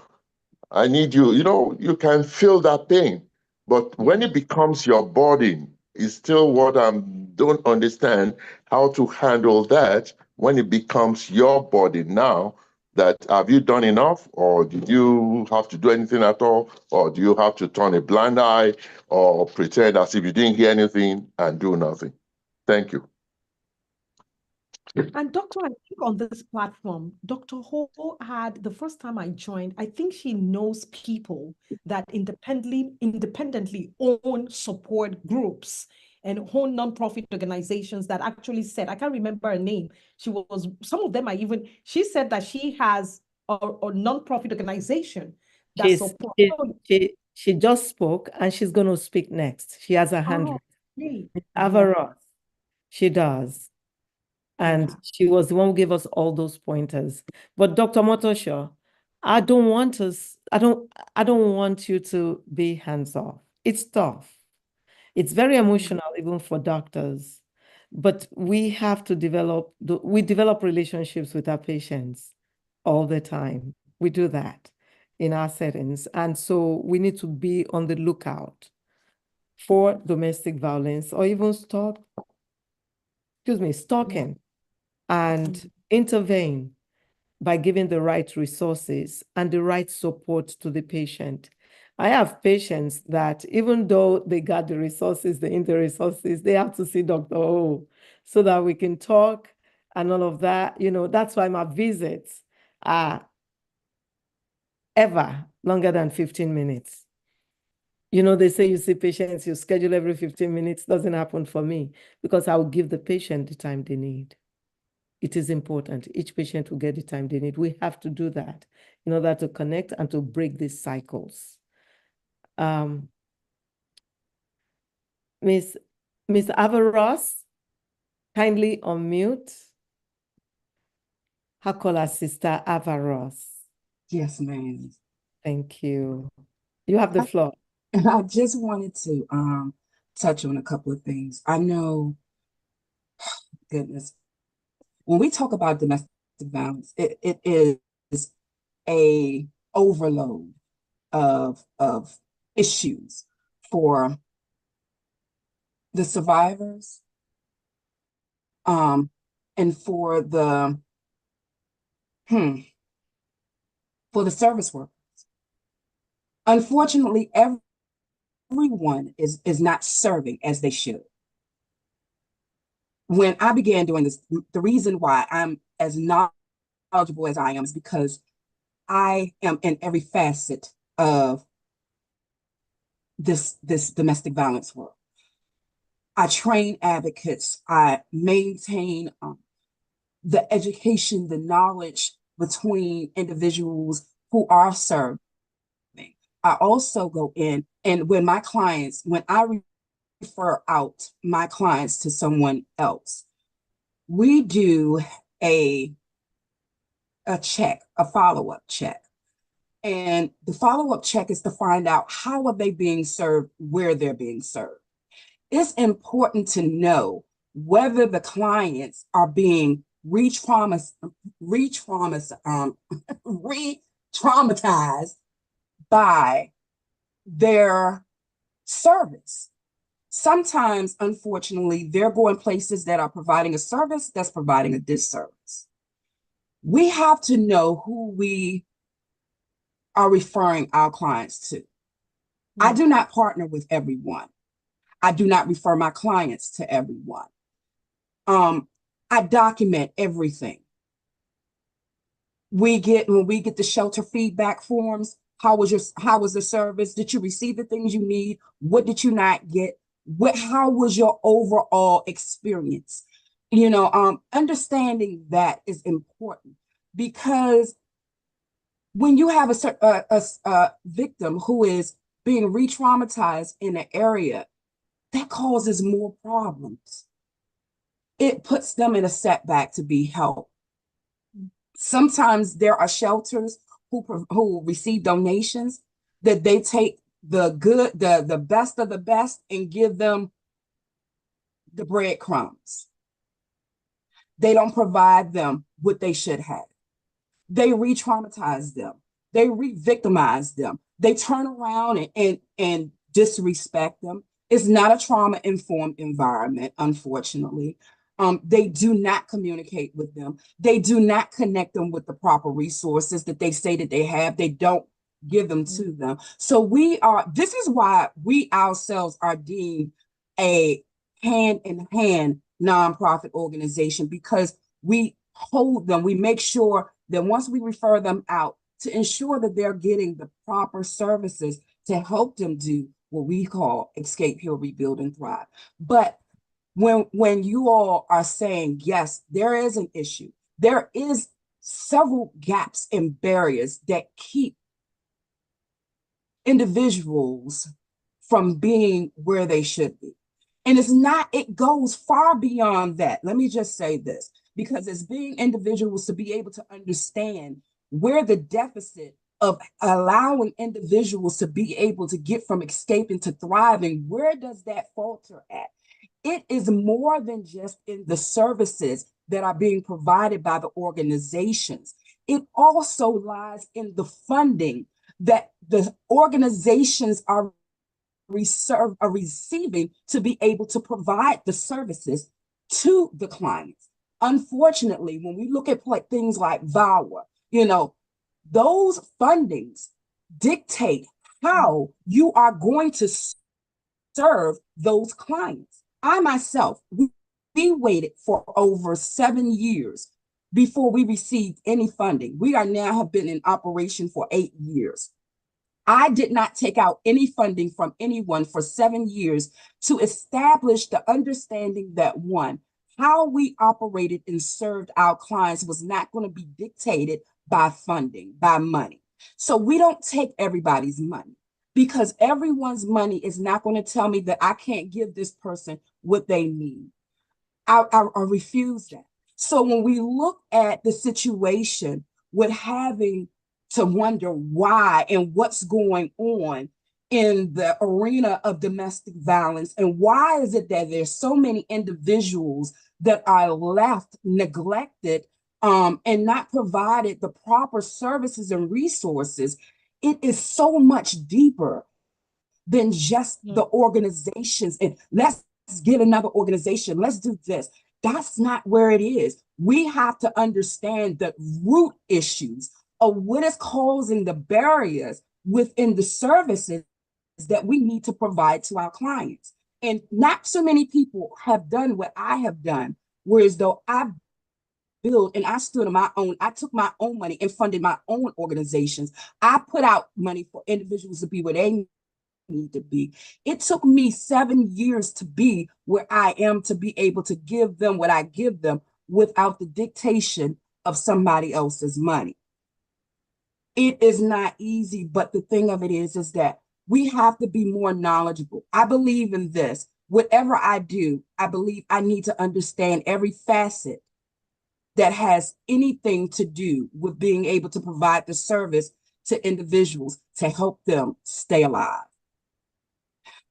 I need you. You can feel that pain. But when it becomes your burden, it's still what I don't understand how to handle that when it becomes your burden now. That have you done enough, or did you have to do anything at all, or do you have to turn a blind eye or pretend as if you didn't hear anything and do nothing? Thank you. And Doctor, I think on this platform, Dr. Ho had, the first time I joined, I think she knows people that independently own support groups and own nonprofit organizations that actually said, I can't remember her name. Some of them are even, she said that she has a nonprofit organization that supports. She just spoke and she's going to speak next. She has a hand raised. Avaros, she does. And she was the one who gave us all those pointers. But Dr. Motosho, I don't want you to be hands-off. It's tough. It's very emotional, even for doctors. But we have to develop relationships with our patients all the time. We do that in our settings. And so we need to be on the lookout for domestic violence or even stalking, and intervene by giving the right resources and the right support to the patient. I have patients that even though they got the resources, they have to see Dr. O so that we can talk and all of that. That's why my visits are ever longer than 15 minutes. They say you see patients, you schedule every 15 minutes. Doesn't happen for me because I will give the patient the time they need. It is important. Each patient will get the time they need. We have to do that in order to connect and to break these cycles. Miss Avaros, kindly unmute. I'll call her Sister Avaros. Yes, ma'am. Thank you. You have the floor. I just wanted to touch on a couple of things. I know, goodness, when we talk about domestic violence, it is a overload of issues for the survivors, and for the service workers. Unfortunately, everyone is not serving as they should. When I began doing this, the reason why I'm as knowledgeable as I am is because I am in every facet of this domestic violence work. I train advocates. I maintain the education, the knowledge between individuals who are serving. I also go in, and when I refer out my clients to someone else, we do a check, a follow-up check. And the follow-up check is to find out how are they being served, where they're being served. It's important to know whether the clients are being re-traumatized by their service. Sometimes, unfortunately, they're going places that are providing a service that's providing a disservice. We have to know who we are referring our clients to. I do not partner with everyone. I do not refer my clients to everyone. I document everything. When we get the shelter feedback forms, How was the service? Did you receive the things you need? What did you not get? How was your overall experience? Understanding that is important, because when you have a victim who is being re-traumatized in an area, that causes more problems. It puts them in a setback to be helped. Sometimes there are shelters who receive donations that they take the best of the best and give them the breadcrumbs. They don't provide them what they should have. They re-traumatize them. They re-victimize them. They turn around and disrespect them. It's not a trauma-informed environment, unfortunately. They do not communicate with them. They do not connect them with the proper resources that they say that they have. They don't give them to them. So this is why we ourselves are deemed a hand-in-hand nonprofit organization, because we hold them. We make sure that once we refer them out, to ensure that they're getting the proper services to help them do what we call escape, heal, rebuild, and thrive. But when you all are saying, yes, there is an issue, there is several gaps and barriers that keep individuals from being where they should be. And it goes far beyond that. Let me just say this, because as being individuals, to be able to understand where the deficit of allowing individuals to be able to get from escaping to thriving, where does that falter at? It is more than just in the services that are being provided by the organizations. It also lies in the funding that the organizations are receiving to be able to provide the services to the clients. Unfortunately, when we look at things like VAWA, those fundings dictate how you are going to serve those clients. I myself, we waited for over 7 years before we received any funding. We have been in operation for 8 years. I did not take out any funding from anyone for 7 years to establish the understanding that, one, how we operated and served our clients was not going to be dictated by funding, by money. So we don't take everybody's money, because everyone's money is not going to tell me that I can't give this person what they need. I refuse that. So when we look at the situation with having to wonder why and what's going on in the arena of domestic violence, and why is it that there's so many individuals that are left neglected and not provided the proper services and resources, it is so much deeper than just the organizations. And let's get another organization, let's do this. That's not where it is. We have to understand the root issues of what is causing the barriers within the services that we need to provide to our clients. And not so many people have done what I have done, whereas though I built and I stood on my own, I took my own money and funded my own organizations. I put out money for individuals to be where they need to be. It took me 7 years to be where I am, to be able to give them what I give them without the dictation of somebody else's money. It is not easy, but the thing of it is that we have to be more knowledgeable. I believe in this. Whatever I do, I believe I need to understand every facet that has anything to do with being able to provide the service to individuals to help them stay alive.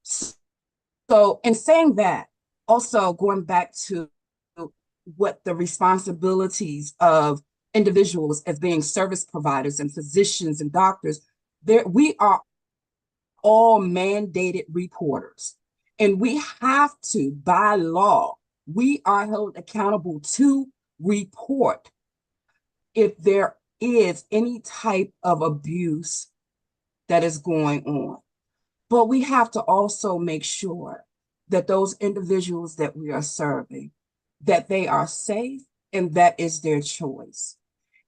So in saying that, also going back to what the responsibilities of individuals as being service providers and physicians and doctors, we are all mandated reporters. And we have to, by law, we are held accountable to report if there is any type of abuse that is going on. But we have to also make sure that those individuals that we are serving, that they are safe and that is their choice.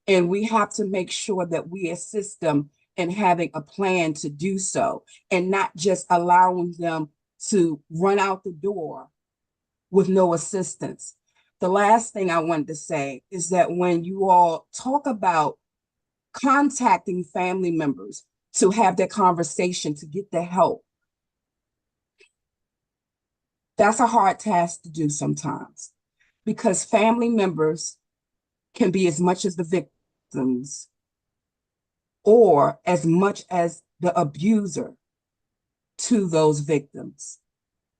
And we have to make sure that we assist them and having a plan to do so, and not just allowing them to run out the door with no assistance. The last thing I wanted to say is that when you all talk about contacting family members to have that conversation, to get the help, that's a hard task to do sometimes, because family members can be as much as the victims or as much as the abuser to those victims,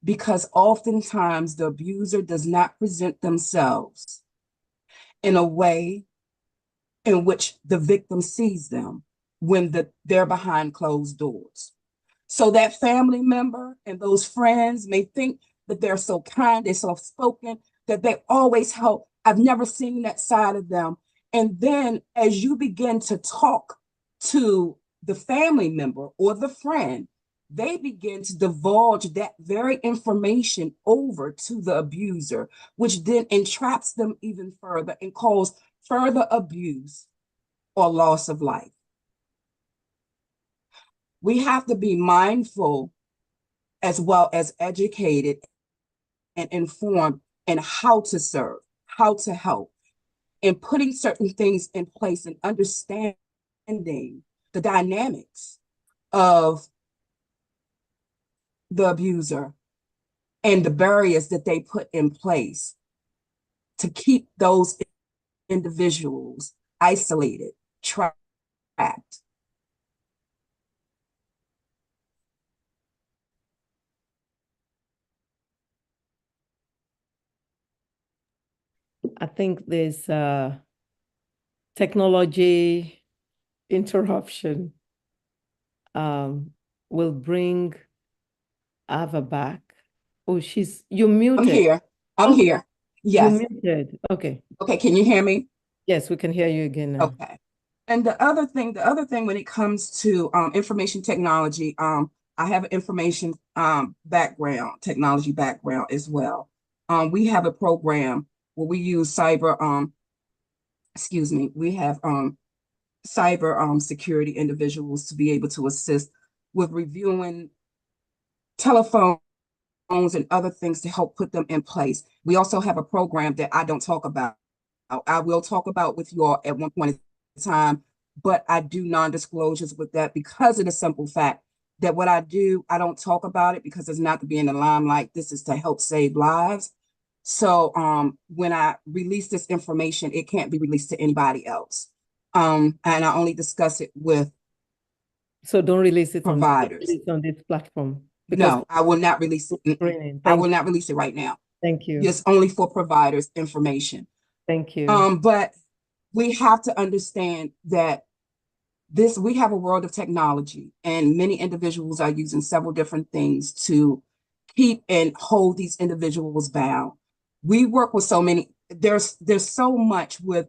because oftentimes the abuser does not present themselves in a way in which the victim sees them when they're behind closed doors. So that family member and those friends may think that they're so kind, they're soft-spoken, that they always help. I've never seen that side of them. And then as you begin to talk to the family member or the friend, they begin to divulge that very information over to the abuser, which then entraps them even further and cause further abuse or loss of life. We have to be mindful as well as educated and informed in how to serve, how to help, and putting certain things in place and understanding the dynamics of the abuser and the barriers that they put in place to keep those individuals isolated, trapped. I think there's technology interruption. We'll bring Ava back. Oh, you're muted. I'm here. I'm here. Yes. You're muted. Okay. Okay, can you hear me? Yes, we can hear you again now. Okay. And the other thing when it comes to information technology, I have an information technology background as well. We have a program where we use cyber security individuals to be able to assist with reviewing telephones and other things to help put them in place. We also have a program that I don't talk about. I will talk about with you all at one point in time, but I do non-disclosures with that because of the simple fact that what I do, I don't talk about it because it's not to be in the limelight. This is to help save lives. So when I release this information, it can't be released to anybody else. And I only discuss it with So don't release it providers on this platform. No, I will not release it. I will not release it right now. Thank you. It's only for providers' information. Thank you. But we have to understand that we have a world of technology, and many individuals are using several different things to keep and hold these individuals bound. We work with so many, there's so much with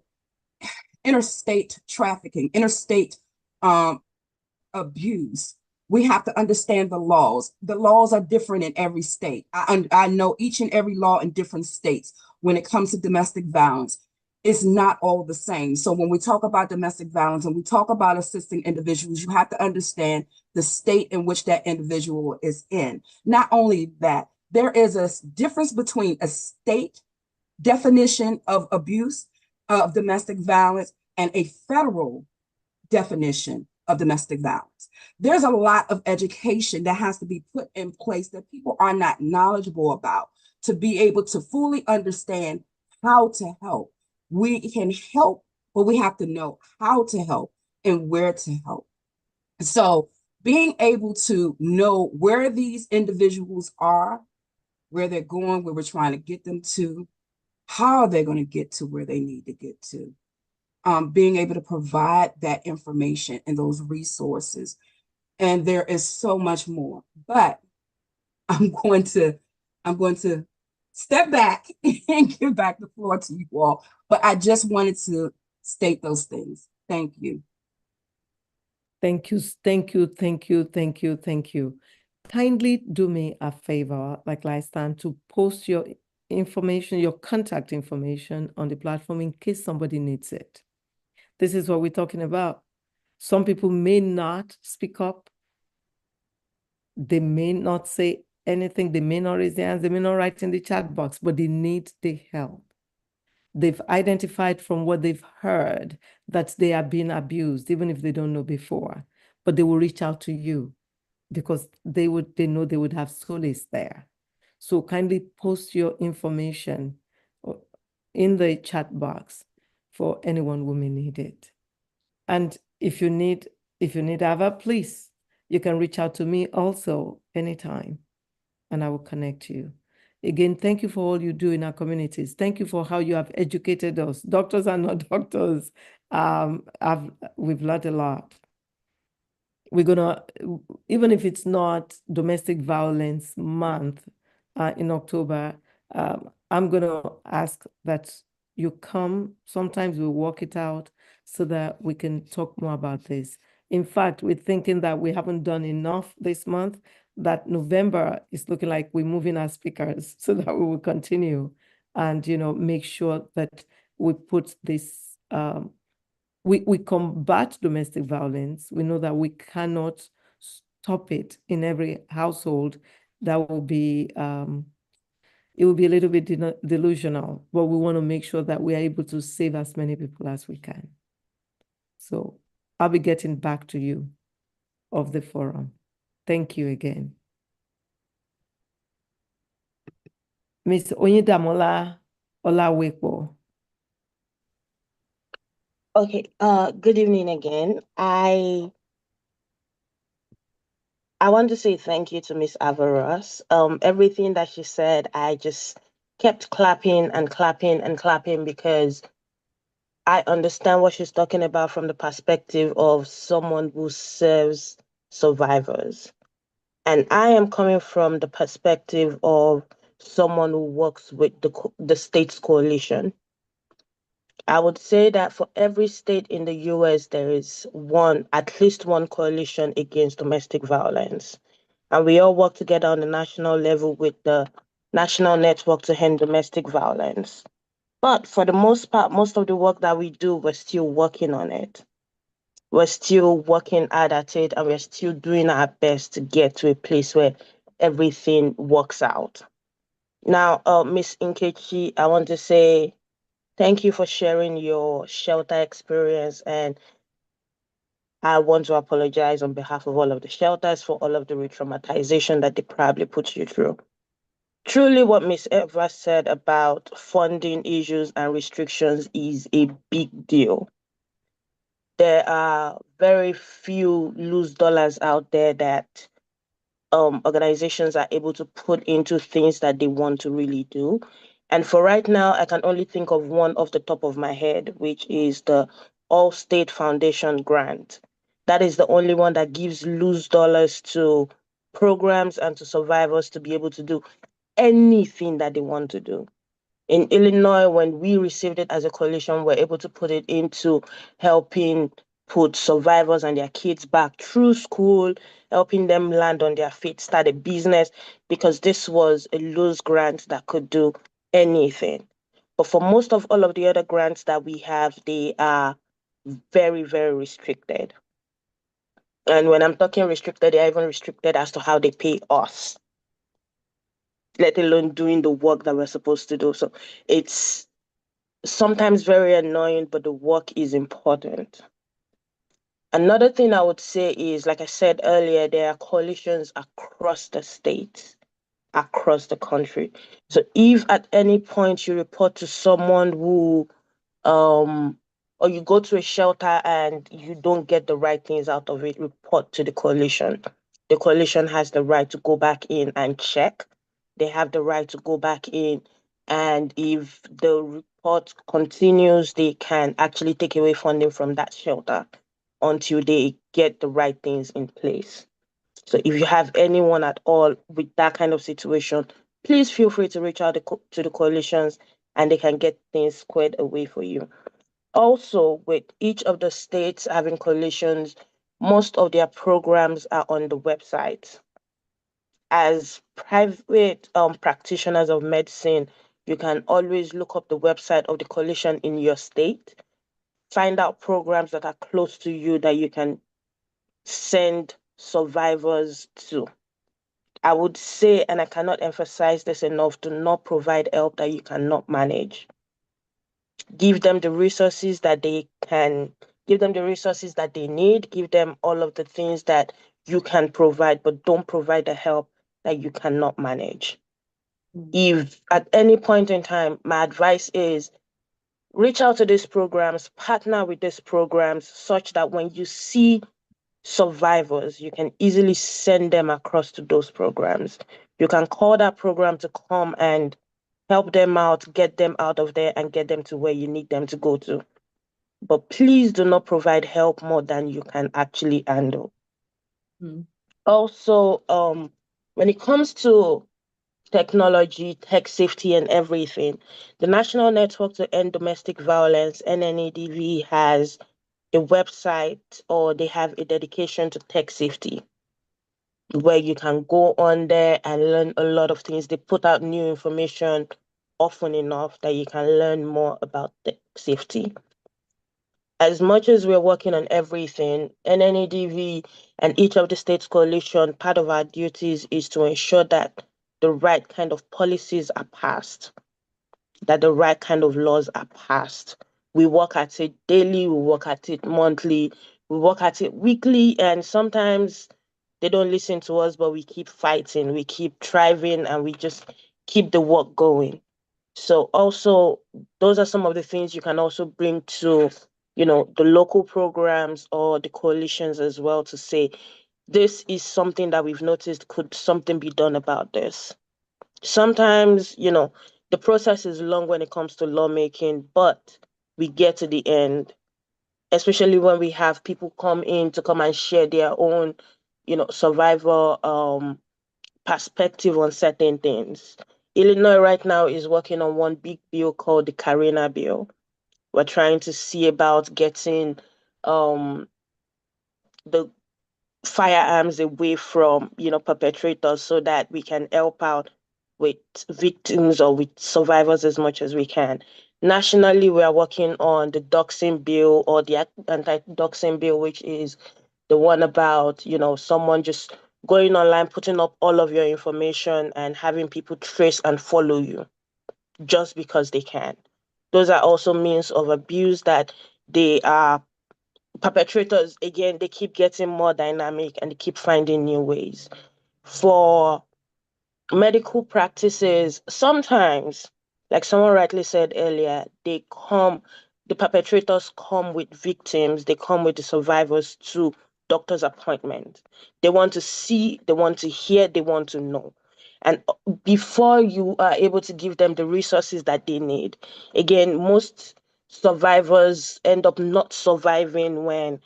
interstate trafficking, interstate abuse. We have to understand the laws. The laws are different in every state. I know each and every law in different states when it comes to domestic violence. It's not all the same. So when we talk about domestic violence and we talk about assisting individuals, you have to understand the state in which that individual is in. Not only that, there is a difference between a state definition of abuse, of domestic violence, and a federal definition of domestic violence. There's a lot of education that has to be put in place that people are not knowledgeable about to be able to fully understand how to help. We can help, but we have to know how to help and where to help. So being able to know where these individuals are, where they're going, where we're trying to get them to, how they're going to get to where they need to get to. Being able to provide that information and those resources. And there is so much more, but I'm going to step back and give back the floor to you all. But I just wanted to state those things. Thank you. Thank you, thank you, thank you, thank you, thank you. Kindly do me a favor, like last time, to post your information, your contact information on the platform in case somebody needs it. This is what we're talking about. Some people may not speak up. They may not say anything. They may not raise their hands. They may not write in the chat box, but they need the help. They've identified from what they've heard that they are being abused, even if they don't know before, but they will reach out to you because they know they would have solace there. So kindly post your information in the chat box for anyone who may need it. And if you need Ava, please, you can reach out to me also anytime, and I will connect you. Again, thank you for all you do in our communities. Thank you for how you have educated us. Doctors are not doctors. We've learned a lot. We're gonna, even if it's not Domestic Violence Month in October, I'm gonna ask that you come. Sometimes we'll work it out so that we can talk more about this. In fact, we're thinking that we haven't done enough this month, that November is looking like we're moving our speakers so that we will continue and, make sure that we put this, we combat domestic violence. We know that we cannot stop it in every household. That will be, it will be a little bit delusional, but we want to make sure that we are able to save as many people as we can. So I'll be getting back to you of the forum. Thank you again. Ms. Onyedamola Olawepo. Okay, good evening again. I want to say thank you to Miss Avaras. Everything that she said, I just kept clapping and clapping and clapping because I understand what she's talking about from the perspective of someone who serves survivors. And I am coming from the perspective of someone who works with the states coalition. I would say that for every state in the US, there is at least one coalition against domestic violence. And we all work together on the national level with the National Network to End Domestic Violence. But for the most part, most of the work that we do, we're still working on it. We're still working hard at it, and we're still doing our best to get to a place where everything works out. Now, Miss Nkechi, I want to say thank you for sharing your shelter experience, and I want to apologize on behalf of all of the shelters for all of the re-traumatization that they probably put you through. Truly, what Ms. Evra said about funding issues and restrictions is a big deal. There are very few loose dollars out there that organizations are able to put into things that they want to really do. And for right now, I can only think of one off the top of my head, which is the All State Foundation grant. That is the only one that gives loose dollars to programs and to survivors to be able to do anything that they want to do. In Illinois, when we received it as a coalition, we're able to put it into helping put survivors and their kids back through school, helping them land on their feet, start a business, because this was a loose grant that could do anything. But for most of all of the other grants that we have, they are very, very restricted. And when I'm talking restricted, they're even restricted as to how they pay us, let alone doing the work that we're supposed to do. So it's sometimes very annoying, but the work is important. Another thing I would say is, like I said earlier, there are coalitions across the states, across the country. So if at any point you report to someone who or you go to a shelter and you don't get the right things out of it, report to the coalition. The coalition has the right to go back in and check. They have the right to go back in, and if the report continues, they can actually take away funding from that shelter until they get the right things in place. So if you have anyone at all with that kind of situation, please feel free to reach out to the coalitions and they can get things squared away for you. Also, with each of the states having coalitions, most of their programs are on the website. As private practitioners of medicine, you can always look up the website of the coalition in your state find out programs that are close to you that you can send survivors to. I would say, and I cannot emphasize this enough, do not provide help that you cannot manage. Give them the resources that they can, give them the resources that they need, give them all of the things that you can provide, but don't provide the help that you cannot manage. If at any point in time, my advice is reach out to these programs, partner with these programs, such that when you see survivors, you can easily send them across to those programs. You can call that program to come and help them out, get them out of there, and get them to where you need them to go to. But please do not provide help more than you can actually handle. Also, when it comes to technology, tech safety, and everything, the National Network to End Domestic Violence, NNEDV, has a website, or they have a dedication to tech safety, where you can go on there and learn a lot of things. They put out new information often enough that you can learn more about tech safety. As much as we're working on everything, NNEDV and each of the states coalition, part of our duties is to ensure that the right kind of policies are passed, that the right kind of laws are passed. We work at it daily, we work at it monthly, we work at it weekly, and sometimes they don't listen to us, but we keep fighting, we keep thriving, and we just keep the work going. So also, those are some of the things you can also bring to, the local programs or the coalitions as well, to say, this is something that we've noticed, could something be done about this? Sometimes, the process is long when it comes to lawmaking, but we get to the end, especially when we have people come in to come and share their own, survival perspective on certain things. Illinois right now is working on one big bill called the Carina bill. We're trying to see about getting the firearms away from, perpetrators, so that we can help out with victims or with survivors as much as we can. Nationally, we are working on the doxing bill, or the anti-doxing bill, which is the one about, someone just going online, putting up all of your information and having people trace and follow you just because they can. Those are also means of abuse that they are perpetrators. Again, they keep getting more dynamic and they keep finding new ways. For medical practices, sometimes, like someone rightly said earlier, the perpetrators come with victims, they come with the survivors to doctor's appointment. They want to see, they want to hear, they want to know. And before you are able to give them the resources that they need, again, most survivors end up not surviving when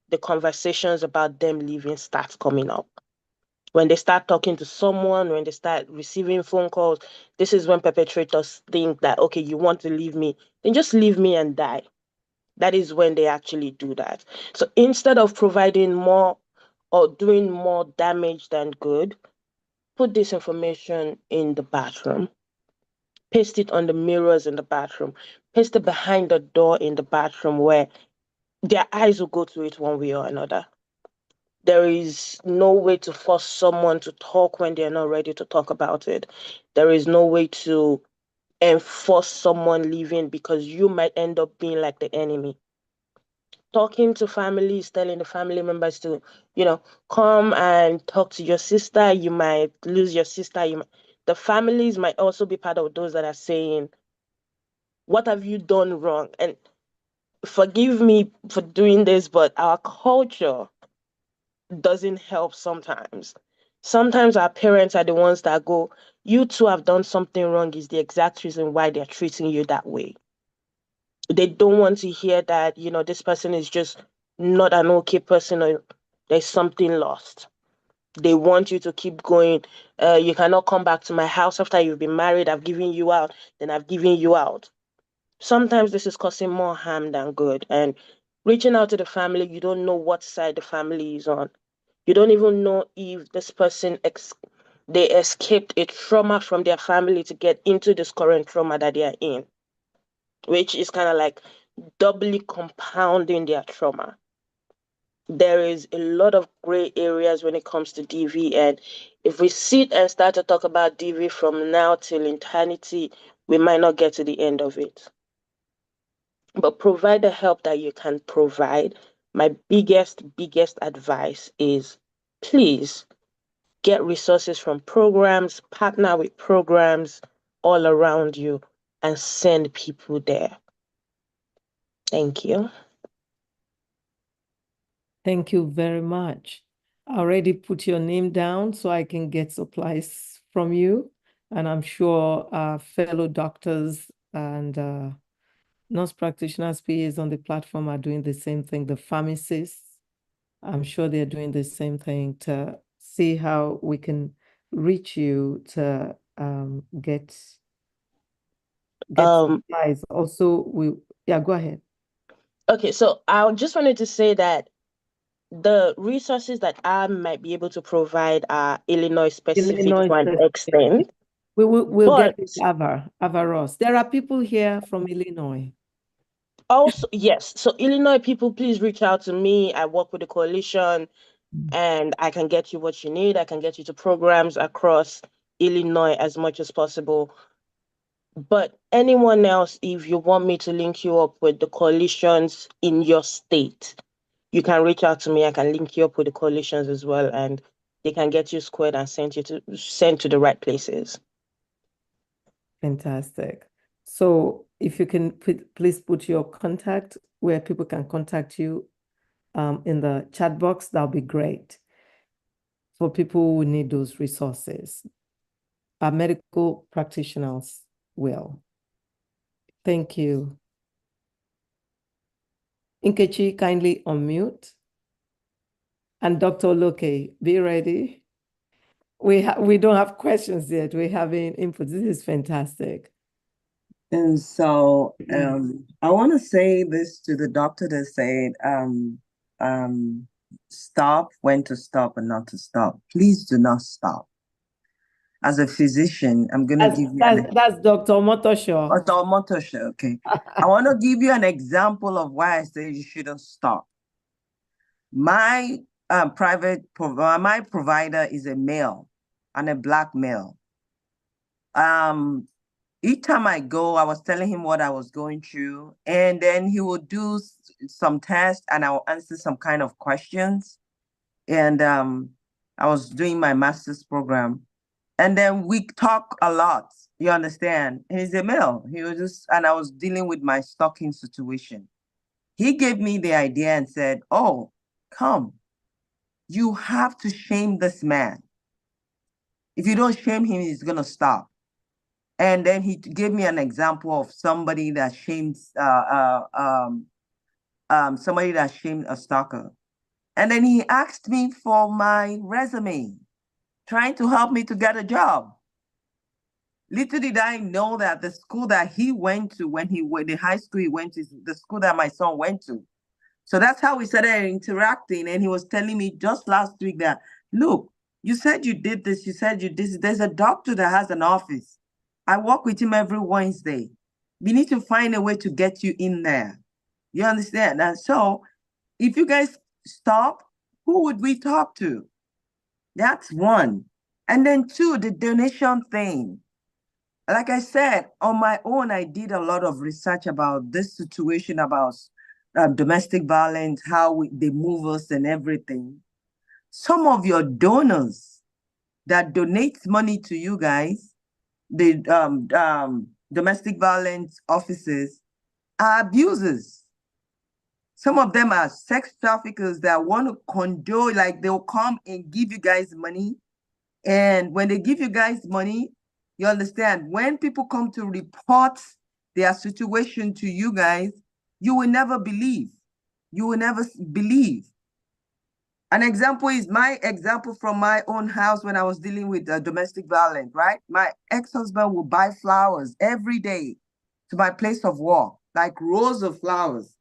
the conversations about them leaving starts coming up. When they start talking to someone, when they start receiving phone calls, this is when perpetrators think that, okay, you want to leave me, then just leave me and die. That is when they actually do that. So instead of providing more or doing more damage than good, put this information in the bathroom. Paste it on the mirrors in the bathroom. Paste it behind the door in the bathroom, where their eyes will go to it one way or another. There is no way to force someone to talk when they're not ready to talk about it. There is no way to enforce someone leaving, because you might end up being like the enemy. Talking to families, telling the family members to, come and talk to your sister. You might lose your sister. The families might also be part of those that are saying, what have you done wrong? And forgive me for doing this, but our culture doesn't help sometimes. Sometimes our parents are the ones that go, you two have done something wrong, is the exact reason why they're treating you that way. They don't want to hear that, this person is just not an okay person, or there's something lost. They want you to keep going. You cannot come back to my house after you've been married. I've given you out, then I've given you out. Sometimes this is causing more harm than good. And reaching out to the family, you don't know what side the family is on. You don't even know if this person they escaped a trauma from their family to get into this current trauma that they are in, which is kind of like doubly compounding their trauma. There is a lot of gray areas when it comes to DV, and if we sit and start to talk about DV from now till eternity, we might not get to the end of it. But provide the help that you can provide. My biggest advice is, please get resources from programs, partner with programs all around you, and send people there. Thank you. Thank you very much. I already put your name down so I can get supplies from you. And I'm sure our fellow doctors and nurse practitioners, PAs on the platform are doing the same thing. The pharmacists, I'm sure they're doing the same thing to see how we can reach you to get supplies. Also, go ahead. Okay, so I just wanted to say that the resources that I might be able to provide are Illinois specific to an extent. We'll get it, Avaros. There are people here from Illinois. Also, yes. So Illinois people, please reach out to me. I work with the coalition and I can get you what you need. I can get you to programs across Illinois as much as possible. But anyone else, if you want me to link you up with the coalitions in your state, you can reach out to me. I can link you up with the coalitions as well, and they can get you squared and sent to the right places. Fantastic. So if you can please put your contact where people can contact you in the chat box, that'll be great for people who need those resources. Our medical practitioners will. Thank you. Nkechi, kindly unmute. And Dr. Oloke, be ready. We don't have questions yet. We're having input. This is fantastic. And so I want to say this to the doctor that said, stop, when to stop and not to stop. Please do not stop. As a physician, I'm going to give you that's Dr. Motosho. Dr. Motosho, okay. I want to give you an example of why I say you shouldn't stop. My my provider is a male and a Black male. Each time I go, I was telling him what I was going through, and then he would do some tests and I will answer some kind of questions. And I was doing my master's program. And then we talk a lot, you understand? He's a male. And I was dealing with my stalking situation. He gave me the idea and said, oh, come, you have to shame this man. If you don't shame him, he's gonna stop. And then he gave me an example of somebody that shamed a stalker. And then he asked me for my resume, trying to help me to get a job. Little did I know that the school that he went to, the high school he went to, is the school that my son went to. So that's how we started interacting. And he was telling me just last week that, look, you said you did this, you said you did this. There's a doctor that has an office. I work with him every Wednesday. We need to find a way to get you in there. You understand? And so if you guys stop, who would we talk to? That's one. And then two, the donation thing. Like I said, on my own, I did a lot of research about this situation, about domestic violence, how they move us and everything. Some of your donors that donate money to you guys, the domestic violence officers, are abusers. Some of them are sex traffickers that want to condone, like they'll come and give you guys money. And when they give you guys money, you understand, when people come to report their situation to you guys, you will never believe. You will never believe. An example is my example from my own house when I was dealing with domestic violence, right? My ex-husband would buy flowers every day to my place of work, like rows of flowers.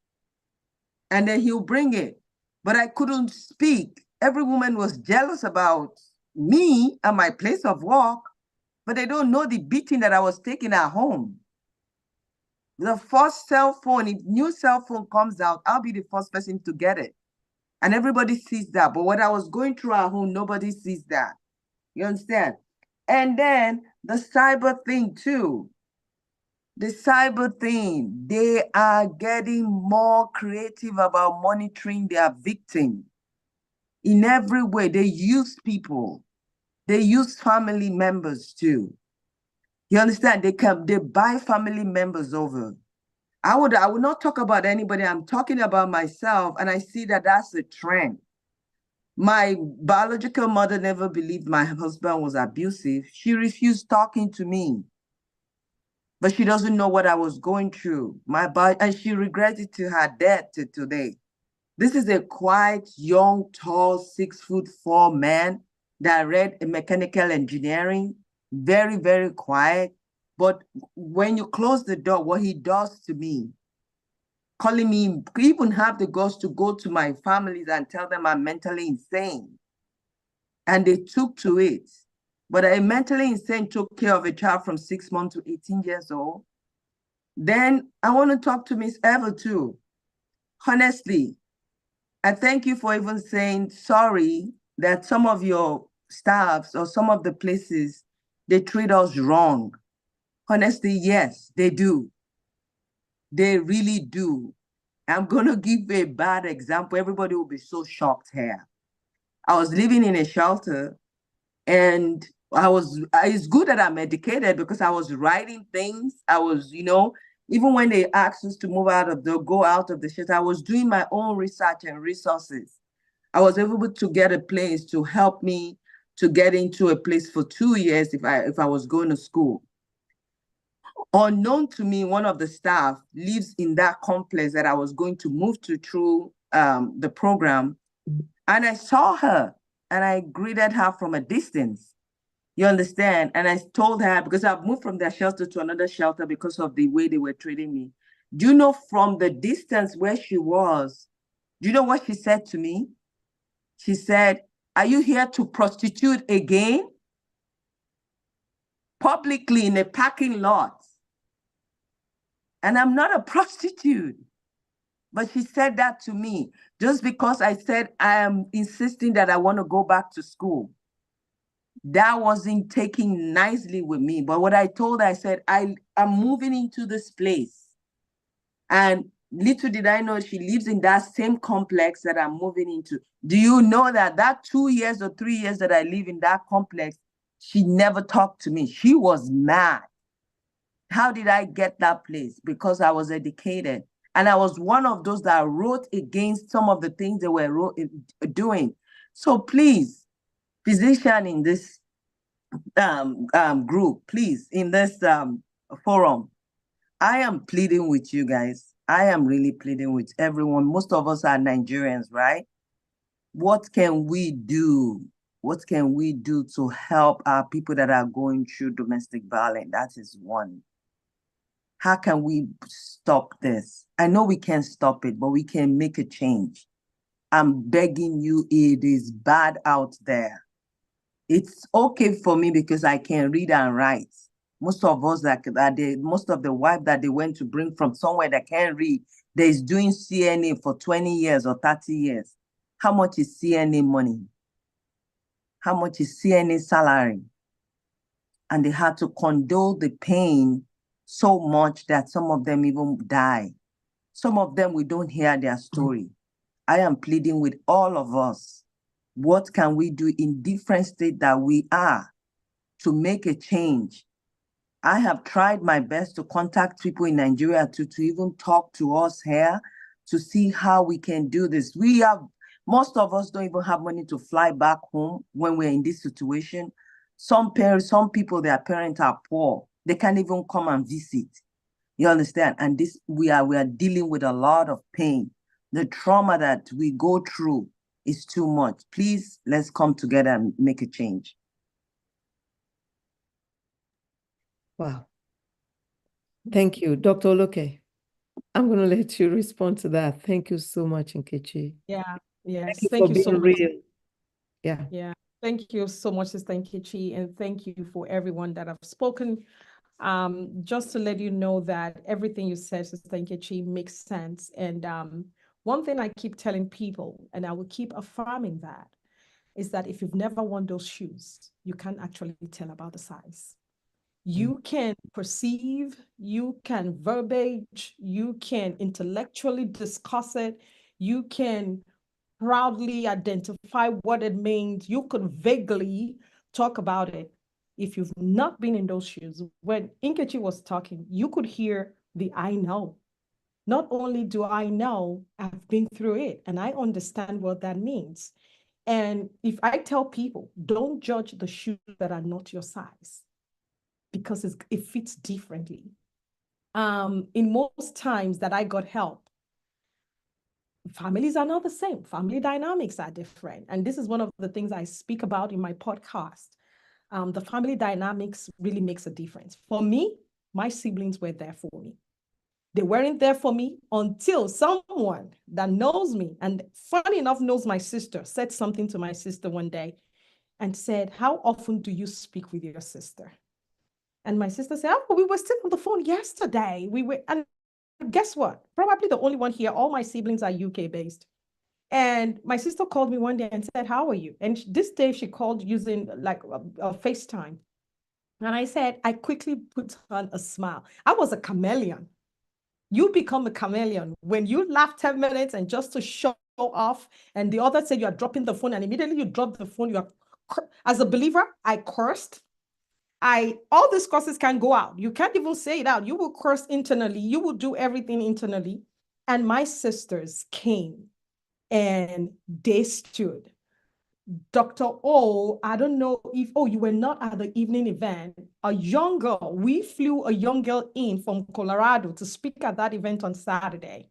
And then he'll bring it. But I couldn't speak. Every woman was jealous about me and my place of work, but they don't know the beating that I was taking at home. The first cell phone, if new cell phone comes out, I'll be the first person to get it. And everybody sees that. But what I was going through at home, nobody sees that. You understand? And then the cyber thing too. The cyber thing, they are getting more creative about monitoring their victim. In every way, they use people. They use family members too. You understand? They buy family members over. I would not talk about anybody. I'm talking about myself, and I see that that's a trend. My biological mother never believed my husband was abusive. She refused talking to me. But she doesn't know what I was going through. And she regrets it to her death to today. This is a quiet, young, tall, 6'4" man that read mechanical engineering. Very, very quiet. But when you close the door, what he does to me, calling me, even have the guts to go to my families and tell them I'm mentally insane. And they took to it. But a mentally insane took care of a child from 6 months to 18 years old. Then I want to talk to Miss Eva too. Honestly, I thank you for even saying sorry that some of your staffs or some of the places, they treat us wrong. Honestly, yes, they do. They really do. I'm going to give a bad example. Everybody will be so shocked here. I was living in a shelter, and it's good that I'm educated because I was writing things. I was, even when they asked us to go out of the shelter, I was doing my own research and resources. I was able to get a place to help me to get into a place for 2 years if I was going to school. Unknown to me, one of the staff lives in that complex that I was going to move to through the program. And I saw her and I greeted her from a distance. You understand? And I told her, because I've moved from that shelter to another shelter because of the way they were treating me. Do you know from the distance where she was, do you know what she said to me? She said, "Are you here to prostitute again?" Publicly in a parking lot. And I'm not a prostitute. But she said that to me just because I said I am insisting that I want to go back to school. That wasn't taken nicely with me. But what I told her, I said, I'm moving into this place. And little did I know she lives in that same complex that I'm moving into. Do you know that 2 years or 3 years that I live in that complex, she never talked to me. She was mad. How did I get that place? Because I was educated. And I was one of those that wrote against some of the things they were doing. So please, physician in this group, please, in this forum, I am pleading with you guys. I am really pleading with everyone. Most of us are Nigerians, right? What can we do? What can we do to help our people that are going through domestic violence? That is one. How can we stop this? I know we can't stop it, but we can make a change. I'm begging you, it is bad out there. It's okay for me because I can read and write. Most of us most of the wives that they went to bring from somewhere that can't read, that is doing CNA for 20 years or 30 years. How much is CNA money? How much is CNA salary? And they had to condole the pain so much that some of them even die. Some of them, we don't hear their story. I am pleading with all of us. What can we do in different states that we are to make a change? I have tried my best to contact people in Nigeria to even talk to us here to see how we can do this. Most of us don't even have money to fly back home when we're in this situation. Some people, their parents are poor. They can't even come and visit. You understand? And this, we are dealing with a lot of pain. The trauma that we go through is too much. Please, let's come together and make a change. Wow. Thank you. Dr. Oloke, I'm going to let you respond to that. Thank you so much, Nkechi. Yeah, yes. Thank you Thank for you so being much. real. Yeah. Yeah. Thank you so much, Sister Nkechi, and thank you for everyone that have spoken. Just to let you know that everything you said, Sister Nkechi, makes sense. And one thing I keep telling people, and I will keep affirming that, is that if you've never worn those shoes, you can't actually tell about the size. You can perceive, you can verbiage, you can intellectually discuss it, you can proudly identify what it means, you could vaguely talk about it. If you've not been in those shoes, when Nkechi was talking, you could hear the I know. Not only do I know, I've been through it and I understand what that means. And if I tell people, don't judge the shoes that are not your size, because it fits differently. In most times that I got help, families are not the same. Family dynamics are different. And this is one of the things I speak about in my podcast. The family dynamics really makes a difference. For me, my siblings were there for me. They weren't there for me until someone that knows me, and funny enough knows my sister, said something to my sister one day and said, how often do you speak with your sister? And my sister said, oh, we were still on the phone yesterday. And guess what? Probably the only one here, all my siblings are UK based. And my sister called me one day and said, how are you? And this day she called using like a FaceTime. And I said, I quickly put on a smile. I was a chameleon. You become a chameleon when you laugh 10 minutes and just to show off, and the other said you are dropping the phone, and immediately you drop the phone. As a believer, I cursed. All these curses can go out. You can't even say it out. You will curse internally. You will do everything internally. And my sisters came and they stood. Dr. O, I don't know if, you were not at the evening event. A young girl, we flew a young girl in from Colorado to speak at that event on Saturday.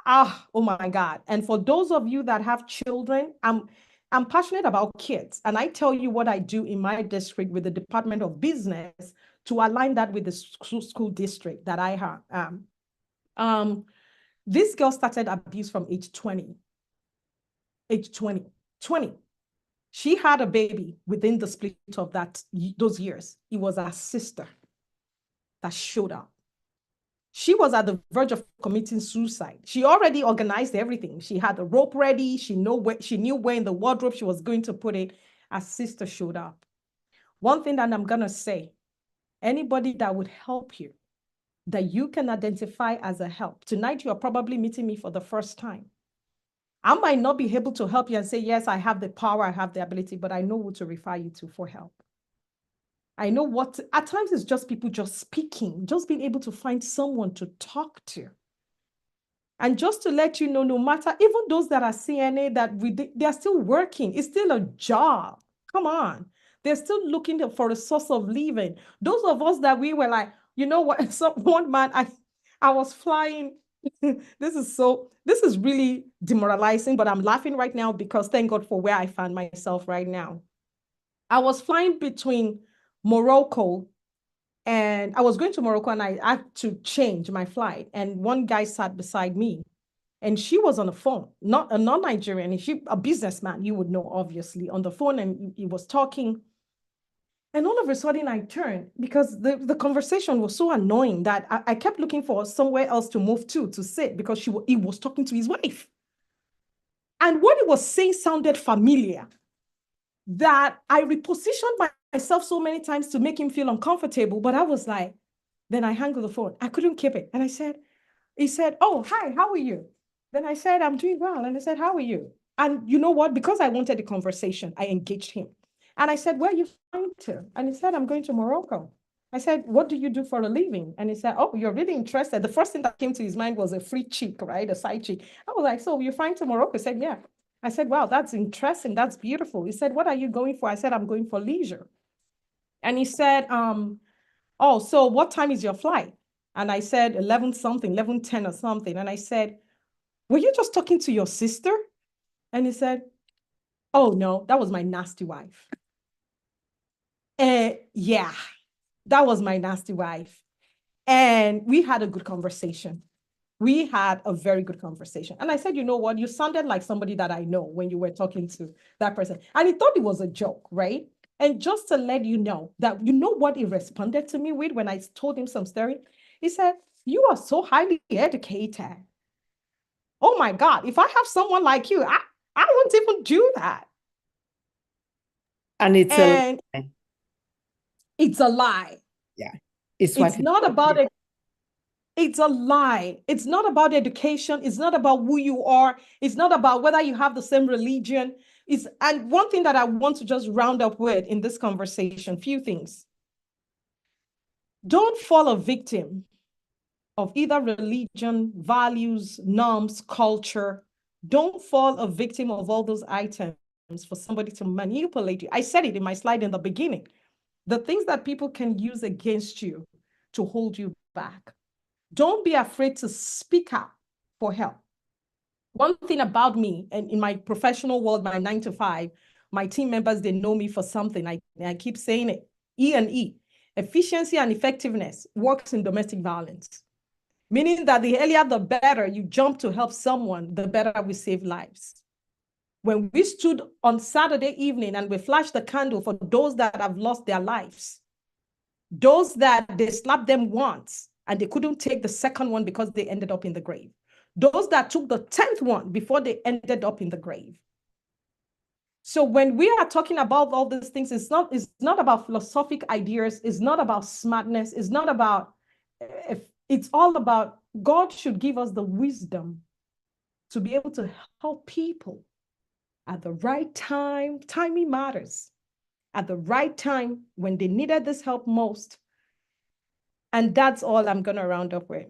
Oh my God. And for those of you that have children, I'm passionate about kids. And I tell you what I do in my district with the Department of Business to align that with the school district that I have. This girl started abuse from age 20. Age 20. She had a baby within the split of those years. It was her sister that showed up. She was at the verge of committing suicide. She already organized everything. She had the rope ready. She knew where in the wardrobe she was going to put it. Her sister showed up. One thing that I'm going to say, anybody that would help you, that you can identify as a help. Tonight, you are probably meeting me for the first time. I might not be able to help you and say, yes, I have the power, I have the ability, but I know who to refer you to for help. I know at times it's just people just speaking, just being able to find someone to talk to. And just to let you know, no matter, even those that are CNA, they're still working. It's still a job. Come on. They're still looking for a source of living. Those of us that we were like, you know what, one man, I was flying. This is really demoralizing, but I'm laughing right now because thank God for where I found myself right now. I was flying between Morocco, and I was going to Morocco, and I had to change my flight. And one guy sat beside me, and she was on the phone, not a non-Nigerian, a businessman, you would know, obviously, on the phone, and he was talking. And all of a sudden I turned because the conversation was so annoying that I kept looking for somewhere else to move to sit because he was talking to his wife. And what he was saying sounded familiar, that I repositioned myself so many times to make him feel uncomfortable. But I was like, then I hung up the phone. I couldn't keep it. And he said, oh, hi, how are you? Then I said, I'm doing well. And I said, how are you? And you know what? Because I wanted the conversation, I engaged him. And I said, where are you flying to? And he said, I'm going to Morocco. I said, what do you do for a living? And he said, oh, you're really interested. The first thing that came to his mind was a free chick, right? A side chick. I was like, so you're flying to Morocco? He said, yeah. I said, wow, that's interesting. That's beautiful. He said, what are you going for? I said, I'm going for leisure. And he said, oh, so what time is your flight? And I said, 11 something, 11:10 or something. And I said, were you just talking to your sister? And he said, oh, no, that was my nasty wife. Yeah, that was my nasty wife. And we had a good conversation. We had a very good conversation. And I said, you know what? You sounded like somebody that I know when you were talking to that person. And he thought it was a joke, right? And just to let you know that, you know what he responded to me with when I told him some story? He said, "You are so highly educated. Oh my God, if I have someone like you, I won't even do that." And it's And a lie. it's a lie. Yeah. It's what It's not about it. It's a lie. It's not about education. It's not about who you are. It's not about whether you have the same religion. And one thing that I want to just round up with in this conversation, few things. Don't fall a victim of either religion, values, norms, culture. Don't fall a victim of all those items for somebody to manipulate you. I said it in my slide in the beginning. The things that people can use against you to hold you back. Don't be afraid to speak out for help. One thing about me, and in my professional world, my 9 to 5, my team members, they know me for something. I keep saying it, E&E, efficiency and effectiveness works in domestic violence. Meaning that the earlier, the better you jump to help someone, the better we save lives. When we stood on Saturday evening and we flashed the candle for those that have lost their lives, those that they slapped them once and they couldn't take the second one because they ended up in the grave, those that took the 10th one before they ended up in the grave. So when we are talking about all these things, it's not about philosophic ideas, it's not about smartness, it's not about, it's all about God should give us the wisdom to be able to help people at the right time. Timing matters. At the right time when they needed this help most. And that's all I'm going to round up with.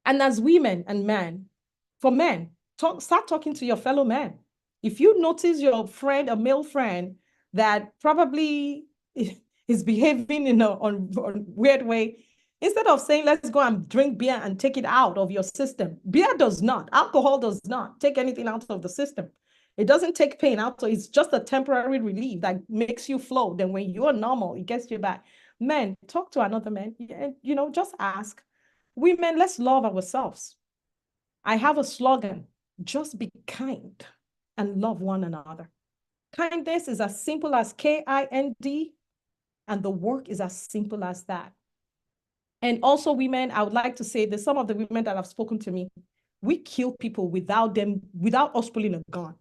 And as women and men, for men, start talking to your fellow men. If you notice your friend, a male friend, that probably is behaving in a weird way, instead of saying, let's go and drink beer and take it out of your system. Beer does not, alcohol does not take anything out of the system. It doesn't take pain out. So it's just a temporary relief that makes you flow. Then when you're normal, it gets you back. Men, talk to another man, just ask. Women, let's love ourselves. I have a slogan, just be kind and love one another. Kindness is as simple as KIND, and the work is as simple as that. And also women, I would like to say that some of the women that have spoken to me, we kill people without us pulling a gun.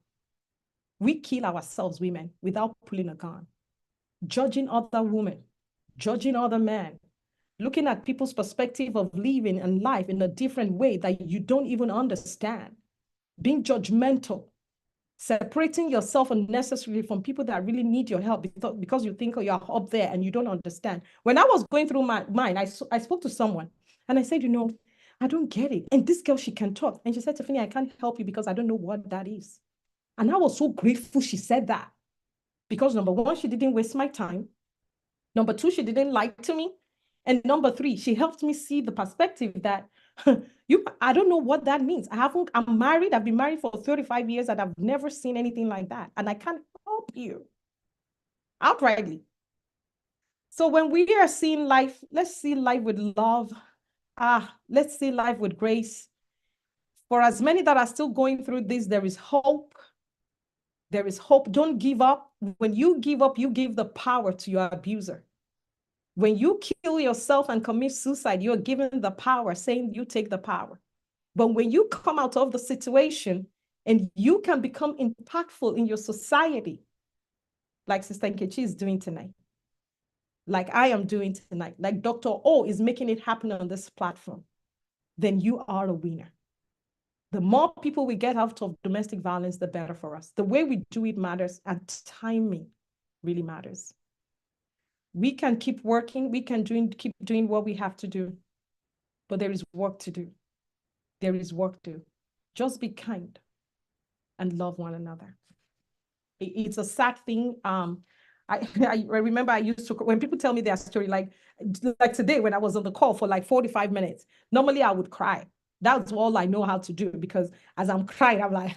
We kill ourselves, women, without pulling a gun. Judging other women, judging other men, looking at people's perspective of living and life in a different way that you don't even understand, being judgmental, separating yourself unnecessarily from people that really need your help because you think you're up there and you don't understand. When I was going through mine, I spoke to someone and I said, I don't get it. And this girl, she can talk. And she said, Tiffany, I can't help you because I don't know what that is. And I was so grateful she said that because number one, she didn't waste my time. Number two, she didn't lie to me. And number three, she helped me see the perspective that I don't know what that means. I'm married. I've been married for 35 years and I've never seen anything like that. And I can't help you outrightly. So when we are seeing life, let's see life with love. Let's see life with grace. For as many that are still going through this, there is hope. There is hope. Don't give up. When you give up, you give the power to your abuser. When you kill yourself and commit suicide, you're given the power, saying you take the power. But when you come out of the situation and you can become impactful in your society, like Sister Nkechi is doing tonight, like I am doing tonight, like Dr. O is making it happen on this platform, then you are a winner. The more people we get out of domestic violence, the better for us. The way we do it matters, and timing really matters. We can keep working, we can keep doing what we have to do, but there is work to do. There is work to do. Just be kind and love one another. It's a sad thing. I remember I used to, when people tell me their story, like today when I was on the call for like 45 minutes, normally I would cry. That's all I know how to do, because as I'm crying, I'm like,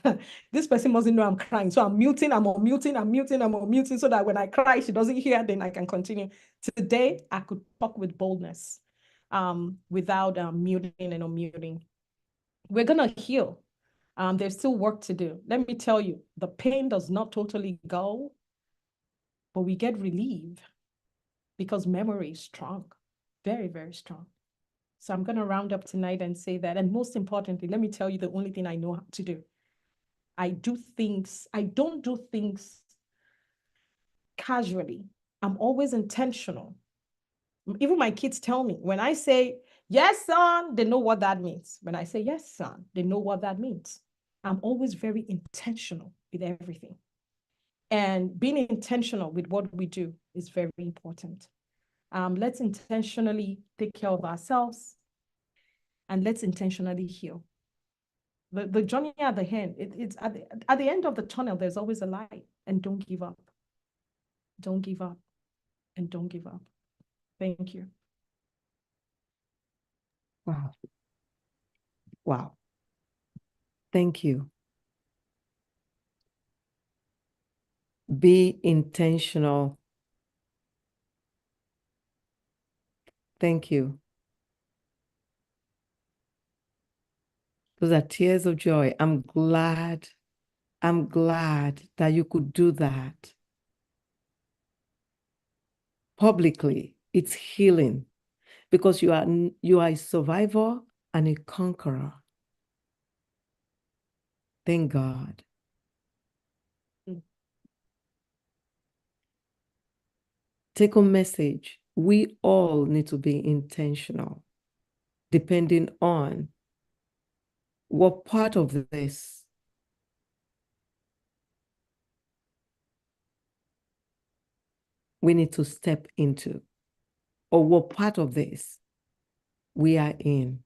this person mustn't know I'm crying. So I'm muting, I'm unmuting, so that when I cry, she doesn't hear, then I can continue. Today, I could talk with boldness without muting and unmuting. We're going to heal. There's still work to do. Let me tell you, the pain does not totally go. but we get relief because memory is strong, very, very strong. So I'm going to round up tonight and say that. And most importantly, let me tell you the only thing I know how to do. I don't do things casually. I'm always intentional. Even my kids tell me, when I say, yes, son, they know what that means. When I say, yes, son, they know what that means. I'm always very intentional with everything. And being intentional with what we do is very important. Let's intentionally take care of ourselves, and let's intentionally heal. The journey at the end, it's at the end of the tunnel, there's always a light, and don't give up. Don't give up, and don't give up. Thank you. Wow. Wow. Thank you. Be intentional. Thank you. Those are tears of joy. I'm glad that you could do that publicly. It's healing because you are a survivor and a conqueror. Thank God. Take home message. We all need to be intentional, depending on what part of this we need to step into, or what part of this we are in.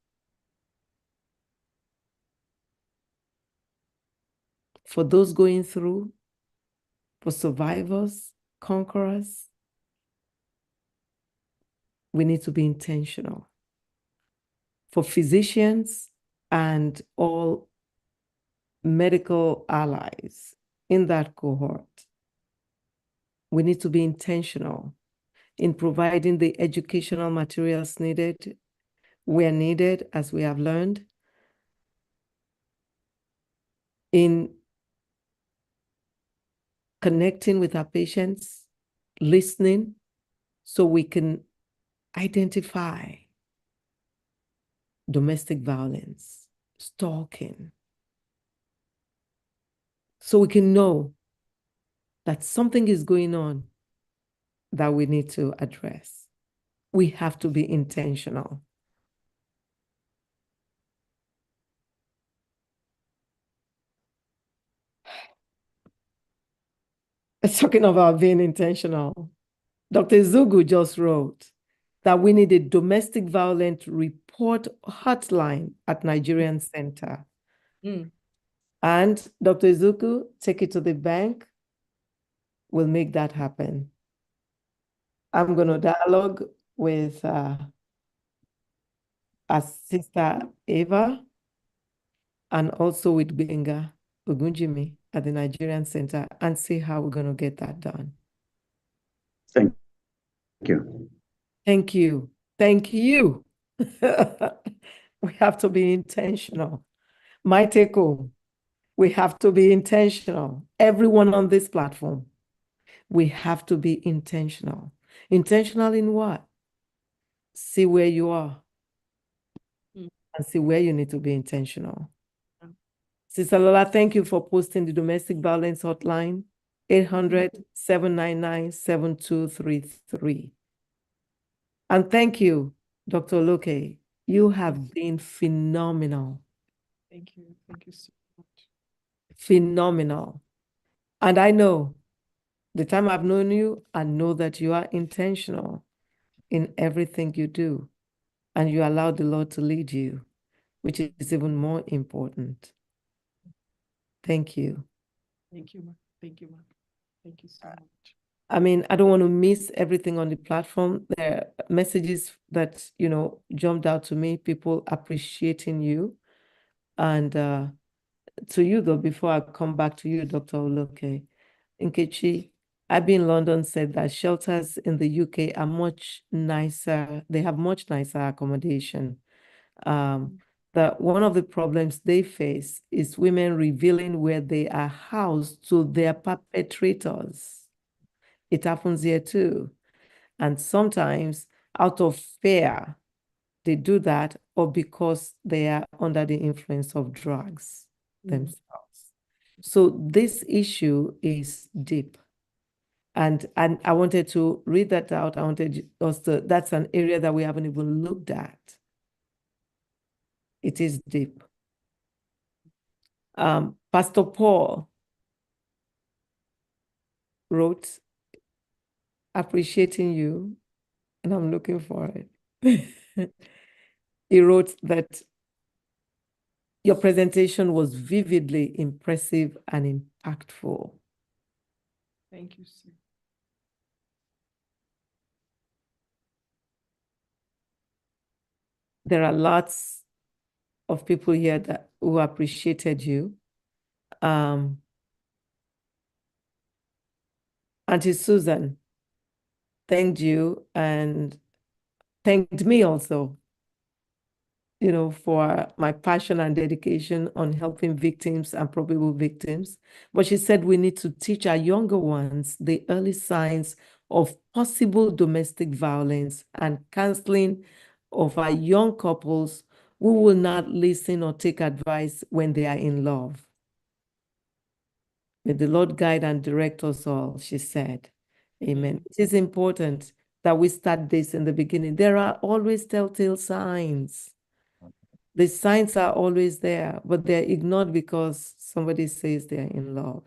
For those going through, for survivors, conquerors, we need to be intentional. For physicians and all medical allies in that cohort, we need to be intentional in providing the educational materials needed, where needed, as we have learned, in connecting with our patients, listening, so we can identify domestic violence, stalking, so we can know that something is going on that we need to address. We have to be intentional. Talking about being intentional, Dr. Zugu just wrote that we need a domestic violence report hotline at Nigerian Center. And Dr. Zugu, take it to the bank. We'll make that happen. I'm going to dialogue with our sister Eva and also with Benga Ogunjimi at the Nigerian Center and see how we're going to get that done. Thank you. Thank you. Thank you. We have to be intentional. My take home, we have to be intentional. Everyone on this platform, we have to be intentional. Intentional in what? See where you are and see where you need to be intentional. Sister Lola, thank you for posting the domestic violence hotline, 800-799-7233. And thank you, Dr. Oloke. You have been phenomenal. Thank you. Thank you so much. Phenomenal. And I know, the time I've known you, I know that you are intentional in everything you do. And you allow the Lord to lead you, which is even more important. Thank you. Thank you, ma. Thank you, ma. Thank you so much. I mean, I don't want to miss everything on the platform. There are messages that, jumped out to me, people appreciating you. And to you, though, before I come back to you, Dr. Oloke, Nkechi, Abby in London said that shelters in the UK are much nicer. They have much nicer accommodation. That one of the problems they face is women revealing where they are housed to their perpetrators. It happens here too. And sometimes out of fear, they do that, or because they are under the influence of drugs themselves. So this issue is deep. And I wanted to read that out. I wanted us to, that's an area that we haven't even looked at. It is deep. Pastor Paul wrote, appreciating you, and I'm looking for it. He wrote that your presentation was vividly impressive and impactful. Thank you, sir. There are lots of people here that who appreciated you. Auntie Susan thanked you and thanked me also, for my passion and dedication on helping victims and probable victims. But she said we need to teach our younger ones the early signs of possible domestic violence and counseling of our young couples who will not listen or take advice when they are in love. May the Lord guide and direct us all, she said. Amen. It is important that we start this in the beginning. There are always telltale signs. The signs are always there, but they're ignored because somebody says they're in love.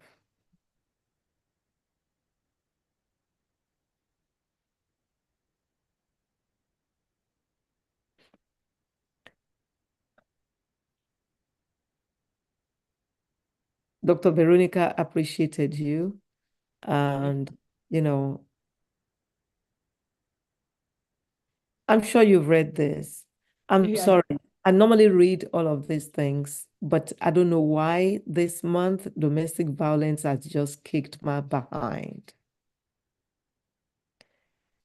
Dr. Veronica appreciated you. And, I'm sure you've read this. I'm sorry. I normally read all of these things, but I don't know why this month domestic violence has just kicked my behind.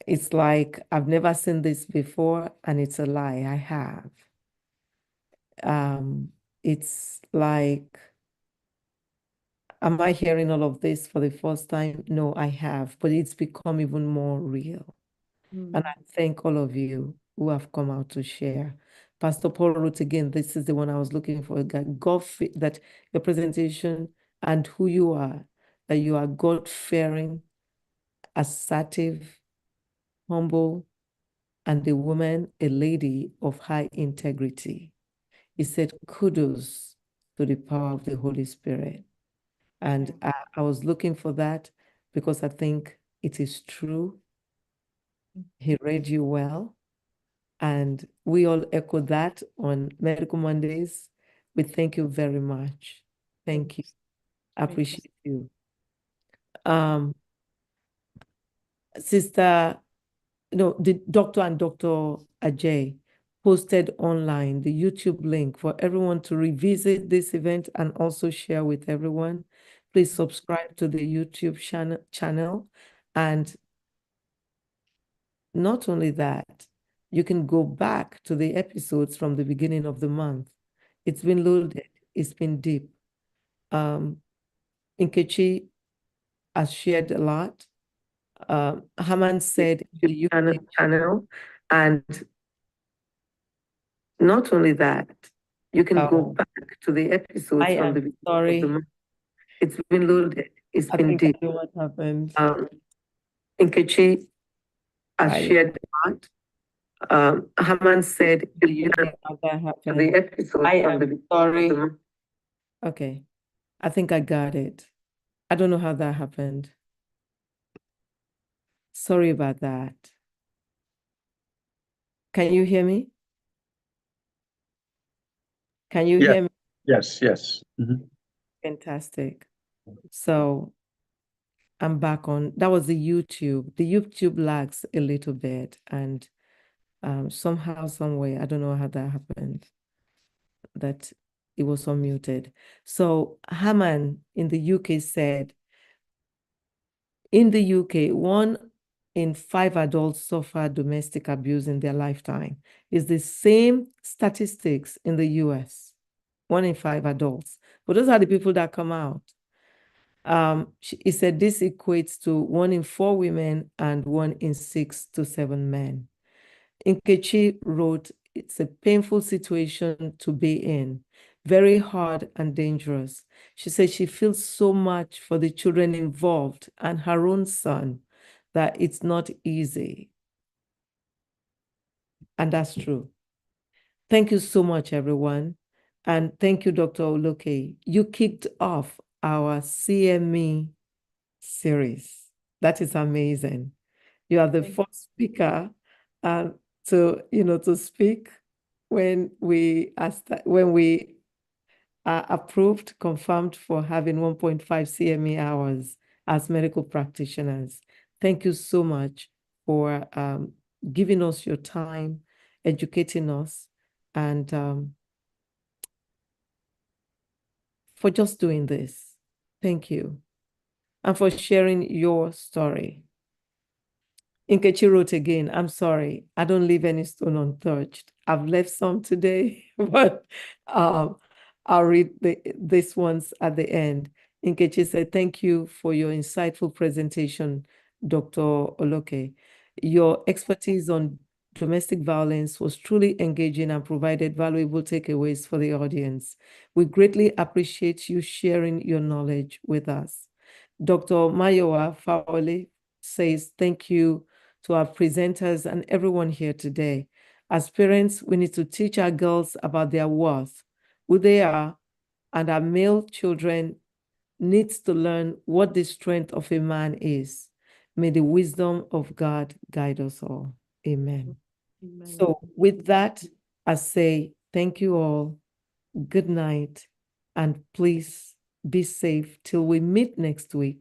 It's like I've never seen this before, and it's a lie. I have. It's like, am I hearing all of this for the first time? No, I have, but it's become even more real. And I thank all of you who have come out to share. Pastor Paul wrote again, this is the one I was looking for, that your presentation and who you are, that you are God-fearing, assertive, humble, and a woman, a lady of high integrity. He said, kudos to the power of the Holy Spirit. And I was looking for that because I think it is true. He read you well. And we all echo that on Medical Mondays. We thank you very much. Thank you. I appreciate you. Sister, the Dr. and Dr. Ajay posted online the YouTube link for everyone to revisit this event and also share with everyone. Please subscribe to the YouTube channel. And not only that, you can go back to the episodes from the beginning of the month. It's been loaded. It's been deep. Nkechi has shared a lot. Haman said the YouTube channel, and not only that, you can go back to the episodes from the beginning of the month. It's been loaded. It's been deep. I know what happened. Nkechi has shared a lot. Haman said the episode from the beginning. Okay, I think I got it. I don't know how that happened. Sorry about that. Can you hear me? Can you hear me? Yes, yes. Fantastic. So I'm back on. That was the YouTube. The YouTube lags a little bit, and somehow, some way, I don't know how that happened, that it was unmuted. So Haman in the UK said, in the UK, 1 in 5 adults suffer domestic abuse in their lifetime. It's the same statistics in the US, 1 in 5 adults. But those are the people that come out. He said this equates to 1 in 4 women and 1 in 6 to 7 men. Nkechi wrote, it's a painful situation to be in, very hard and dangerous. She said she feels so much for the children involved and her own son that it's not easy. And that's true. Thank you so much, everyone. And thank you, Dr. Oloke. You kicked off our CME series. That is amazing. You are the first speaker to speak when we are approved, confirmed for having 1.5 CME hours as medical practitioners. Thank you so much for giving us your time, educating us, and for just doing this. Thank you. And for sharing your story. Nkechi wrote again, I'm sorry, I don't leave any stone untouched. I've left some today, but I'll read this ones at the end. Nkechi said, thank you for your insightful presentation, Dr. Oloke. Your expertise on domestic violence was truly engaging and provided valuable takeaways for the audience. We greatly appreciate you sharing your knowledge with us. Dr. Mayowa Faole says, thank you to our presenters and everyone here today. As parents, we need to teach our girls about their worth, who they are, and our male children needs to learn what the strength of a man is. May the wisdom of God guide us all. Amen. Amen. So with that, I say thank you all. Good night, and please be safe till we meet next week.